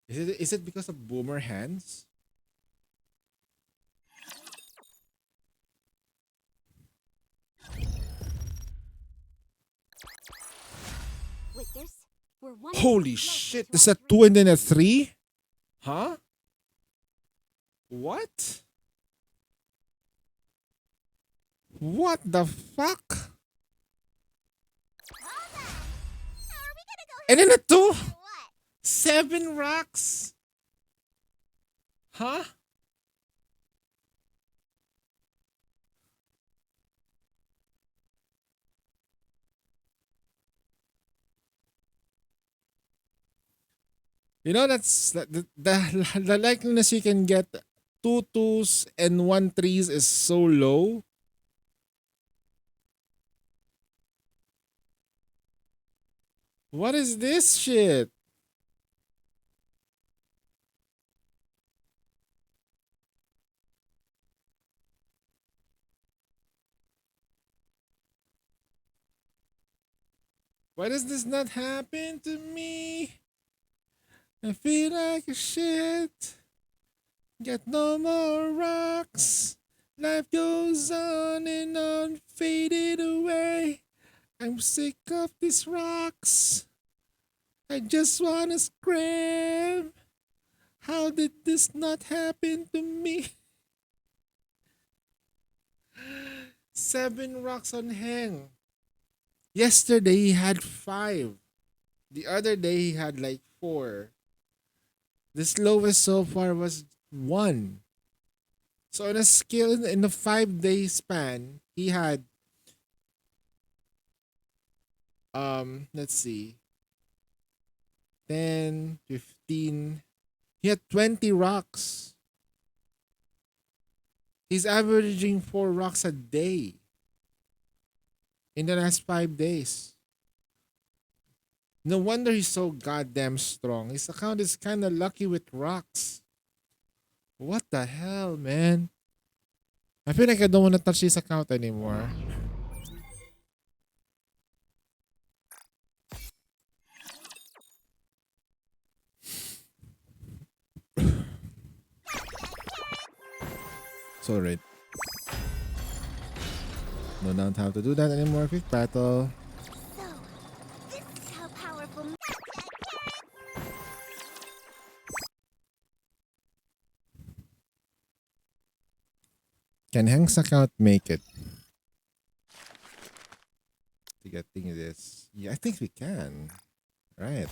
Is it because of Boomer hands? With this, we're one Holy step closer shit, to there's our a 2 and then a 3? Huh? What? What the fuck? Are we gonna go And then a 2? or what? 7 rocks? Huh? You know, that's the likeliness you can get 2 2s and 1 3s is so low. What is this shit? Why does this not happen to me? I feel like a shit. Get no more rocks. Life goes on and on, faded away. I'm sick of these rocks. I just wanna scream. How did this not happen to me? 7 rocks on Hang. Yesterday he had 5. The other day he had like 4. The slowest so far was 1. So in a skill in a 5-day span, he had let's see. 10, 15. He had 20 rocks. He's averaging 4 rocks a day in the last 5 days. No wonder he's so goddamn strong. His account is kind of lucky with rocks. What the hell, man? I feel like I don't want to touch this account anymore. So right. No, don't have to do that anymore. Quick battle. So, this is how powerful. Can Hank's account make it? To get thing this. Yeah, I think we can. Right.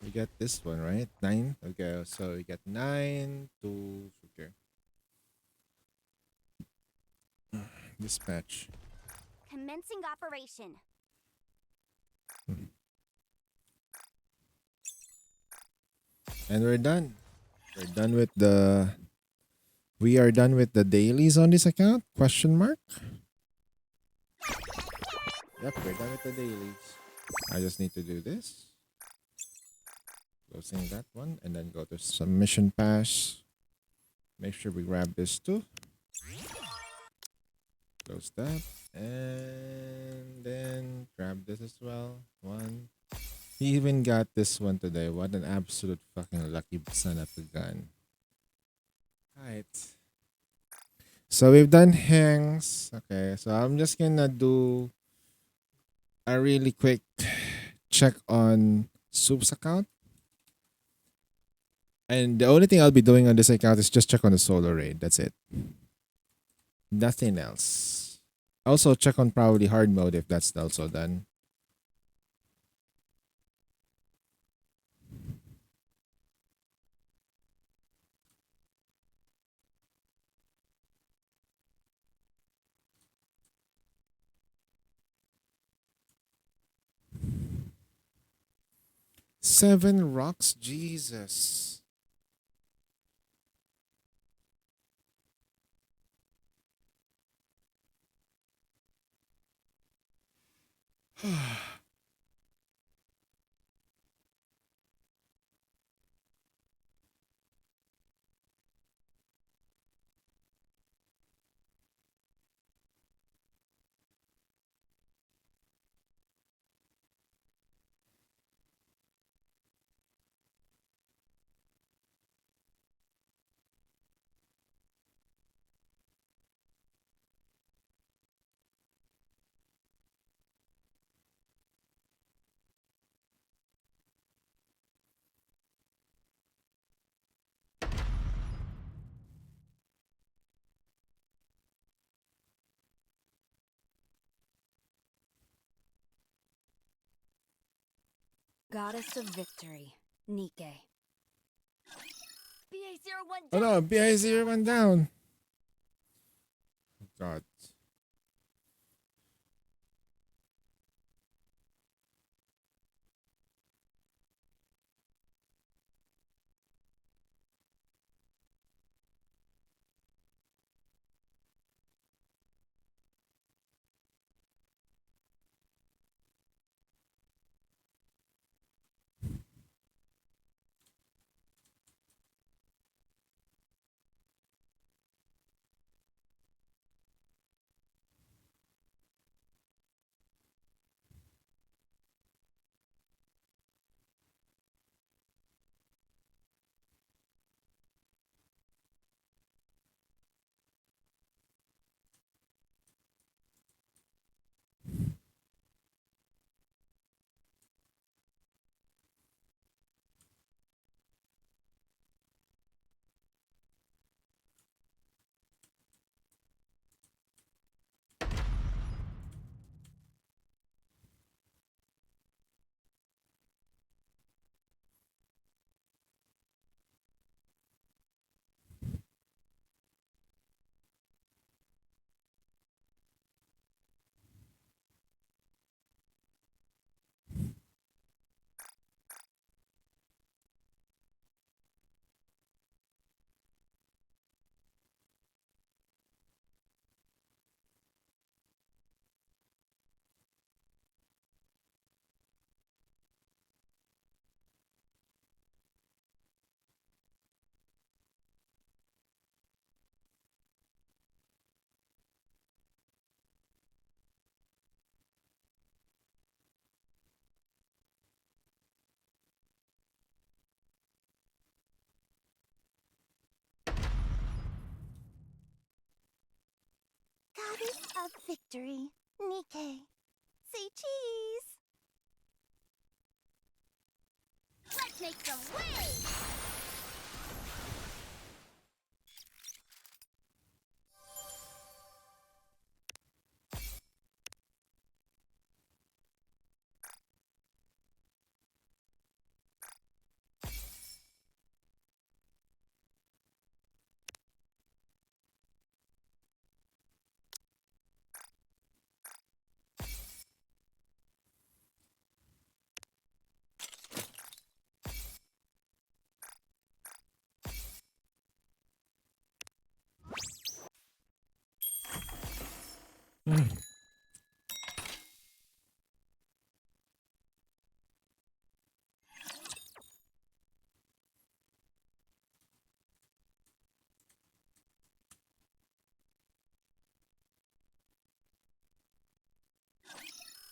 We get this one, right? 9. Okay, so we get 9 to okay. Dispatch. Commencing operation. And we're done. We're done with the we are done with the dailies on this account? Question mark? Yep, we're done with the dailies. I just need to do this. Closing that one and then go to submission pass. Make sure we grab this too. Close that. And then grab this as well. 1. He even got this one today. What an absolute fucking lucky son of a gun. Alright. So we've done hangs. Okay, so I'm just gonna do a really quick check on Soup's account. And the only thing I'll be doing on this account is just check on the solo raid. That's it. Nothing else. Also check on probably hard mode if that's also done. 7 rocks? Jesus. Goddess of Victory, Nike. BA01 Oh no, BI0 went down. Oh God. Goddess of Victory, Nike. Say cheese. Let's make some waves.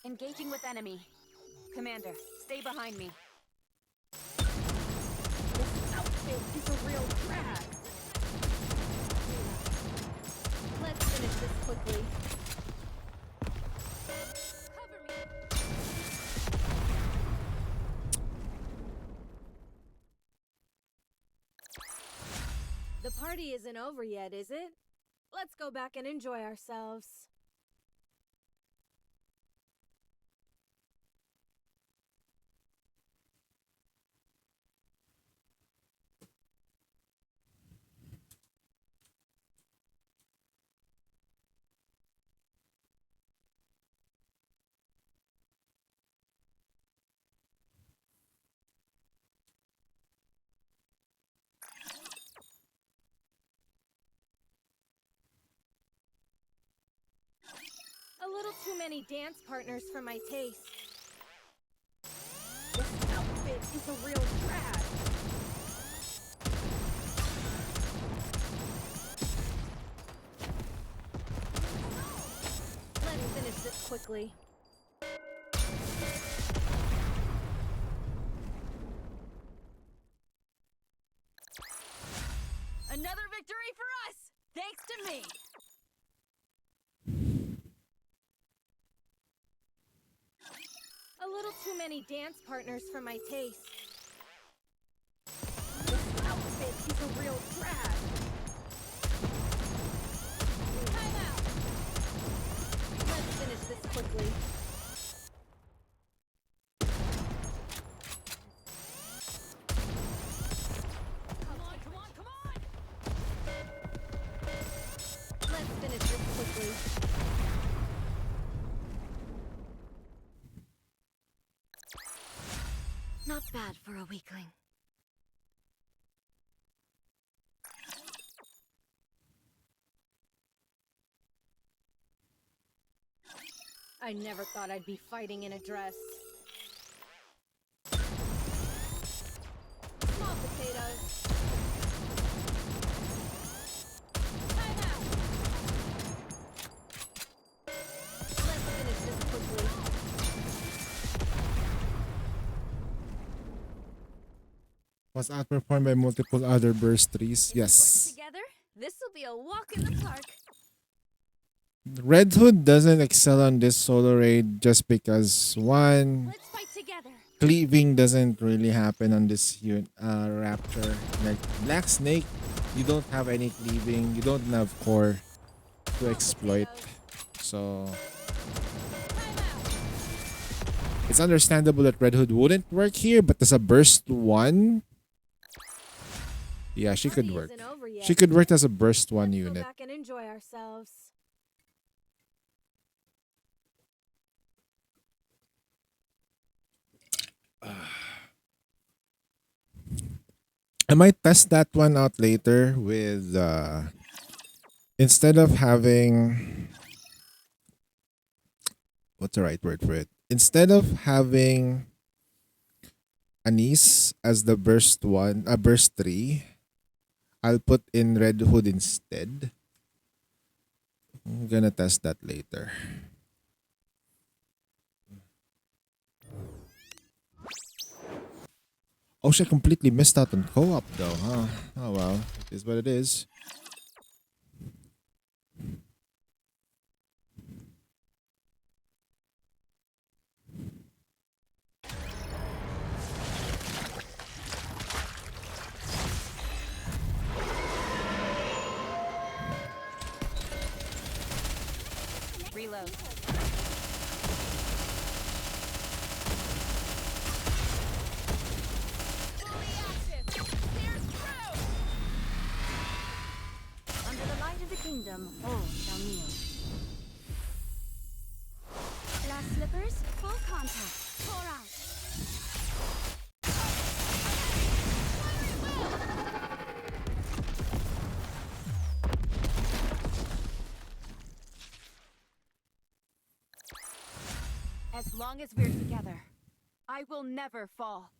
Engaging with enemy. Commander, stay behind me. Outfit is a real drag. Let's finish this quickly. Cover me. The party isn't over yet, is it? Let's go back and enjoy ourselves. little too many dance partners for my taste. This outfit is a real drag. Let's finish this quickly. Another victory for us! Thanks to me! A little too many dance partners for my taste. This outfit is a real drag. Time out! Let's finish this quickly. Come on, come on, come on! Let's finish this quickly. Not bad for a weakling. I never thought I'd be fighting in a dress. Small potatoes. Time out. Let's finish this quickly. Was outperformed by multiple other burst trees. If we work Yes. together, this will be a walk in the park. Red Hood doesn't excel on this solo raid just because one, Let's fight together. cleaving doesn't really happen on this Raptor. Like Black Snake, you don't have any cleaving, you don't have core to exploit. So Time out. it's understandable that Red Hood wouldn't work here, but as a burst one, yeah, she could Party work. isn't over yet. She could work as a burst one Let's go unit. back and enjoy ourselves. I might test that one out later with instead of having what's the right word for it? Instead of having Anise as the burst one, burst 3, I'll put in Red Hood instead. I'm gonna test that later. Oh, she completely missed out on co-op though, huh? Oh well, it is what it is. Reload. Fully active. Clear through. Under the light of the kingdom, all shall kneel. Glass slippers, full contact. Pour out. As long as we're together, I will never fall.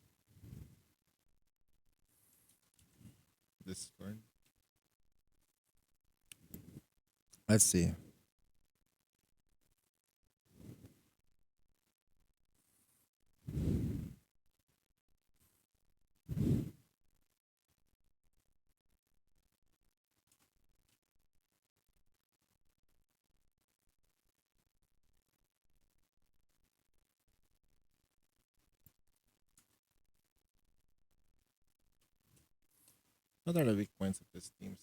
Discord. Let's see. What are the weak points of this team?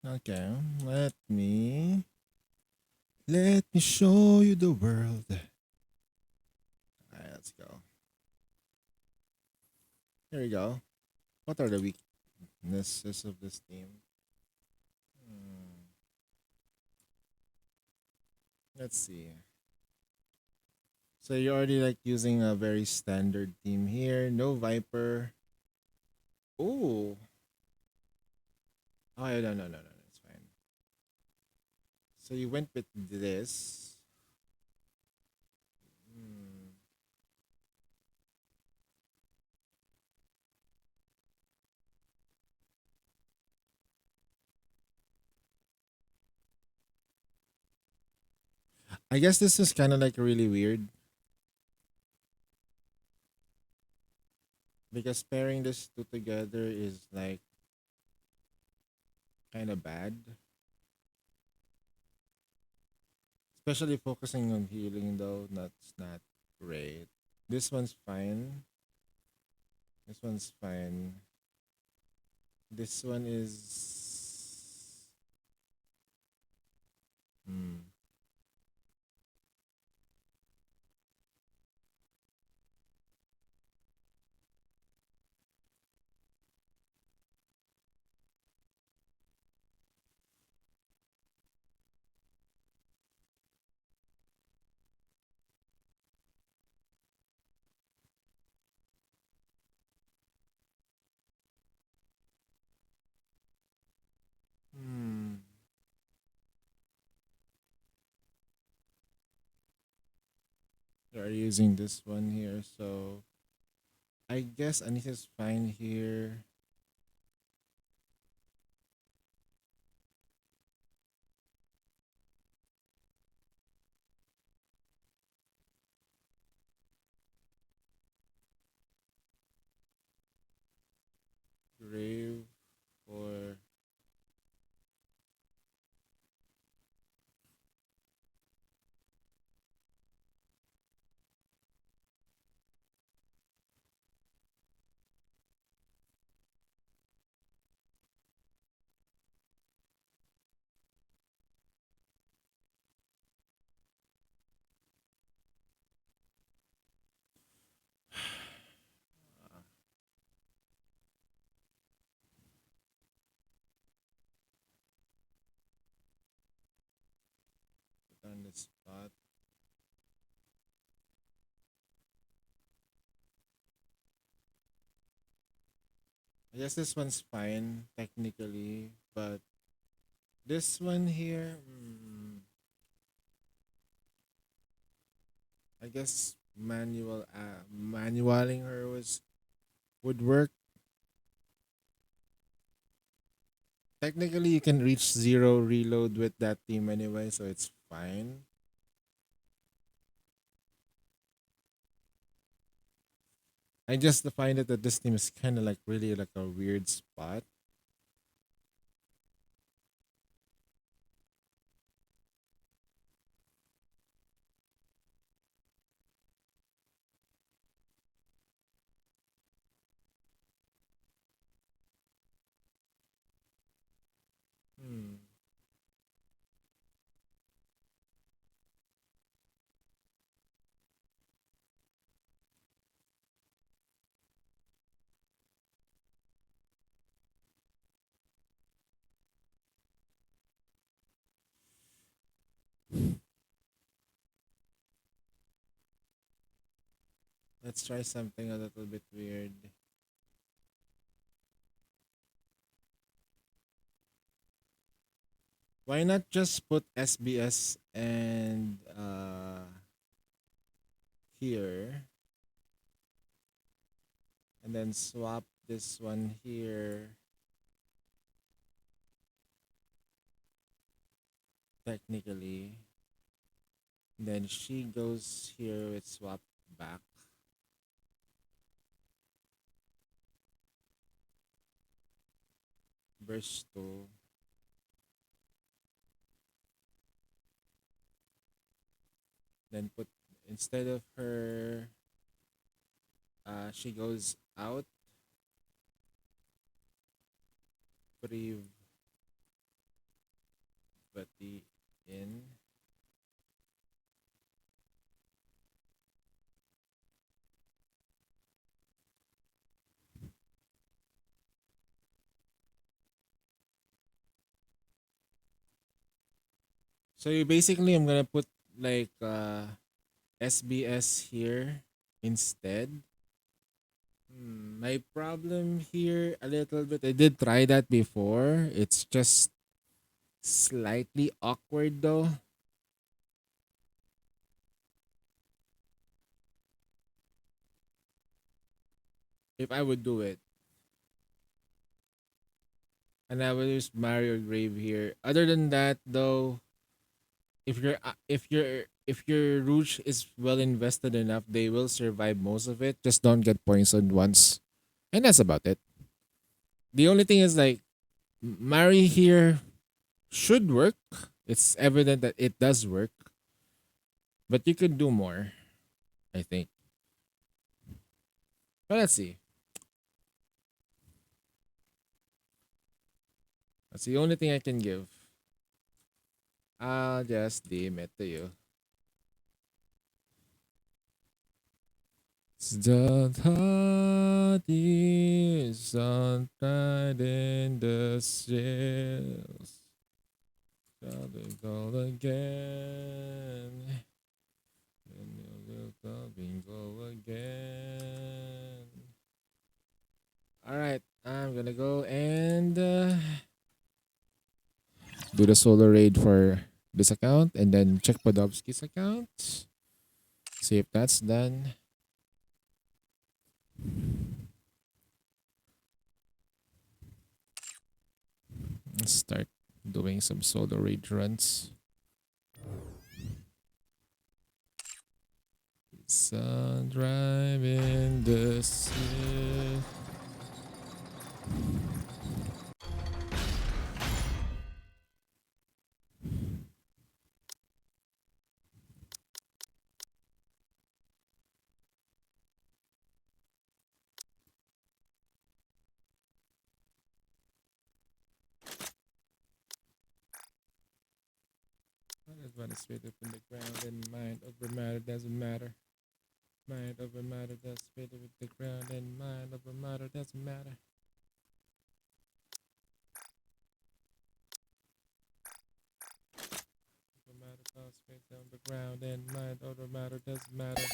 Okay, let me show you the world. Alright, let's go. Here we go. What are the weaknesses of this team? Let's see. So you're already like using a very standard team here. No Viper. Ooh. Oh, yeah, no, it's fine. So you went with this. Hmm. I guess this is kind of like really weird because pairing this two together is like kind of bad, especially focusing on healing though. That's not great. This one's fine. This one's fine. This one is. Hmm. Hmm. They're using this one here, so I guess Anita's fine here. Grave for put on the spot. I guess this one's fine technically, but this one here, I guess manualing her would work. Technically, you can reach zero reload with that team anyway, so it's fine. I just find it that this team is kind of like really like a weird spot. Hmm. Let's try something a little bit weird. Why not just put SBS and here and then swap this one here technically. Then she goes here with swap back. Burst 2. Then put instead of her she goes out. Priv Bati in. So you basically I'm gonna put like SBS here instead. My problem here a little bit. I did try that before. It's just slightly awkward though. If I would do it. And I would use Mario Grave here. Other than that though, if your Rouge is well invested enough, they will survive most of it. Just don't get poisoned once. And that's about it. The only thing is like Mari here should work. It's evident that it does work. But you could do more, I think. But let's see. That's the only thing I can give. I'll just DM it to you. The heart is untied in the sails. Shall we go again? And you'll go again. Alright, I'm gonna go and do the solo raid for this account and then check Podovsky's account. See if that's done. Let's start doing some solo raid runs. Sun driving the sea. What is straight up in the ground and mind over matter doesn't matter. Mind over matter does straight up in the ground and mind over matter doesn't matter. Over matter does straight on the ground and mind over matter doesn't matter.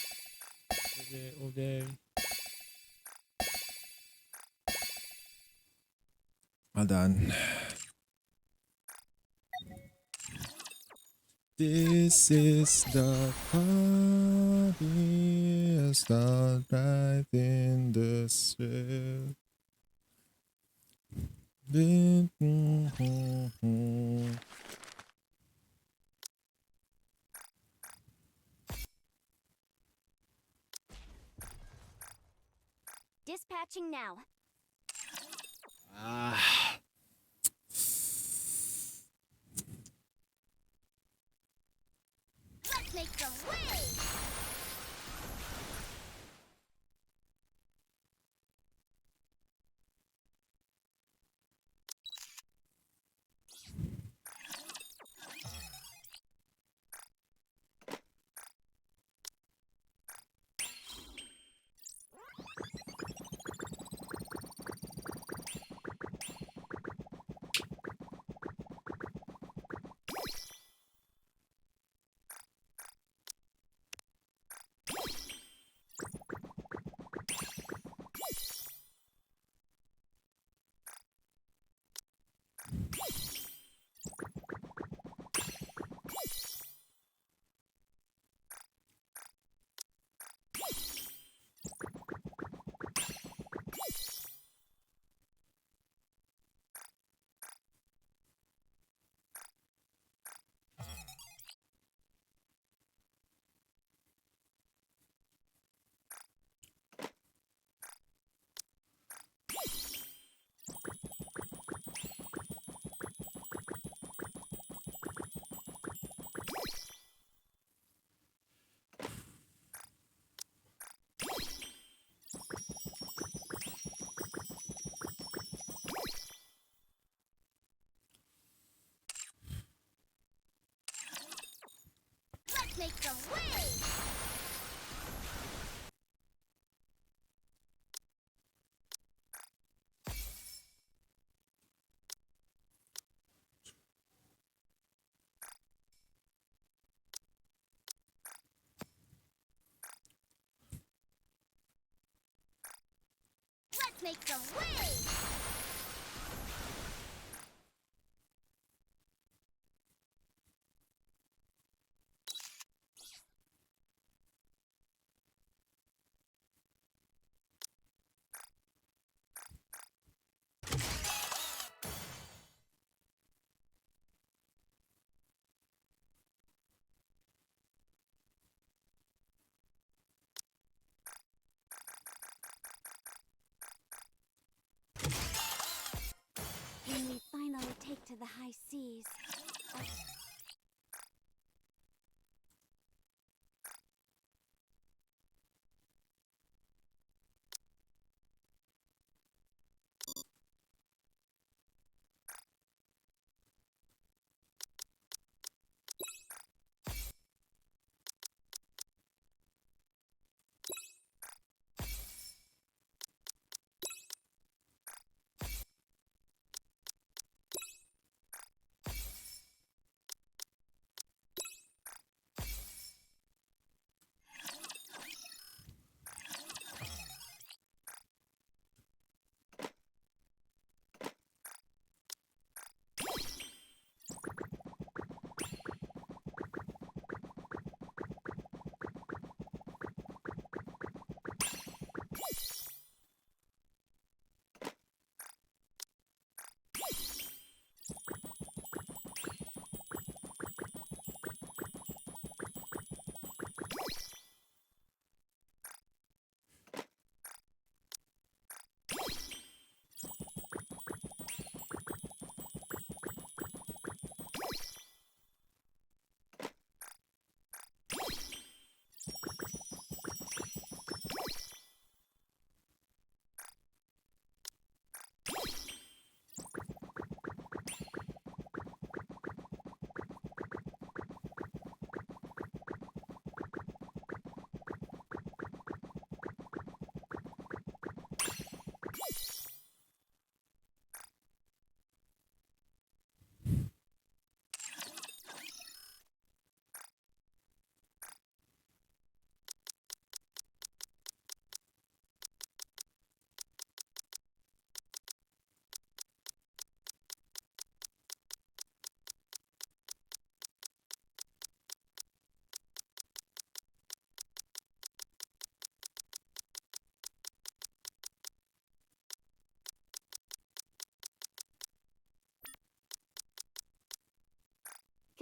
Okay, okay. Well done. This is the party, start right in the street. Dispatching now. Ah. Let's make some waves! Let's make some waves! Let's make some waves! to the high seas.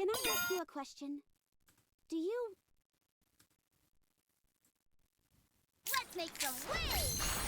Can I ask you a question? Do you... Let's make some waves!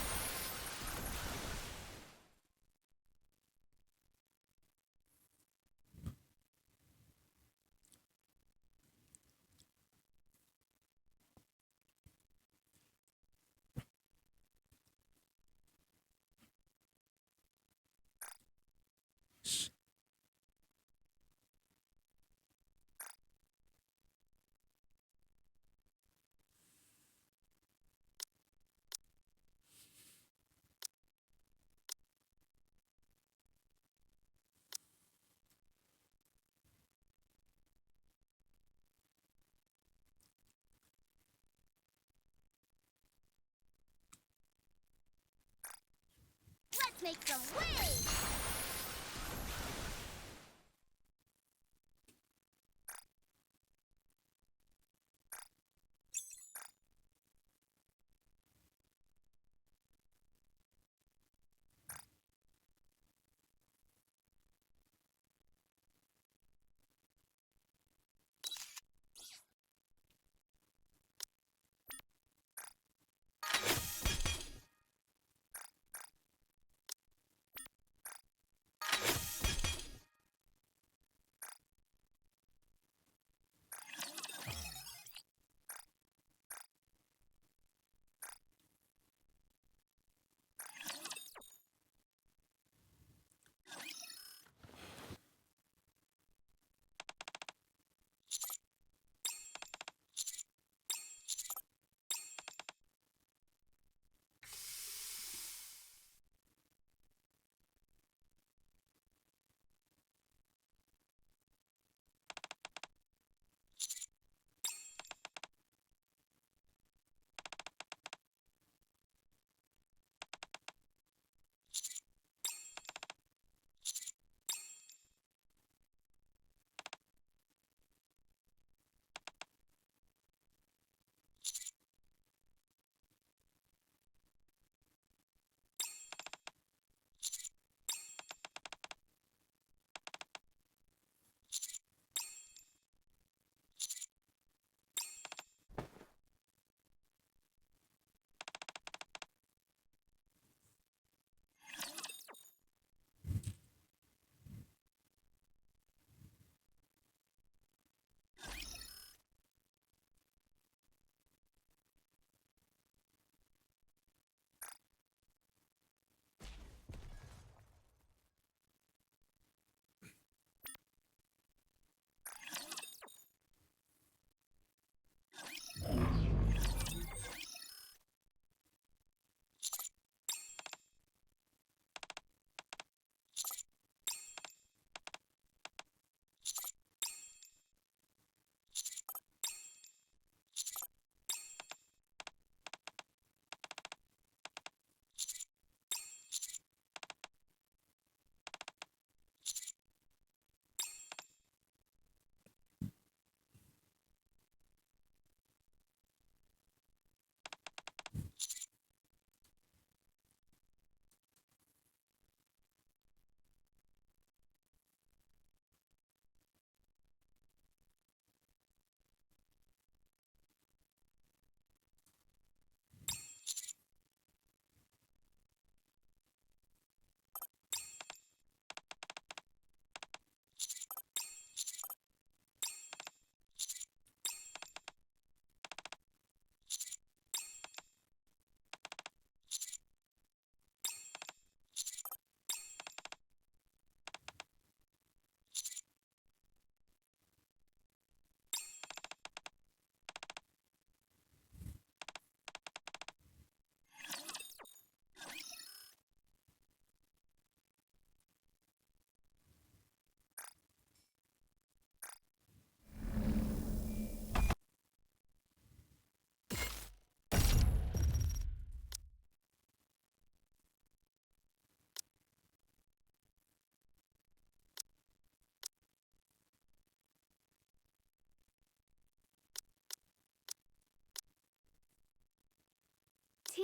Let's make some waves!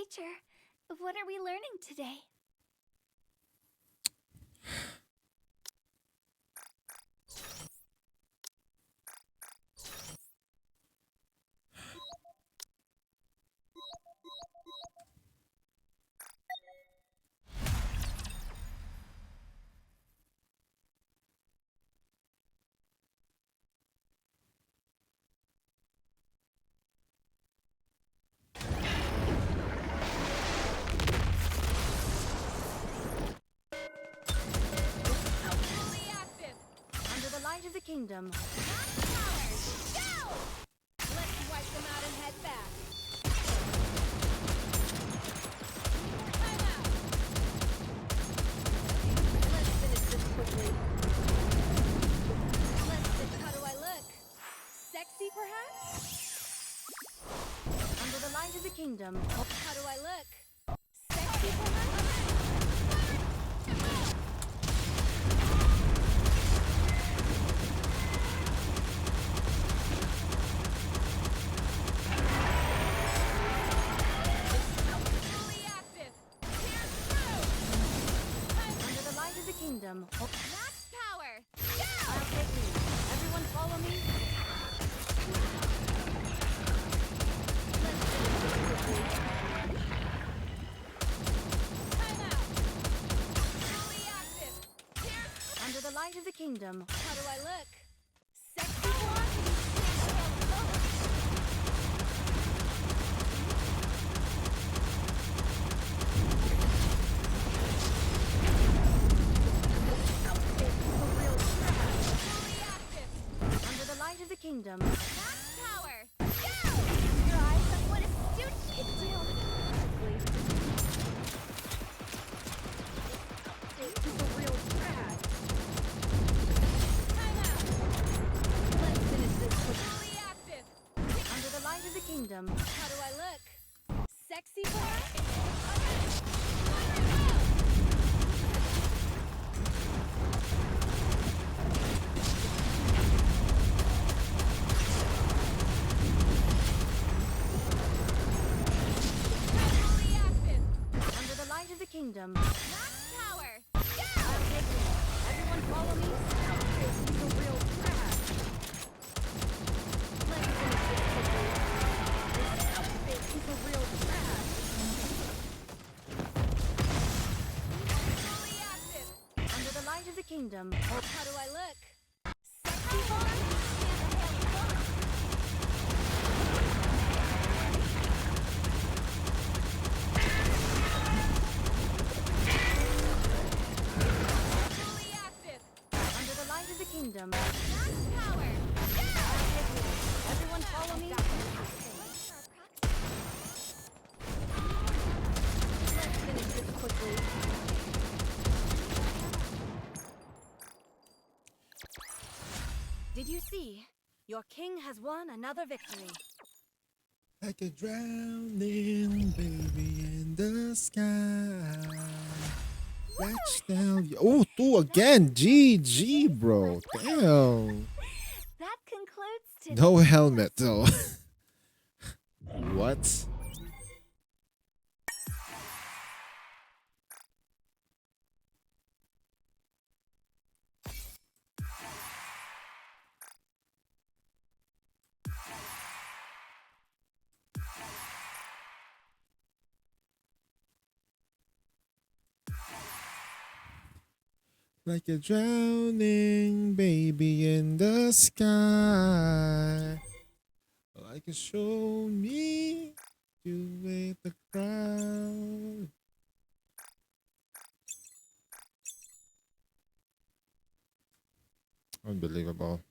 Teacher, what are we learning today? Fully active. Under the light of the kingdom. Power. Go! Let's wipe them out and head back. Time out. Let's finish this quickly. Let's see, how do I look? Sexy, perhaps? Under the light of the kingdom. How do I look? Sexy, perhaps? Fully active. Here's through. Under the light of the kingdom. Max power. I'll take lead. Everyone follow me. Let's finish this quickly. Time out. Fully active. Here's Under the light of the kingdom. how do I look? Sexy, perhaps? Fully active. Under the light of the kingdom. Max power. Your eyes on what a student should do. Time out. Let's finish this quickly. Fully active. Under the light of the kingdom. How do I look? Sexy, perhaps? Fully active. Under the light of the kingdom. Max power. I'll take lead. Everyone follow me. He's a real trash. Let's finish this quickly. This outfit is a real trash. Fully active. Under the light of the kingdom. How do I look? Sexy, perhaps? Fully active. Under the light of the kingdom. Max power. I'll take lead. Everyone follow me. Let's finish this quickly. Did you see? Your king has won another victory. Like a drowning baby in the sky. Watch down. Oh, two again. GG, bro. Damn. That concludes today's No helmet, though. What? Like a drowning baby in the sky. Like a show me you with the crowd. Unbelievable.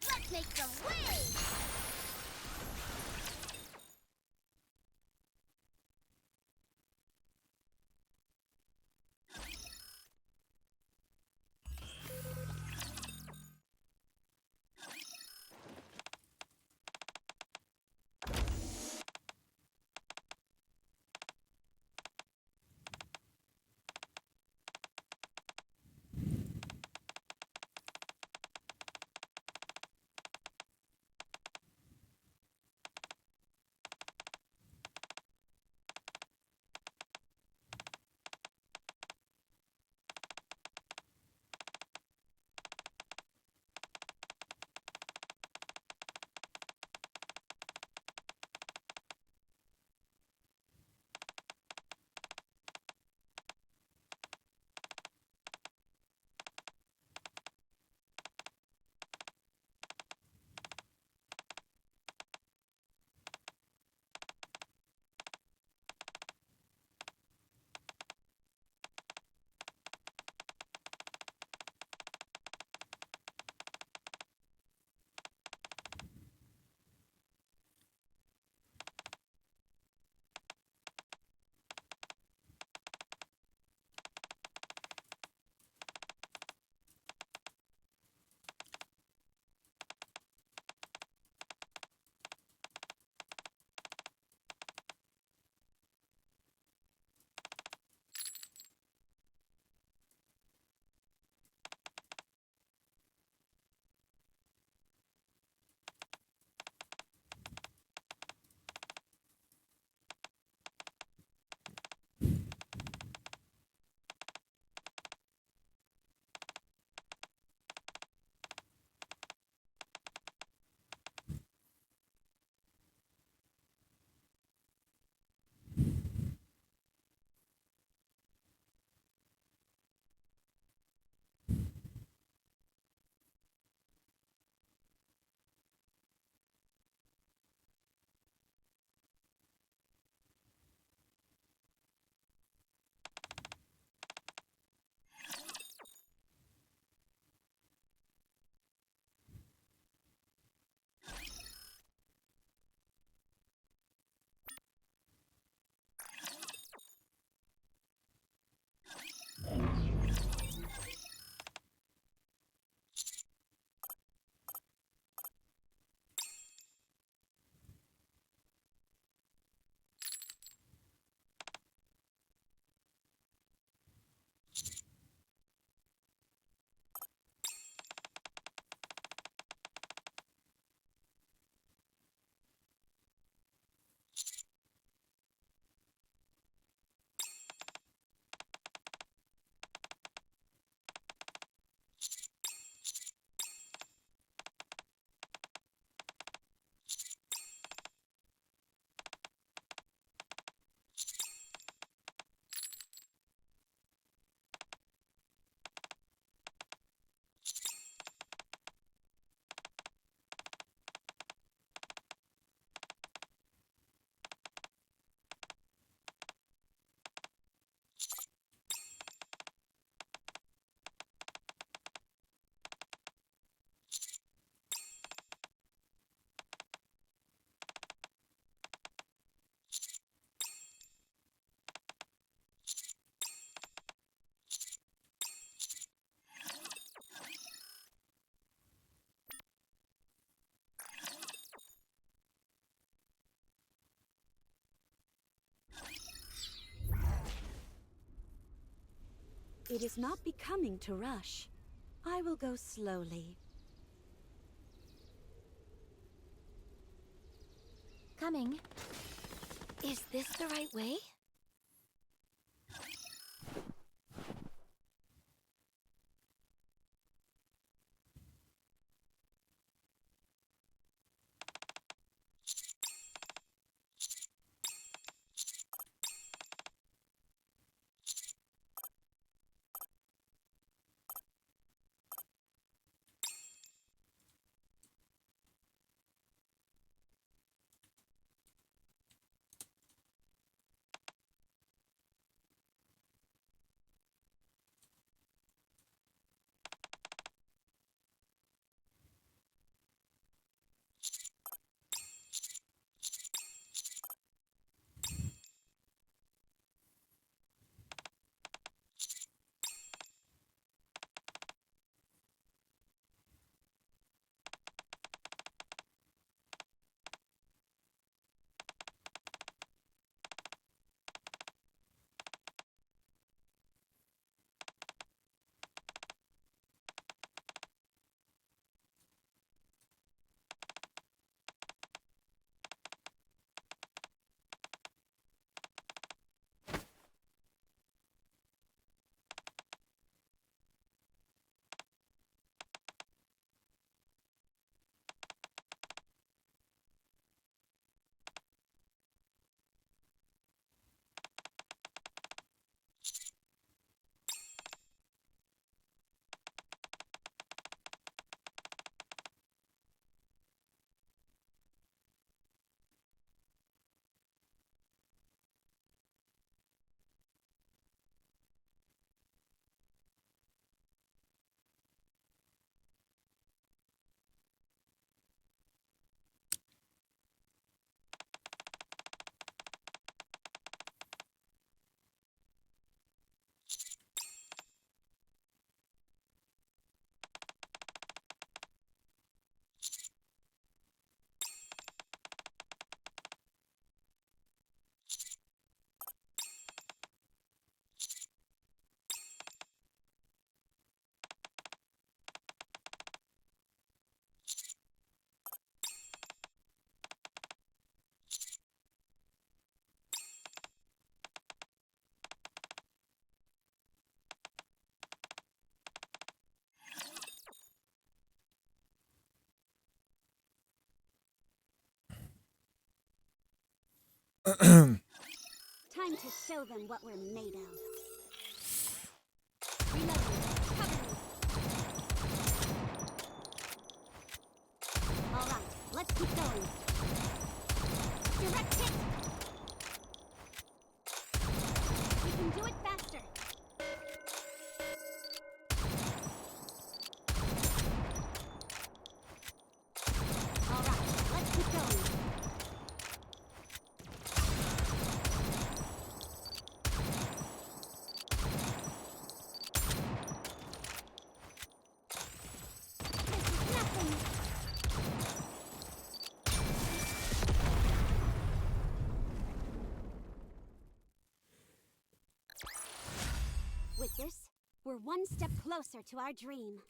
Let's make some waves! It is not becoming to rush. I will go slowly. Coming. Is this the right way? Time to show them what we're made of. Reloading. Cover me. All right, let's keep going. Direct hit. We can do it faster. All right, let's keep going. Nothing. With this, we're one step closer to our dream.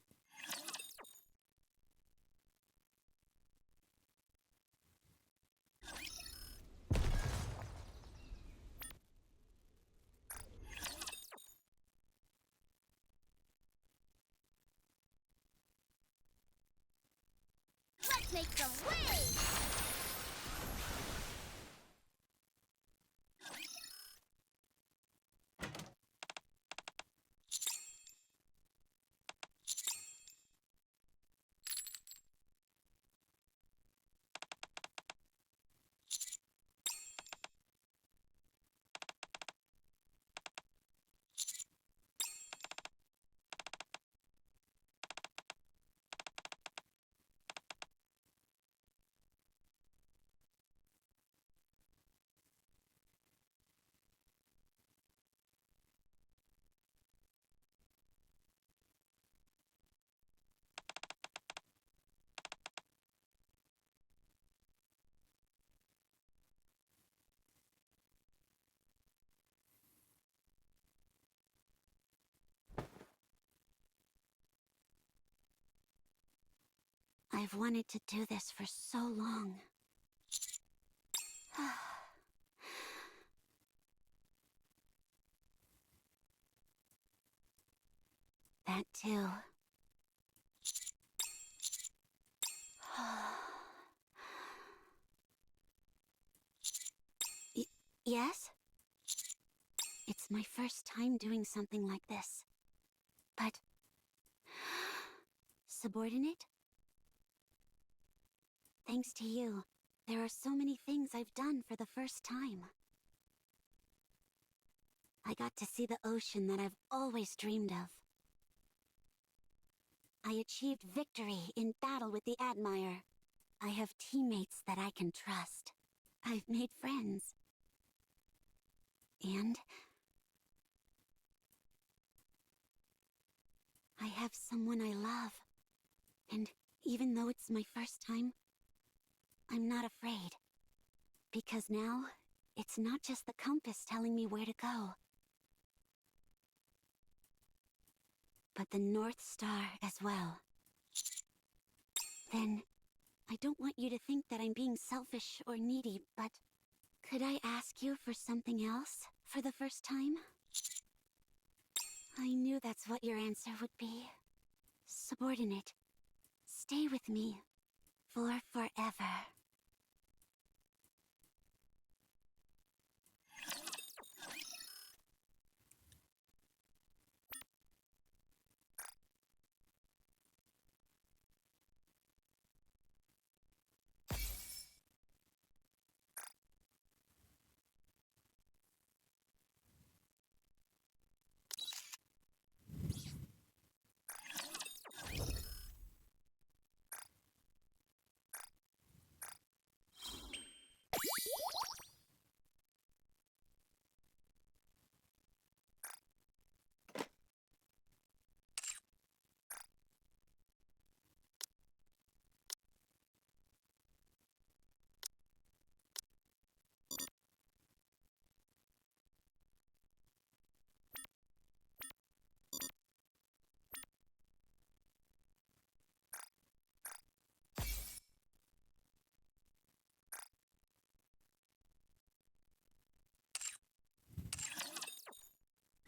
Let's make some waves! I've wanted to do this for so long. That too. Yes? It's my first time doing something like this. But... subordinate? Thanks to you, there are so many things I've done for the first time. I got to see the ocean that I've always dreamed of. I achieved victory in battle with the Admire. I have teammates that I can trust. I've made friends. And... I have someone I love. And even though it's my first time, I'm not afraid. Because now, it's not just the compass telling me where to go, but the North Star as well. Then, I don't want you to think that I'm being selfish or needy, but could I ask you for something else for the first time? I knew that's what your answer would be. Subordinate, stay with me for forever.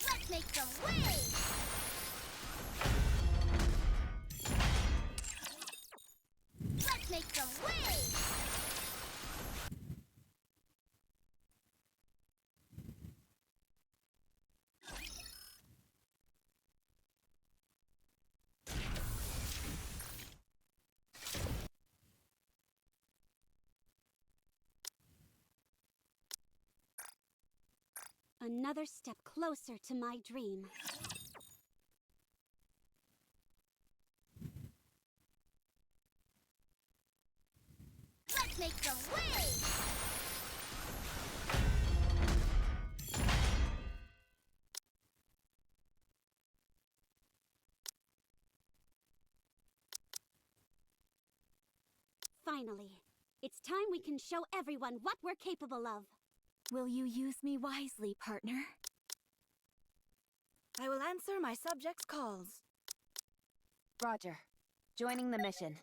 Let's make some waves! Let's make some waves! Another step closer to my dream. Let's make some waves! Finally, it's time we can show everyone what we're capable of. Will you use me wisely, partner? I will answer my subjects' calls. Roger. Joining the mission.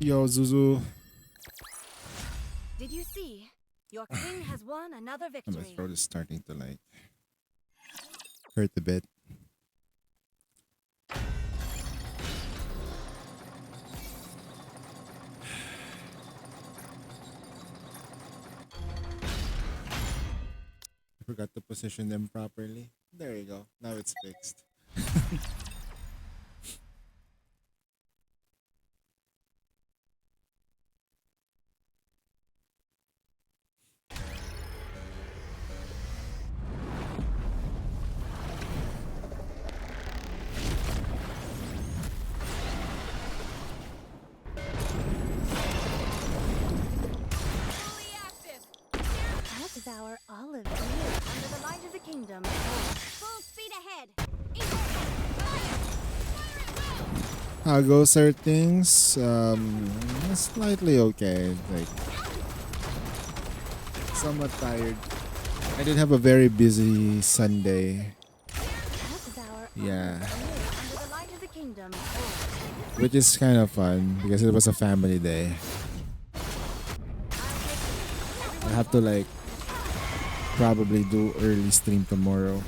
Yo, Zuzu. Did you see? Your king has won another My victory. throat is starting to like hurt a bit. I forgot to position them properly. There you go. Now it's fixed. Fully active. I'll devour all of you under the light of the kingdom. Full speed ahead. Eagle, fire! Fire at will! How goes our things? Slightly okay. Like somewhat tired. I did have a very busy Sunday. I'll devour all Yeah. of you under the light of the kingdom. Which is kind of fun because it was a family day. I have to like probably do early stream tomorrow.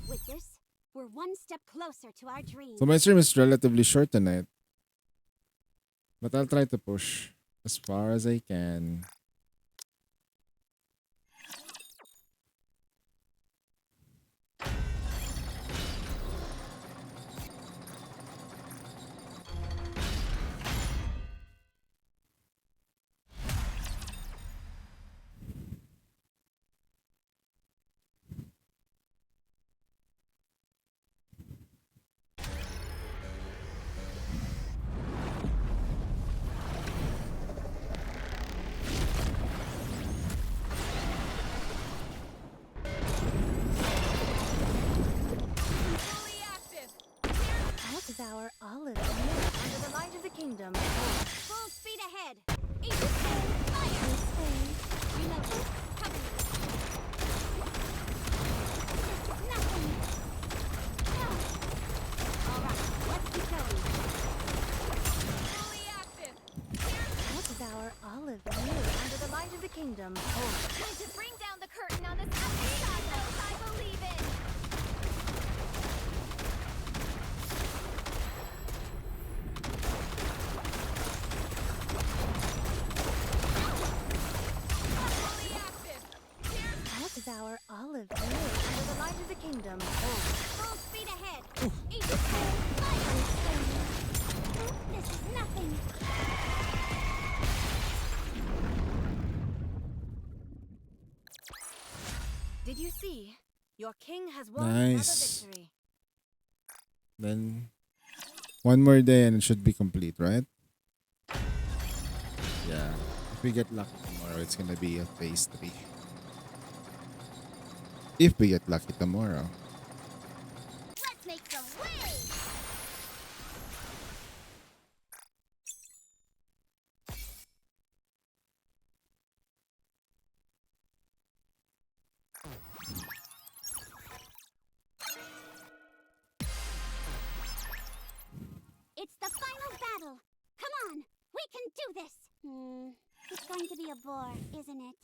With this, we're one step closer to our dream. So my stream is relatively short tonight. But I'll try to push as far as I can. Fully active. I'll devour all of you under the light of the kingdom. Full speed ahead. Eagle, fire! You know this. Cover me. Nothing. No. All right, let's keep going. Fully active. I'll devour all of you under the light of the kingdom. Time to bring down the curtain on this epic God knows I believe in. Fully active. I'll devour all of you under the light of the kingdom. Full speed ahead. Eagle, fire! This is nothing. Did you see? Your king has won Nice. another victory. Then one more day and it should be complete, right? Yeah. If we get lucky tomorrow, it's gonna be a phase 3. If we get lucky tomorrow. Let's make some waves! It's the final battle. Come on, we can do this. It's going to be a bore, isn't it?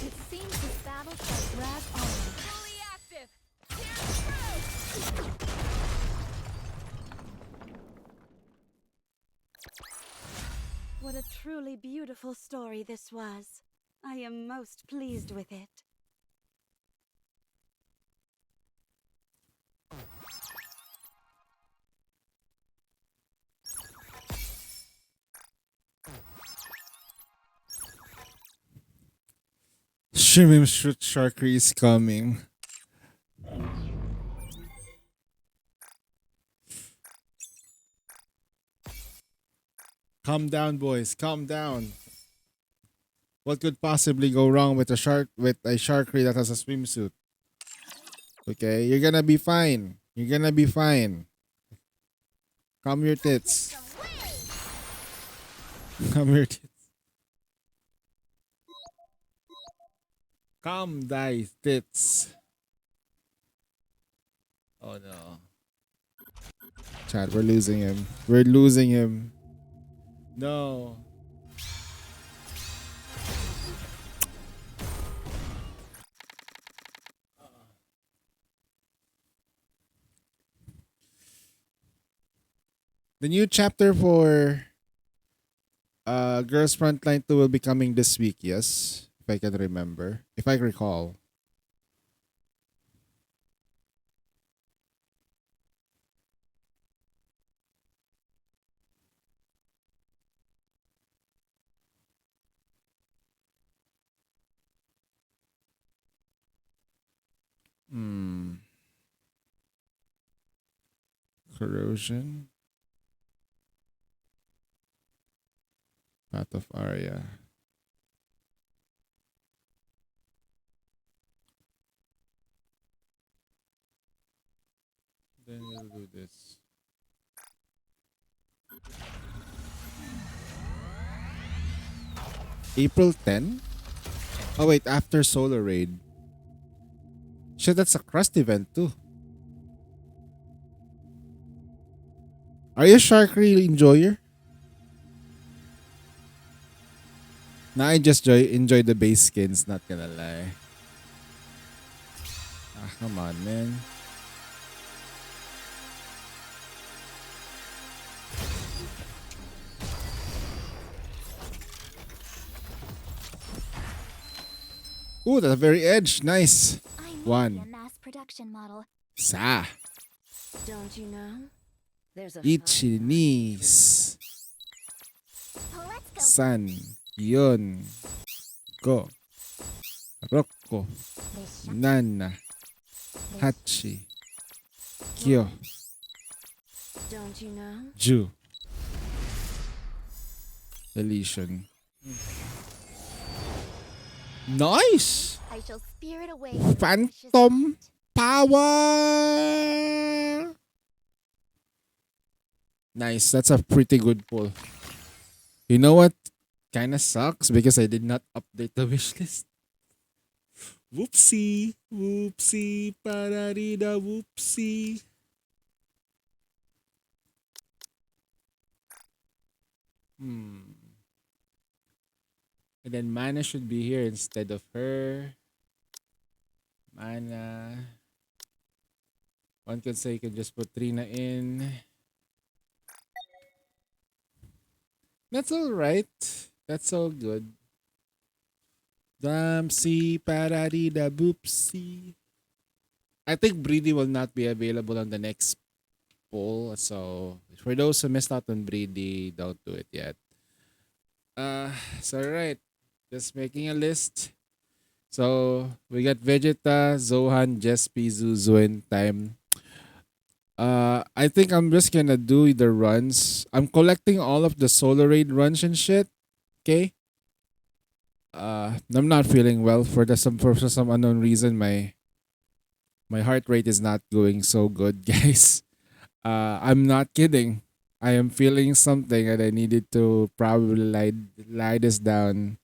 It seems this battle shall drag on. Fully active. Tear through! What a truly beautiful story this was. I am most pleased with it. Shimim Shoot Sharkery is coming. Calm down, boys. Calm down. What could possibly go wrong with a shark with a sharkery that has a swimsuit? Okay, you're gonna be fine. You're gonna be fine. Calm your tits. Calm your tits. Calm thy tits. Oh no. Chad, we're losing him. We're losing him. No. The new chapter for Girls Frontline 2 will be coming this week, yes? If I can remember. If I recall. Corrosion. Path of Arya. Then we'll do this. April 10? Oh wait, after Solar Raid. Shit, that's a Crust event too. Are you a Shark Reel enjoyer? Nah, I just enjoy the base skins, not gonna lie. Ah, come on, man. Ooh, that's a very edge. Nice. I may One. be a mass production model. Sa. Don't you know? There's a Ichinis. Let's go. San. Yon. Go. Rocco. This Nana. Hachi. Kyo. Don't you know? Ju. Deletion. Nice! I shall spirit away. Phantom power! Nice. That's a pretty good pull. You know what? Kinda sucks because I did not update the wishlist. Whoopsie. Whoopsie. Pararida. Whoopsie. And then Mana should be here instead of her. Mana. One could say you could just put Trina in. That's alright. That's all good. Dumpsy, pararida, boopsy. I think Breedy will not be available on the next poll. So, for those who missed out on Breedy, don't do it yet. So right. Just making a list. So, we got Vegeta, Zohan, Jespi, Zuzu, and Time. I think I'm just gonna do the runs. I'm collecting all of the Solar Raid runs and shit. Okay? I'm not feeling well for some unknown reason. My heart rate is not going so good, guys. I'm not kidding. I am feeling something and I needed to probably lie this down.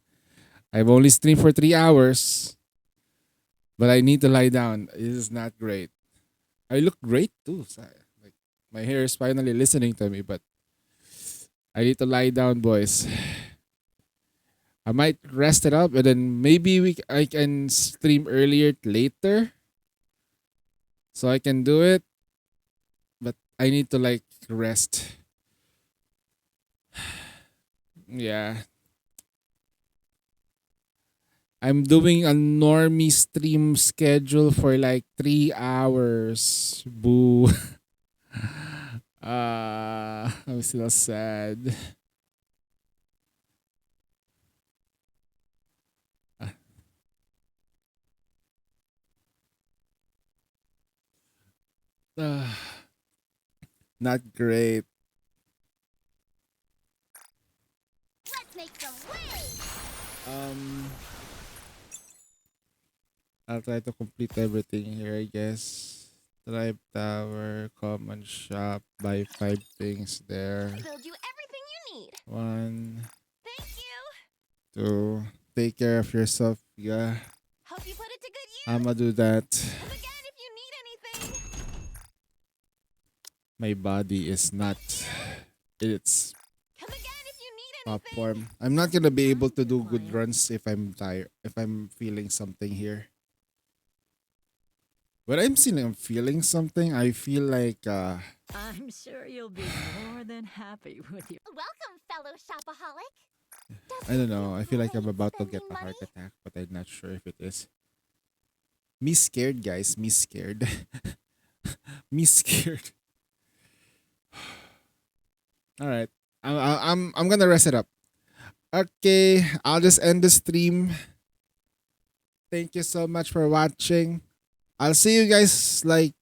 I've only streamed for 3 hours, but I need to lie down. It is not great. I look great too. Like my hair is finally listening to me, but I need to lie down, boys. I might rest it up and then maybe I can stream earlier later. So I can do it. But I need to like rest. Yeah. I'm doing a normie stream schedule for like 3 hours. Boo. I'm still sad. Not great. Let's make some waves. I'll try to complete everything here, I guess. Tribe Tower, common shop, buy 5 things there. Build you everything you need. 1, Thank you. 2. Take care of yourself, yeah. Hope you put it to good use. I'ma do that. Come again if you need anything. My body is not in its Come again if you need top anything. form. I'm not gonna be able to do good runs if I'm tired, if I'm feeling something here. When I'm feeling something, I feel like I'm sure you'll be more than happy with your. Welcome, fellow shopaholic. I don't know. I feel like I'm Right, about to get spending a heart money? attack, but I'm not sure if it is. Me scared, guys. Me scared. Me scared. All right. I'm gonna rest it up. Okay, I'll just end the stream. Thank you so much for watching. I'll see you guys like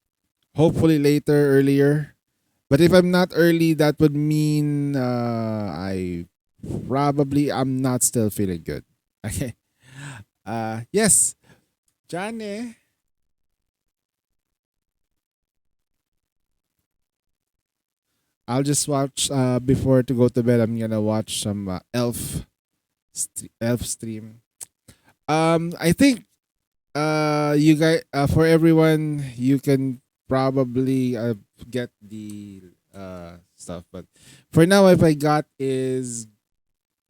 hopefully later, earlier. But if I'm not early, that would mean I'm not still feeling good. Okay. Yes. Johnny. I'll just watch before to go to bed. I'm gonna watch some elf stream. I think you guys for everyone you can probably get the stuff, but for now if I got is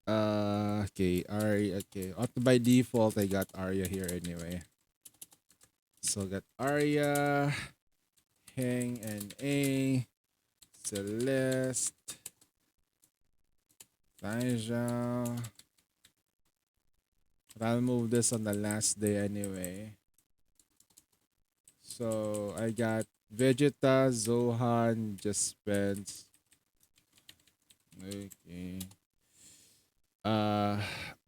okay, Arya. Okay, auto by default I got Arya here anyway. So got Arya, Hang and A, Celeste, Taija. But I'll move this on the last day anyway. So I got Vegeta, Zohan, just spent. Okay.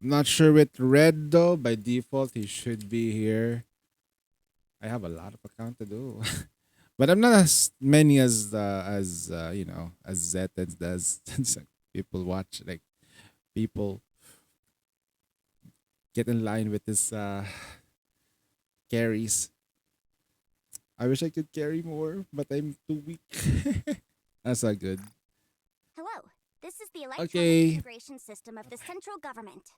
Not sure with Red though. By default, he should be here. I have a lot of account to do, but I'm not as many as you know, as Zetens does. People watch, like people get in line with this carries. I wish I could carry more, but I'm too weak. That's not good. Hello. This is the electronic Okay. integration system of the central government.